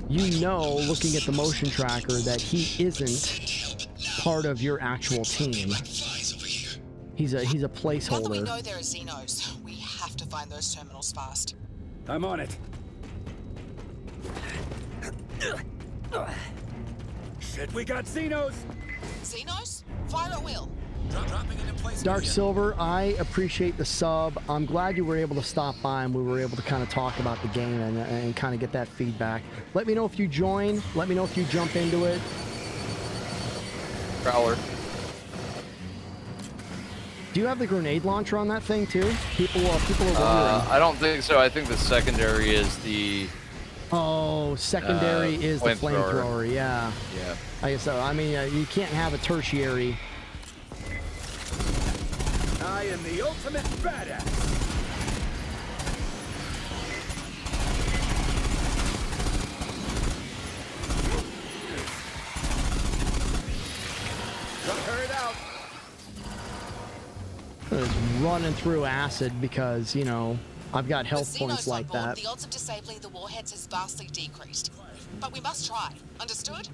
you know, looking at the motion tracker, that he isn't part of your actual team. He's a placeholder. Now that we know there are Xenos, we have to find those terminals fast. I'm on it. Shit, we got Xenos! Xenos? Fire at will. Dropping it in place. Dark Silver, I appreciate the sub. I'm glad you were able to stop by and we were able to kind of talk about the game and kind of get that feedback. Let me know if you join. Let me know if you jump into it. Prowler. Do you have the grenade launcher on that thing too? People are wondering. I don't think so. I think the secondary is the. Oh, secondary is the flamethrower. Yeah. Yeah. I guess so. I mean, you can't have a tertiary. I am the ultimate badass. Hurry out. It's running through acid because, you know, I've got health points like that. The odds of disabling the warheads has vastly decreased. But we must try. Understood?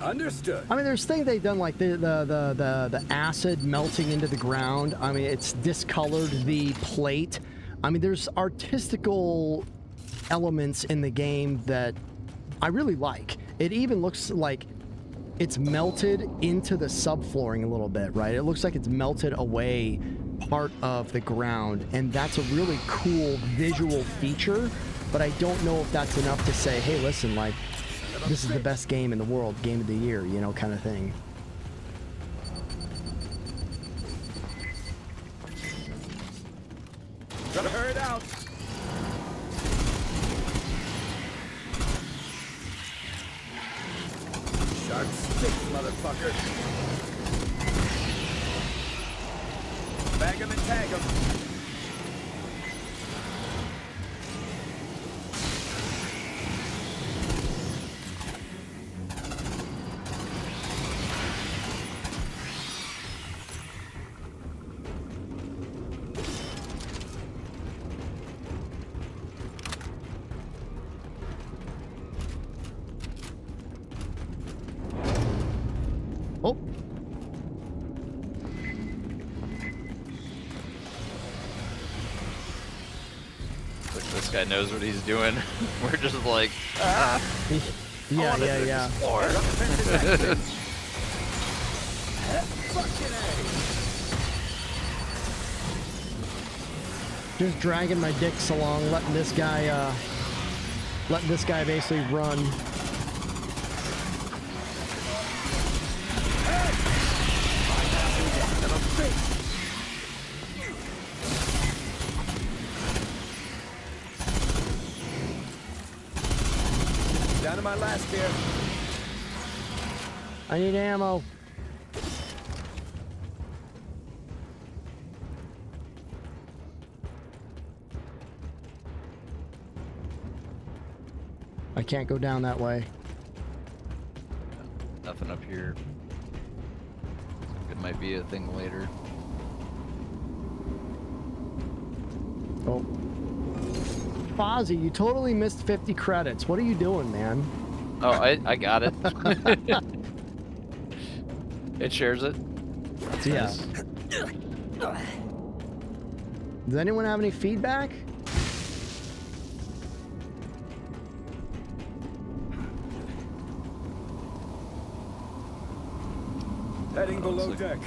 Understood. I mean, there's things they've done, like the acid melting into the ground. I mean, it's discolored the plate. I mean, there's artistical elements in the game that I really like. It even looks like it's melted into the subflooring a little bit, right? It looks like it's melted away part of the ground, and that's a really cool visual feature, but I don't know if that's enough to say, hey, listen, like, this is the best game in the world, game of the year, you know, kind of thing. Gotta hurry it out. Sharp sticks, motherfucker. Bag him and tag him. this guy knows what he's doing. We're just like, ah. Yeah. Just dragging my dicks along, letting this guy basically run. Down to my last here. I need ammo. I can't go down that way. Nothing up here. It might be a thing later. Oh. Fozzie, you totally missed 50 credits. What are you doing, man? Oh, I got it. It shares it. That's yeah. nice. Does anyone have any feedback? Heading below deck.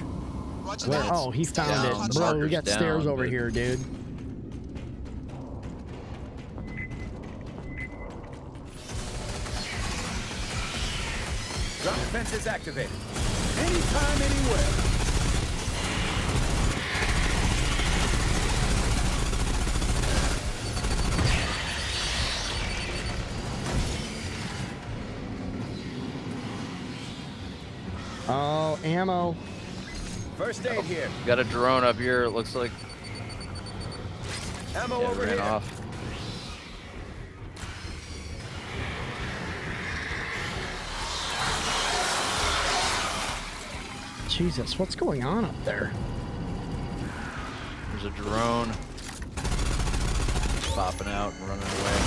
Where? Oh, he found it. Bro, we got stairs over here, dude. Drop defenses activated. Anytime, anywhere. Oh, ammo. First aid here. Got a drone up here, it looks like. Ammo over ran here. off. Jesus, what's going on up there? There's a drone popping out and running away.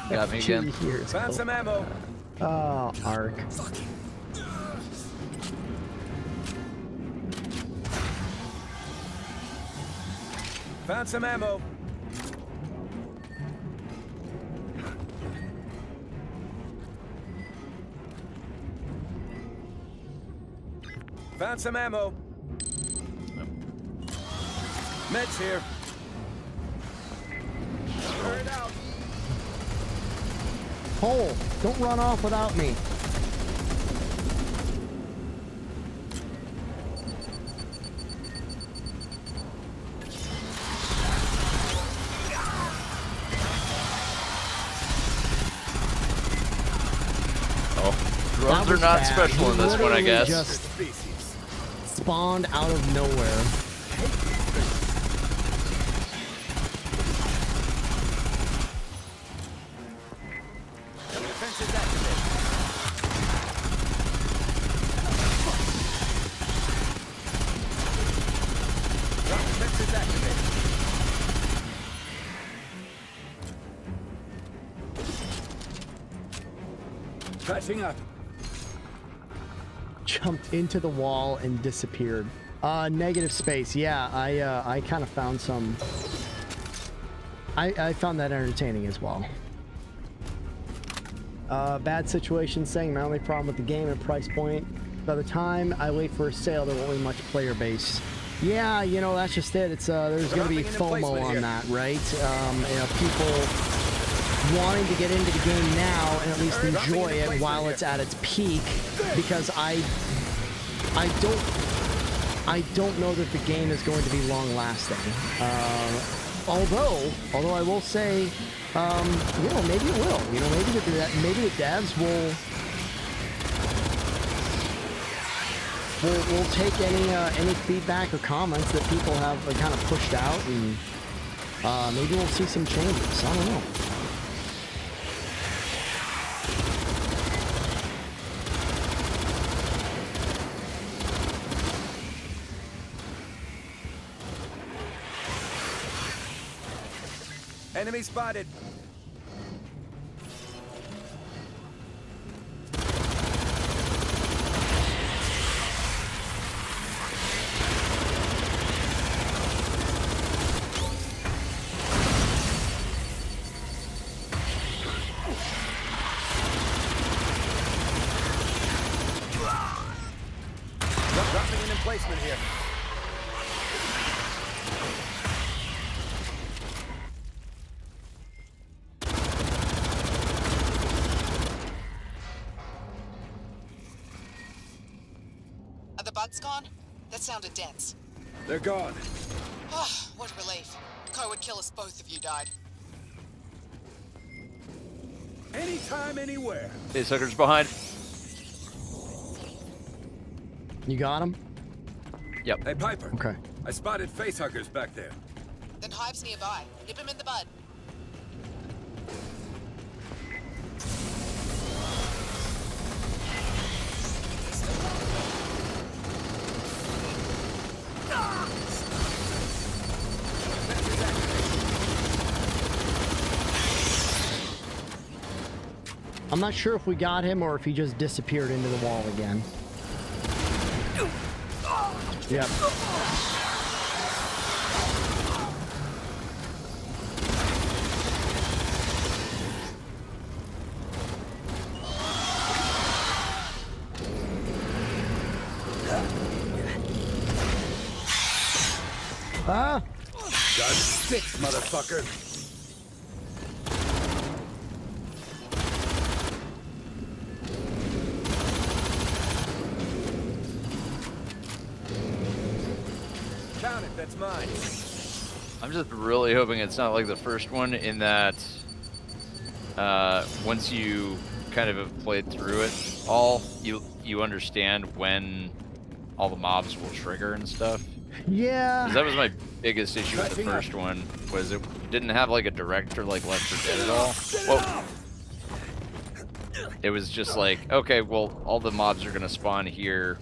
Got me again. Found some ammo. Oh, Ark. Found some ammo. Found some ammo. Meds here. Turn out. Cole, don't run off without me. Drones are not special in this one, I guess. Just spawned out of nowhere. Patching up. Jumped into the wall and disappeared. Negative space. Yeah, I kind of found some. I found that entertaining as well. Bad situation saying my only problem with the game and price point. By the time I wait for a sale, there won't be much player base. Yeah, you know, that's just it. It's there's going to be FOMO on that, right? You know, people wanting to get into the game now and at least enjoy it while it's at its peak, because I don't know that the game is going to be long lasting. Although I will say, you know, maybe it will. You know, maybe the devs will take any feedback or comments that people have kind of pushed out, and maybe we'll see some changes. I don't know. Enemy spotted. replacement here. Are the bugs gone? That sounded dense. They're gone. Oh, what relief. Ko would kill us both if you died. Anytime, anywhere. Hey, suckers behind. You got him? Yep. Hey, Piper. Okay. I spotted facehuggers back there. Then Hive's nearby. Nip him in the bud. I'm not sure if we got him or if he just disappeared into the wall again. Yep. Ah! Got 6, motherfucker. Count it, that's mine. I'm just really hoping it's not like the first one in that once you kind of have played through it all, you understand when all the mobs will trigger and stuff. Yeah. 'Cause that was my biggest issue with the first one, was it didn't have like a director like Left 4 Dead at all. Whoa. It was just like, okay, well, all the mobs are gonna spawn here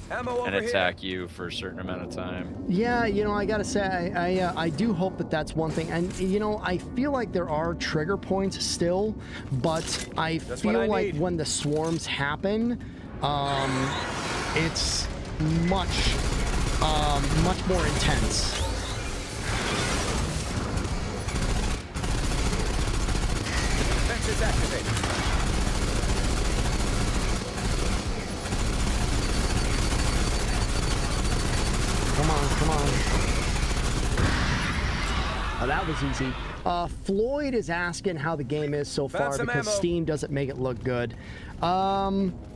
and attack you for a certain amount of time. Yeah, you know, I gotta say, I do hope that that's one thing. And, you know, I feel like there are trigger points still, but I feel like when the swarms happen, it's much more intense. Defenses activated. Come on, come on. Oh, that was easy. Floyd is asking how the game is so far because Steam doesn't make it look good.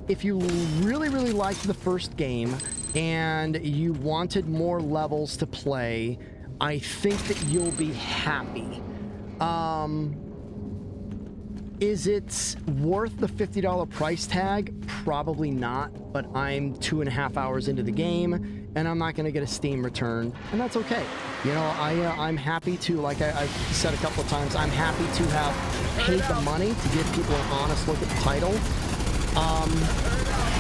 If you really, really liked the first game and you wanted more levels to play, I think that you'll be happy. Is it worth the $50 price tag? Probably not, but I'm 2.5 hours into the game and I'm not going to get a Steam return, and that's okay. You know, I'm happy to, like I've said a couple of times, I'm happy to have paid the money to give people an honest look at the title.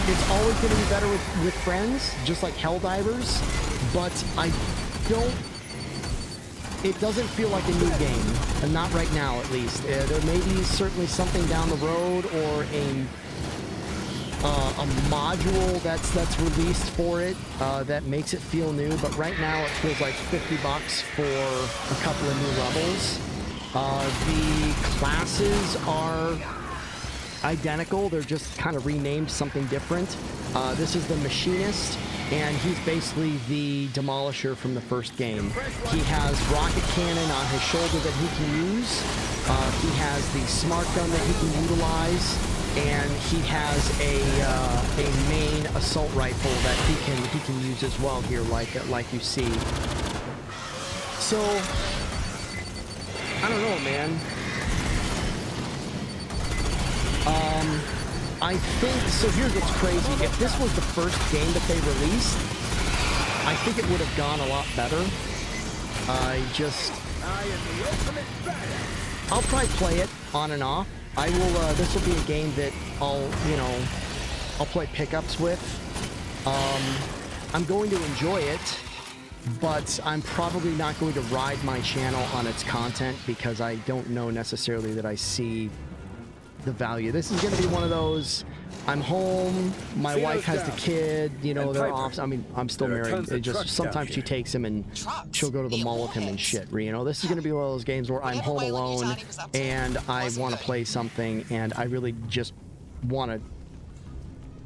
It's always going to be better with friends, just like Helldivers, but it doesn't feel like a new game, and not right now at least. There may be certainly something down the road, or a module that's released for it that makes it feel new, but right now it feels like $50 for a couple of new levels. The classes are identical, they're just kind of renamed something different. This is the Machinist, and he's basically the Demolisher from the first game. He has rocket cannon on his shoulder that he can use. He has the smart gun that he can utilize, and he has a main assault rifle that he can use as well here, like you see. So I don't know, man. I think, so here's what's crazy. If this was the first game that they released, I think it would have gone a lot better. I'll probably play it on and off. I will, this will be a game that I'll play pickups with. I'm going to enjoy it, but I'm probably not going to ride my channel on its content because I don't know necessarily that I see the value. This is going to be one of those, I'm home, my wife has the kid, you know, they're off. I mean, I'm still married. It just, sometimes she takes him and she'll go to the mall with him and shit. You know, this is going to be one of those games where I'm home alone and I want to play something and I really just want to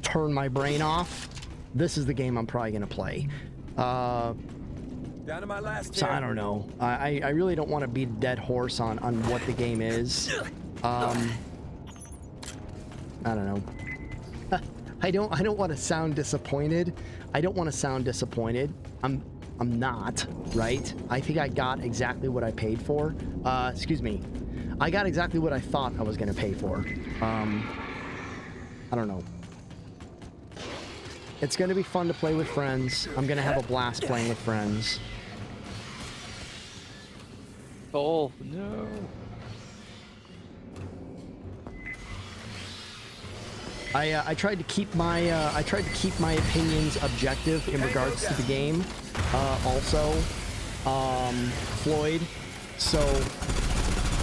turn my brain off this is the game I'm probably going to play. Down to my last So I don't know. I really don't want to beat a dead horse on what the game is. I don't know. I don't want to sound disappointed. I don't want to sound disappointed. I'm not, right? I think I got exactly what I paid for. Excuse me. I got exactly what I thought I was going to pay for. I don't know. It's going to be fun to play with friends. I'm going to have a blast playing with friends. Oh, no. I tried to keep my opinions objective in regards to the game. Also, Floyd. So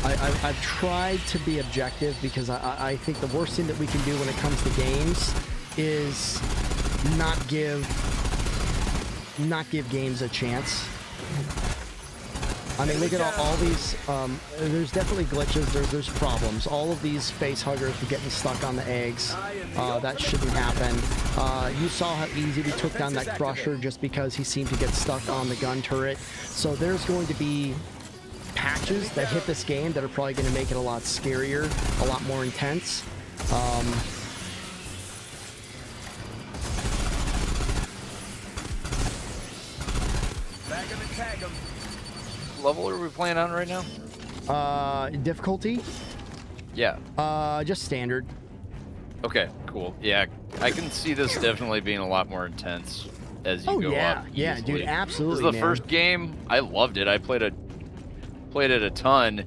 I've tried to be objective because I think the worst thing that we can do when it comes to games is not give games a chance. I mean, look at all these, there's definitely glitches, there's problems. All of these face huggers are getting stuck on the eggs. That shouldn't happen. You saw how easy we took down that Crusher just because he seemed to get stuck on the gun turret. So there's going to be patches that hit this game that are probably going to make it a lot scarier, a lot more intense. Level are we playing on right now? Difficulty? Yeah. Just standard. Okay, cool. Yeah, I can see this definitely being a lot more intense as you go up. Yeah, dude, absolutely. This is the first game. I loved it. I played it a ton,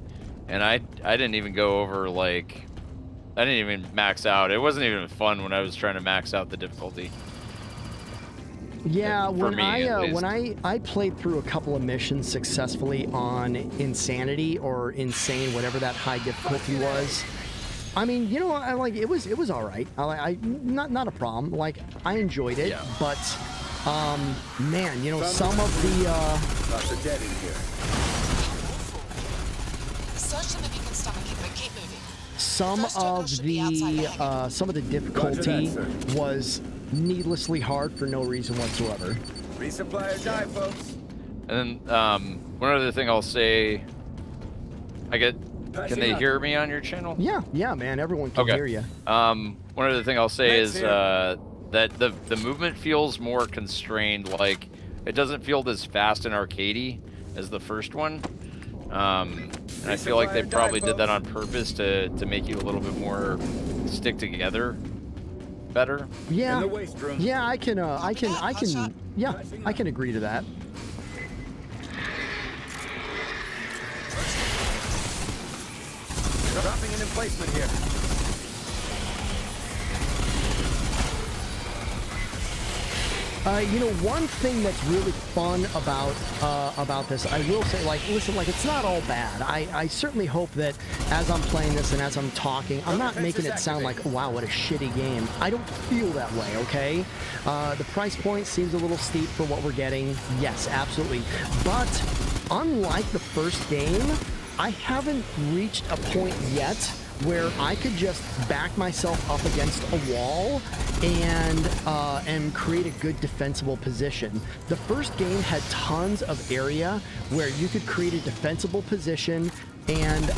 and I didn't even go over, like, I didn't even max out. It wasn't even fun when I was trying to max out the difficulty. Yeah, when I played through a couple of missions successfully on Insanity or Insane, whatever that high difficulty was. I mean, you know, I like it was all right. I not a problem. Like, I enjoyed it, yeah. But man, you know, some of the lots of dead in here. Search them if you can stomach it, but keep moving. some of the difficulty was needlessly hard for no reason whatsoever. Resupply or die, folks. And then one other thing I'll say, can they hear me on your channel? Yeah, man, everyone can hear you. One other thing I'll say is that the movement feels more constrained. Like, it doesn't feel as fast and arcadey as the first one. And I feel like they probably did that on purpose to make you a little bit more stick together better. Yeah, yeah, I can agree to that. Dropping an emplacement here. You know, one thing that's really fun about this, I will say, like, listen, like, it's not all bad. I certainly hope that as I'm playing this and as I'm talking, I'm not making it sound like, wow, what a shitty game. I don't feel that way, okay? The price point seems a little steep for what we're getting. Yes, absolutely. But unlike the first game, I haven't reached a point yet where I could just back myself up against a wall and create a good defensible position. The first game had tons of area where you could create a defensible position and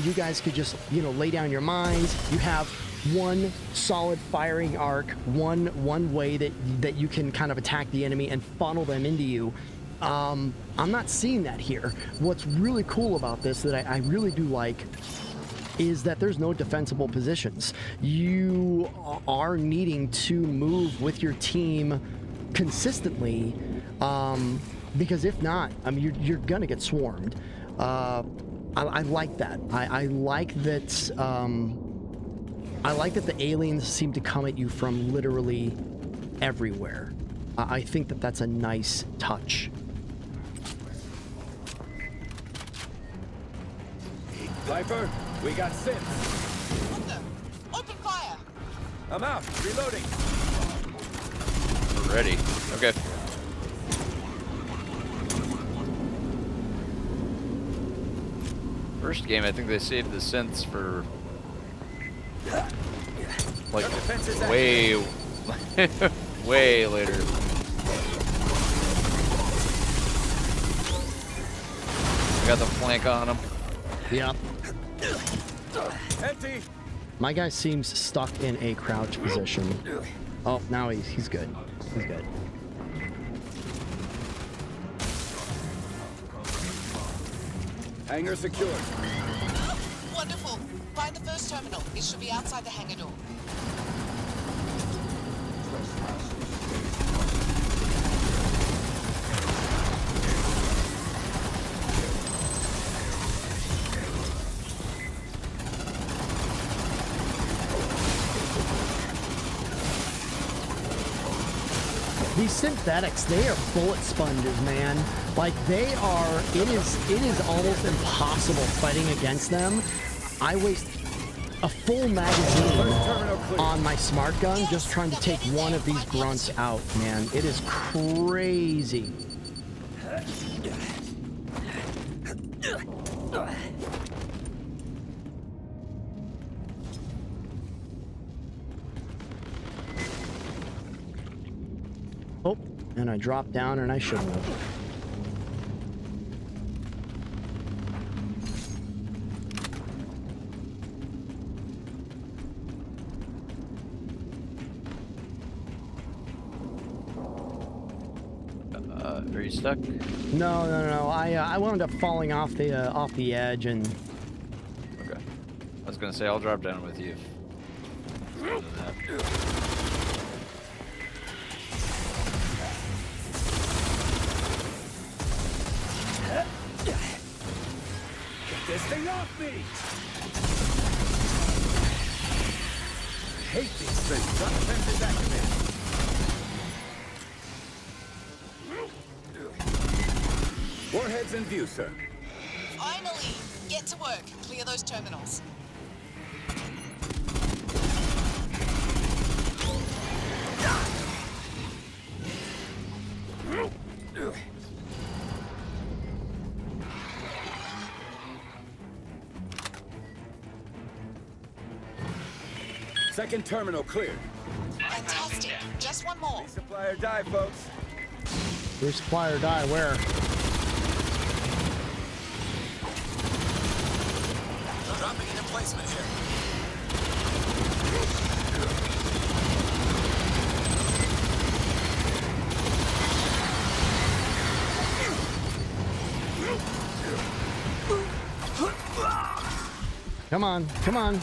you guys could just, you know, lay down your mines. You have one solid firing arc, one way that you can kind of attack the enemy and funnel them into you. I'm not seeing that here. What's really cool about this that I really do like is that there's no defensible positions. You are needing to move with your team consistently, because if not, I mean, you're gonna get swarmed. I like that. I like that. I like that the aliens seem to come at you from literally everywhere. I think that that's a nice touch. Viper, we got synths. What the? Open fire! I'm out. Reloading. We're ready. Okay. First game, I think they saved the synths for like way way later. I got the flank on him. Yep. Empty. My guy seems stuck in a crouch position. Oh, now he's good. He's good. Hangar secured. Wonderful. Find the first terminal. It should be outside the hangar door. These synthetics, they are bullet sponges, man. Like they are, it is almost impossible fighting against them. I waste a full magazine on my smart gun just trying to take one of these grunts out, man. It is crazy. Oh, and I dropped down and I shouldn't have. Are you stuck? No. I wound up falling off the edge and. Okay. I was gonna say I'll drop down with you. Get this thing off me! I hate these things. Gun defense is activated. Warheads in view, sir. Finally! Get to work. Clear those terminals. Second terminal cleared. Fantastic. Just one more. Resupply or die, folks. Resupply or die, where? Dropping an emplacement here. Come on, come on.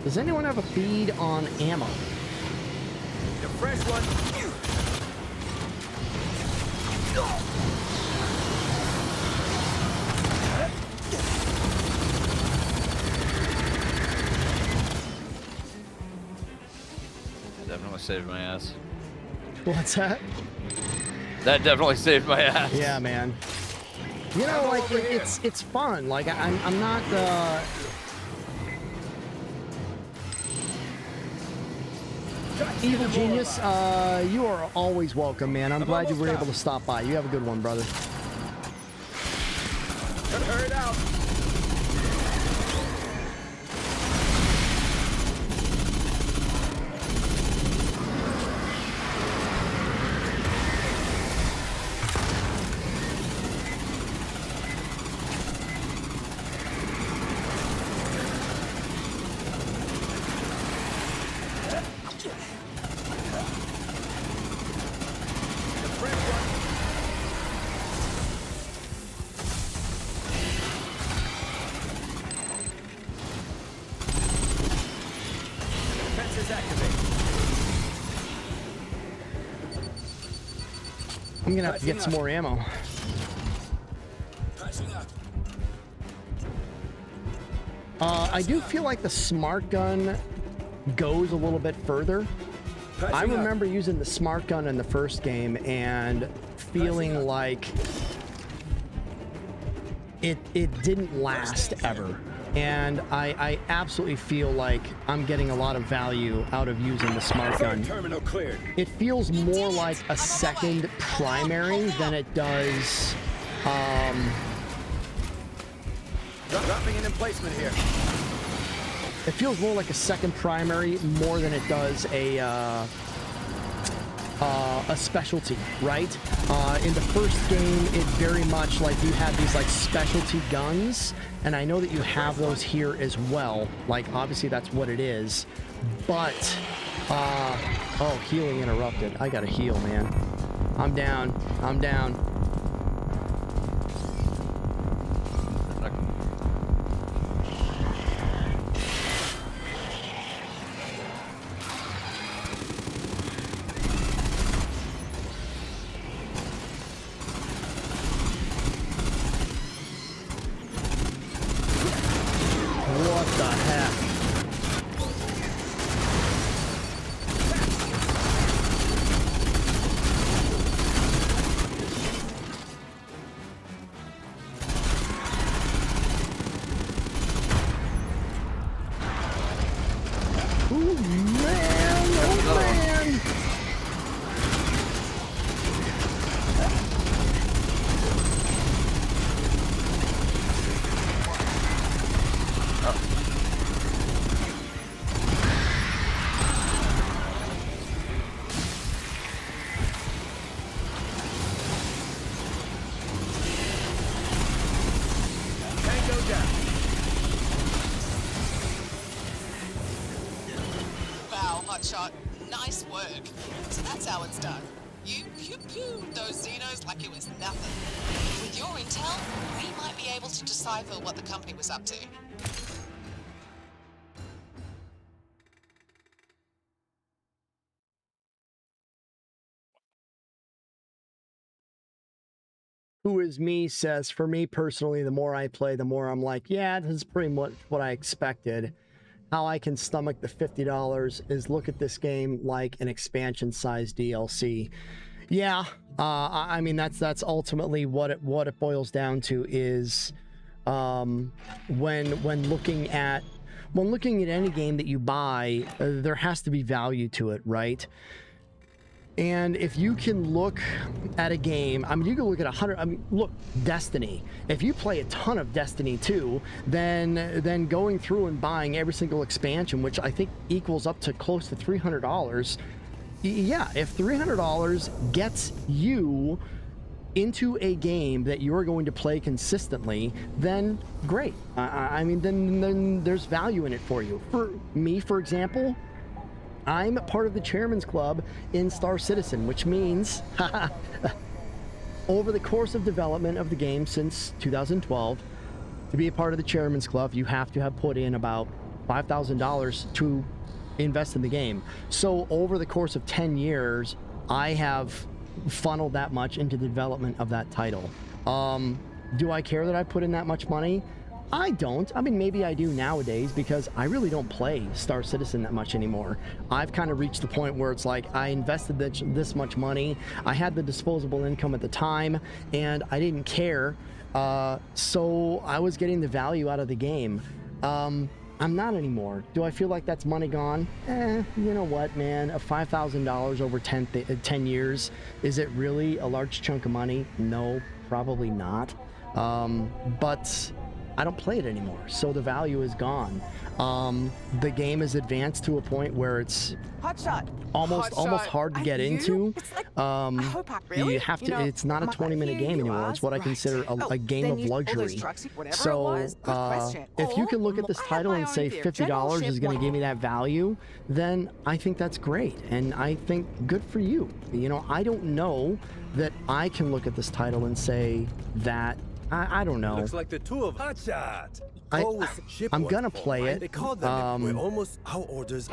Does anyone have a feed on ammo? The fresh one. That definitely saved my ass. What's that? That definitely saved my ass. Yeah, man. You know, like it's fun. Like I'm not. Evil Genius, you are always welcome, man. I'm glad you were able to stop by. You have a good one, brother. Gotta hurry it out. I'm gonna have to get some more ammo. I do feel like the smart gun goes a little bit further. I remember using the smart gun in the first game and feeling like it didn't last ever. And I absolutely feel like I'm getting a lot of value out of using the smart gun. It feels more like a second primary than it does. Dropping an emplacement here. It feels more like a second primary more than it does a specialty, right? In the first game, it very much like you had these like specialty guns, and I know that you have those here as well. Like obviously that's what it is, but oh, healing interrupted. I gotta heal, man. I'm down. I'm down. What the heck? Ooh, man, oh man. Wow, hotshot. Nice work. So that's how it's done. You pew-pewed those Xenos like it was nothing. With your intel, we might be able to decipher what the company was up to. Who is me says, for me personally, the more I play, the more I'm like, yeah, this is pretty much what I expected. How I can stomach the $50 is look at this game like an expansion-sized DLC. Yeah, I mean that's ultimately what it boils down to is when looking at any game that you buy, there has to be value to it, right? And if you can look at a game, I mean, you can look at 100, I mean, look, Destiny. If you play a ton of Destiny 2, then going through and buying every single expansion, which I think equals up to close to $300, yeah, if $300 gets you into a game that you're going to play consistently, then great. I mean, then there's value in it for you. For me, for example, I'm part of the Chairman's Club in Star Citizen, which means over the course of development of the game since 2012, to be a part of the Chairman's Club, you have to have put in about $5,000 to invest in the game. So over the course of 10 years, I have funneled that much into the development of that title. Do I care that I put in that much money? I don't. I mean, maybe I do nowadays because I really don't play Star Citizen that much anymore. I've kind of reached the point where it's like I invested this much money. I had the disposable income at the time and I didn't care. So I was getting the value out of the game. I'm not anymore. Do I feel like that's money gone? You know what, man? $5,000 over 10 years, is it really a large chunk of money? No, probably not. But I don't play it anymore, so the value is gone. The game is advanced to a point where it's almost hard to get into. You have to. It's not a 20-minute game anymore. It's what I consider a game of luxury. So if you can look at this title and say $50 is going to give me that value, then I think that's great, and I think good for you. You know, I don't know that I can look at this title and say that. I don't know. Looks like the two of hotshot. I'm gonna play it. They call them we're almost our orders.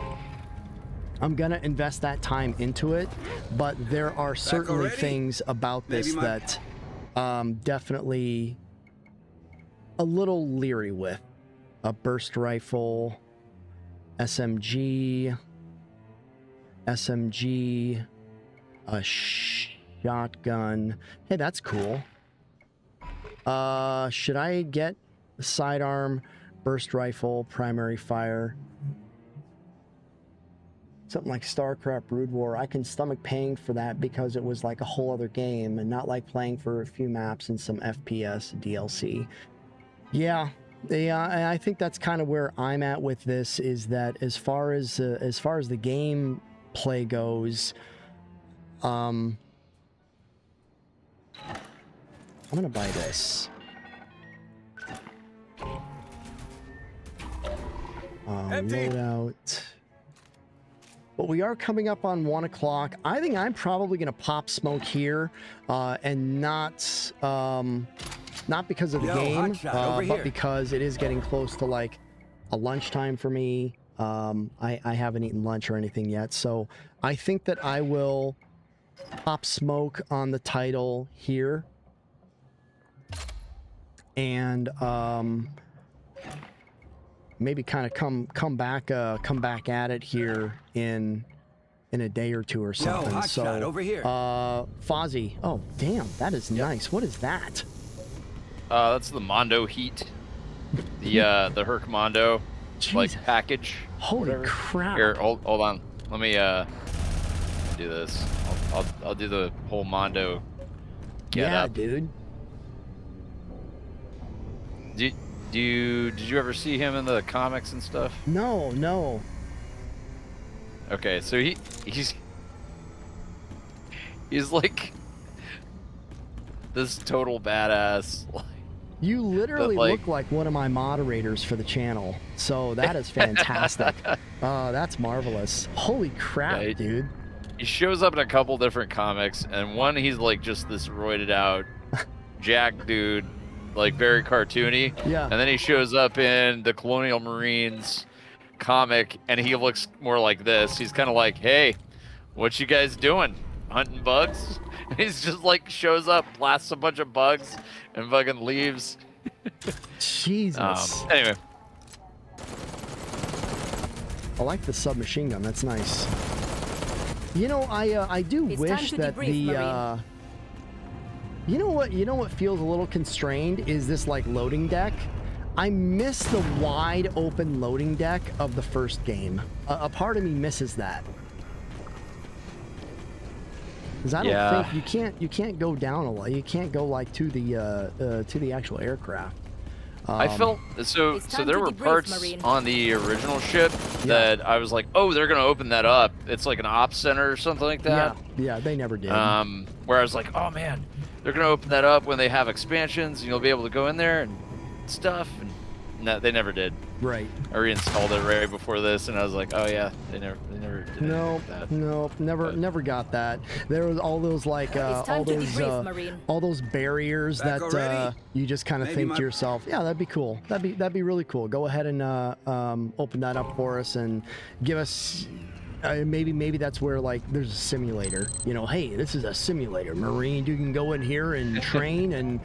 I'm gonna invest that time into it, but there are certainly things about this that definitely a little leery with. A burst rifle, SMG, SMG, a shotgun. Hey, that's cool. Should I get the sidearm, burst rifle, primary fire? Something like StarCraft Brood War. I can stomach paying for that because it was like a whole other game and not like playing for a few maps and some FPS DLC. Yeah, and I think that's kind of where I'm at with this, is that as far as the game play goes, I'm gonna buy this. Loadout. But we are coming up on 1 o'clock. I think I'm probably gonna pop smoke here, and not because of the game, but because it is getting close to like a lunchtime for me. I haven't eaten lunch or anything yet, so I think that I will pop smoke on the title here, and maybe kind of come back at it here in a day or two or something. Yo, so over here. Fozzie. Oh damn, that is nice. What is that? That's the Mondo Heat. The Herc Mondo like package. Holy whatever. crap. Here, hold on. Let me do this. I'll do the whole Mondo get up. Dude. Did you ever see him in the comics and stuff? No. Okay, so he's like this total badass. You literally look like one of my moderators for the channel, so that is fantastic. That's marvelous. Holy crap, yeah, dude. He shows up in a couple different comics, and one he's like just this roided out jack dude, like very cartoony. Yeah. And then he shows up in the Colonial Marines comic, and he looks more like this. He's kind of like, hey, what you guys doing? Hunting bugs? And he's just like shows up, blasts a bunch of bugs, and fucking leaves. Jesus. Anyway. I like the submachine gun. That's nice. You know, I do wish that the you know what feels a little constrained is this like loading deck. I miss the wide open loading deck of the first game. A part of me misses that. Because I don't think you can't go down a lot. You can't go like to the actual aircraft. I felt so there were parts on the original ship that I was like, oh, they're gonna open that up. It's like an ops center or something like that. Yeah, they never did. Where I was like, oh man, they're gonna open that up when they have expansions, and you'll be able to go in there and stuff. And no, they never did. Right. I reinstalled it right before this, and I was like, oh yeah, they never did never got that. There was all those like all those barriers that you just kind of think to yourself, yeah, that'd be cool. That'd be really cool. Go ahead and open that up for us and give us. Maybe that's where like there's a simulator. You know, hey, this is a simulator, Marine. You can go in here and train and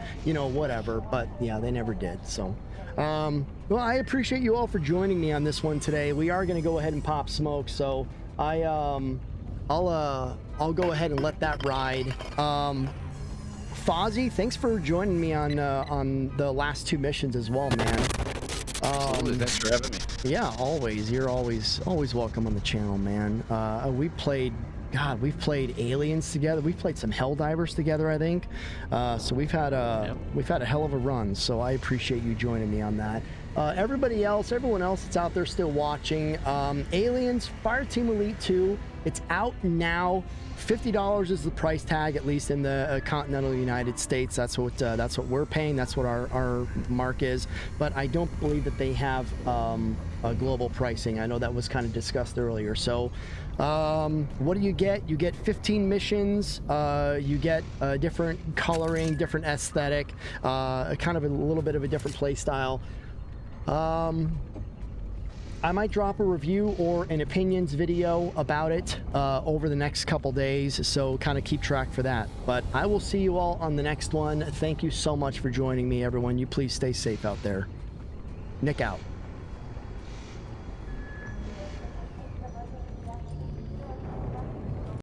whatever. But yeah, they never did. So. Well, I appreciate you all for joining me on this one today. We are going to go ahead and pop smoke, so I'll go ahead and let that ride. Fozzie, thanks for joining me on the last 2 missions as well, man. Absolutely, thanks for having me. Yeah, always. You're always welcome on the channel, man. We've played Aliens together. We've played some Helldivers together, I think. So we've had a hell of a run. So I appreciate you joining me on that. Everyone else that's out there still watching, Aliens Fireteam Elite 2. It's out now. $50 is the price tag, at least in the continental United States. That's what we're paying. That's what our mark is. But I don't believe that they have a global pricing. I know that was kind of discussed earlier. So what do you get? You get 15 missions. You get different coloring, different aesthetic, kind of a little bit of a different play style. I might drop a review or an opinions video about it over the next couple days, so kind of keep track for that. But I will see you all on the next one. Thank you so much for joining me, everyone. You please stay safe out there. Nick out.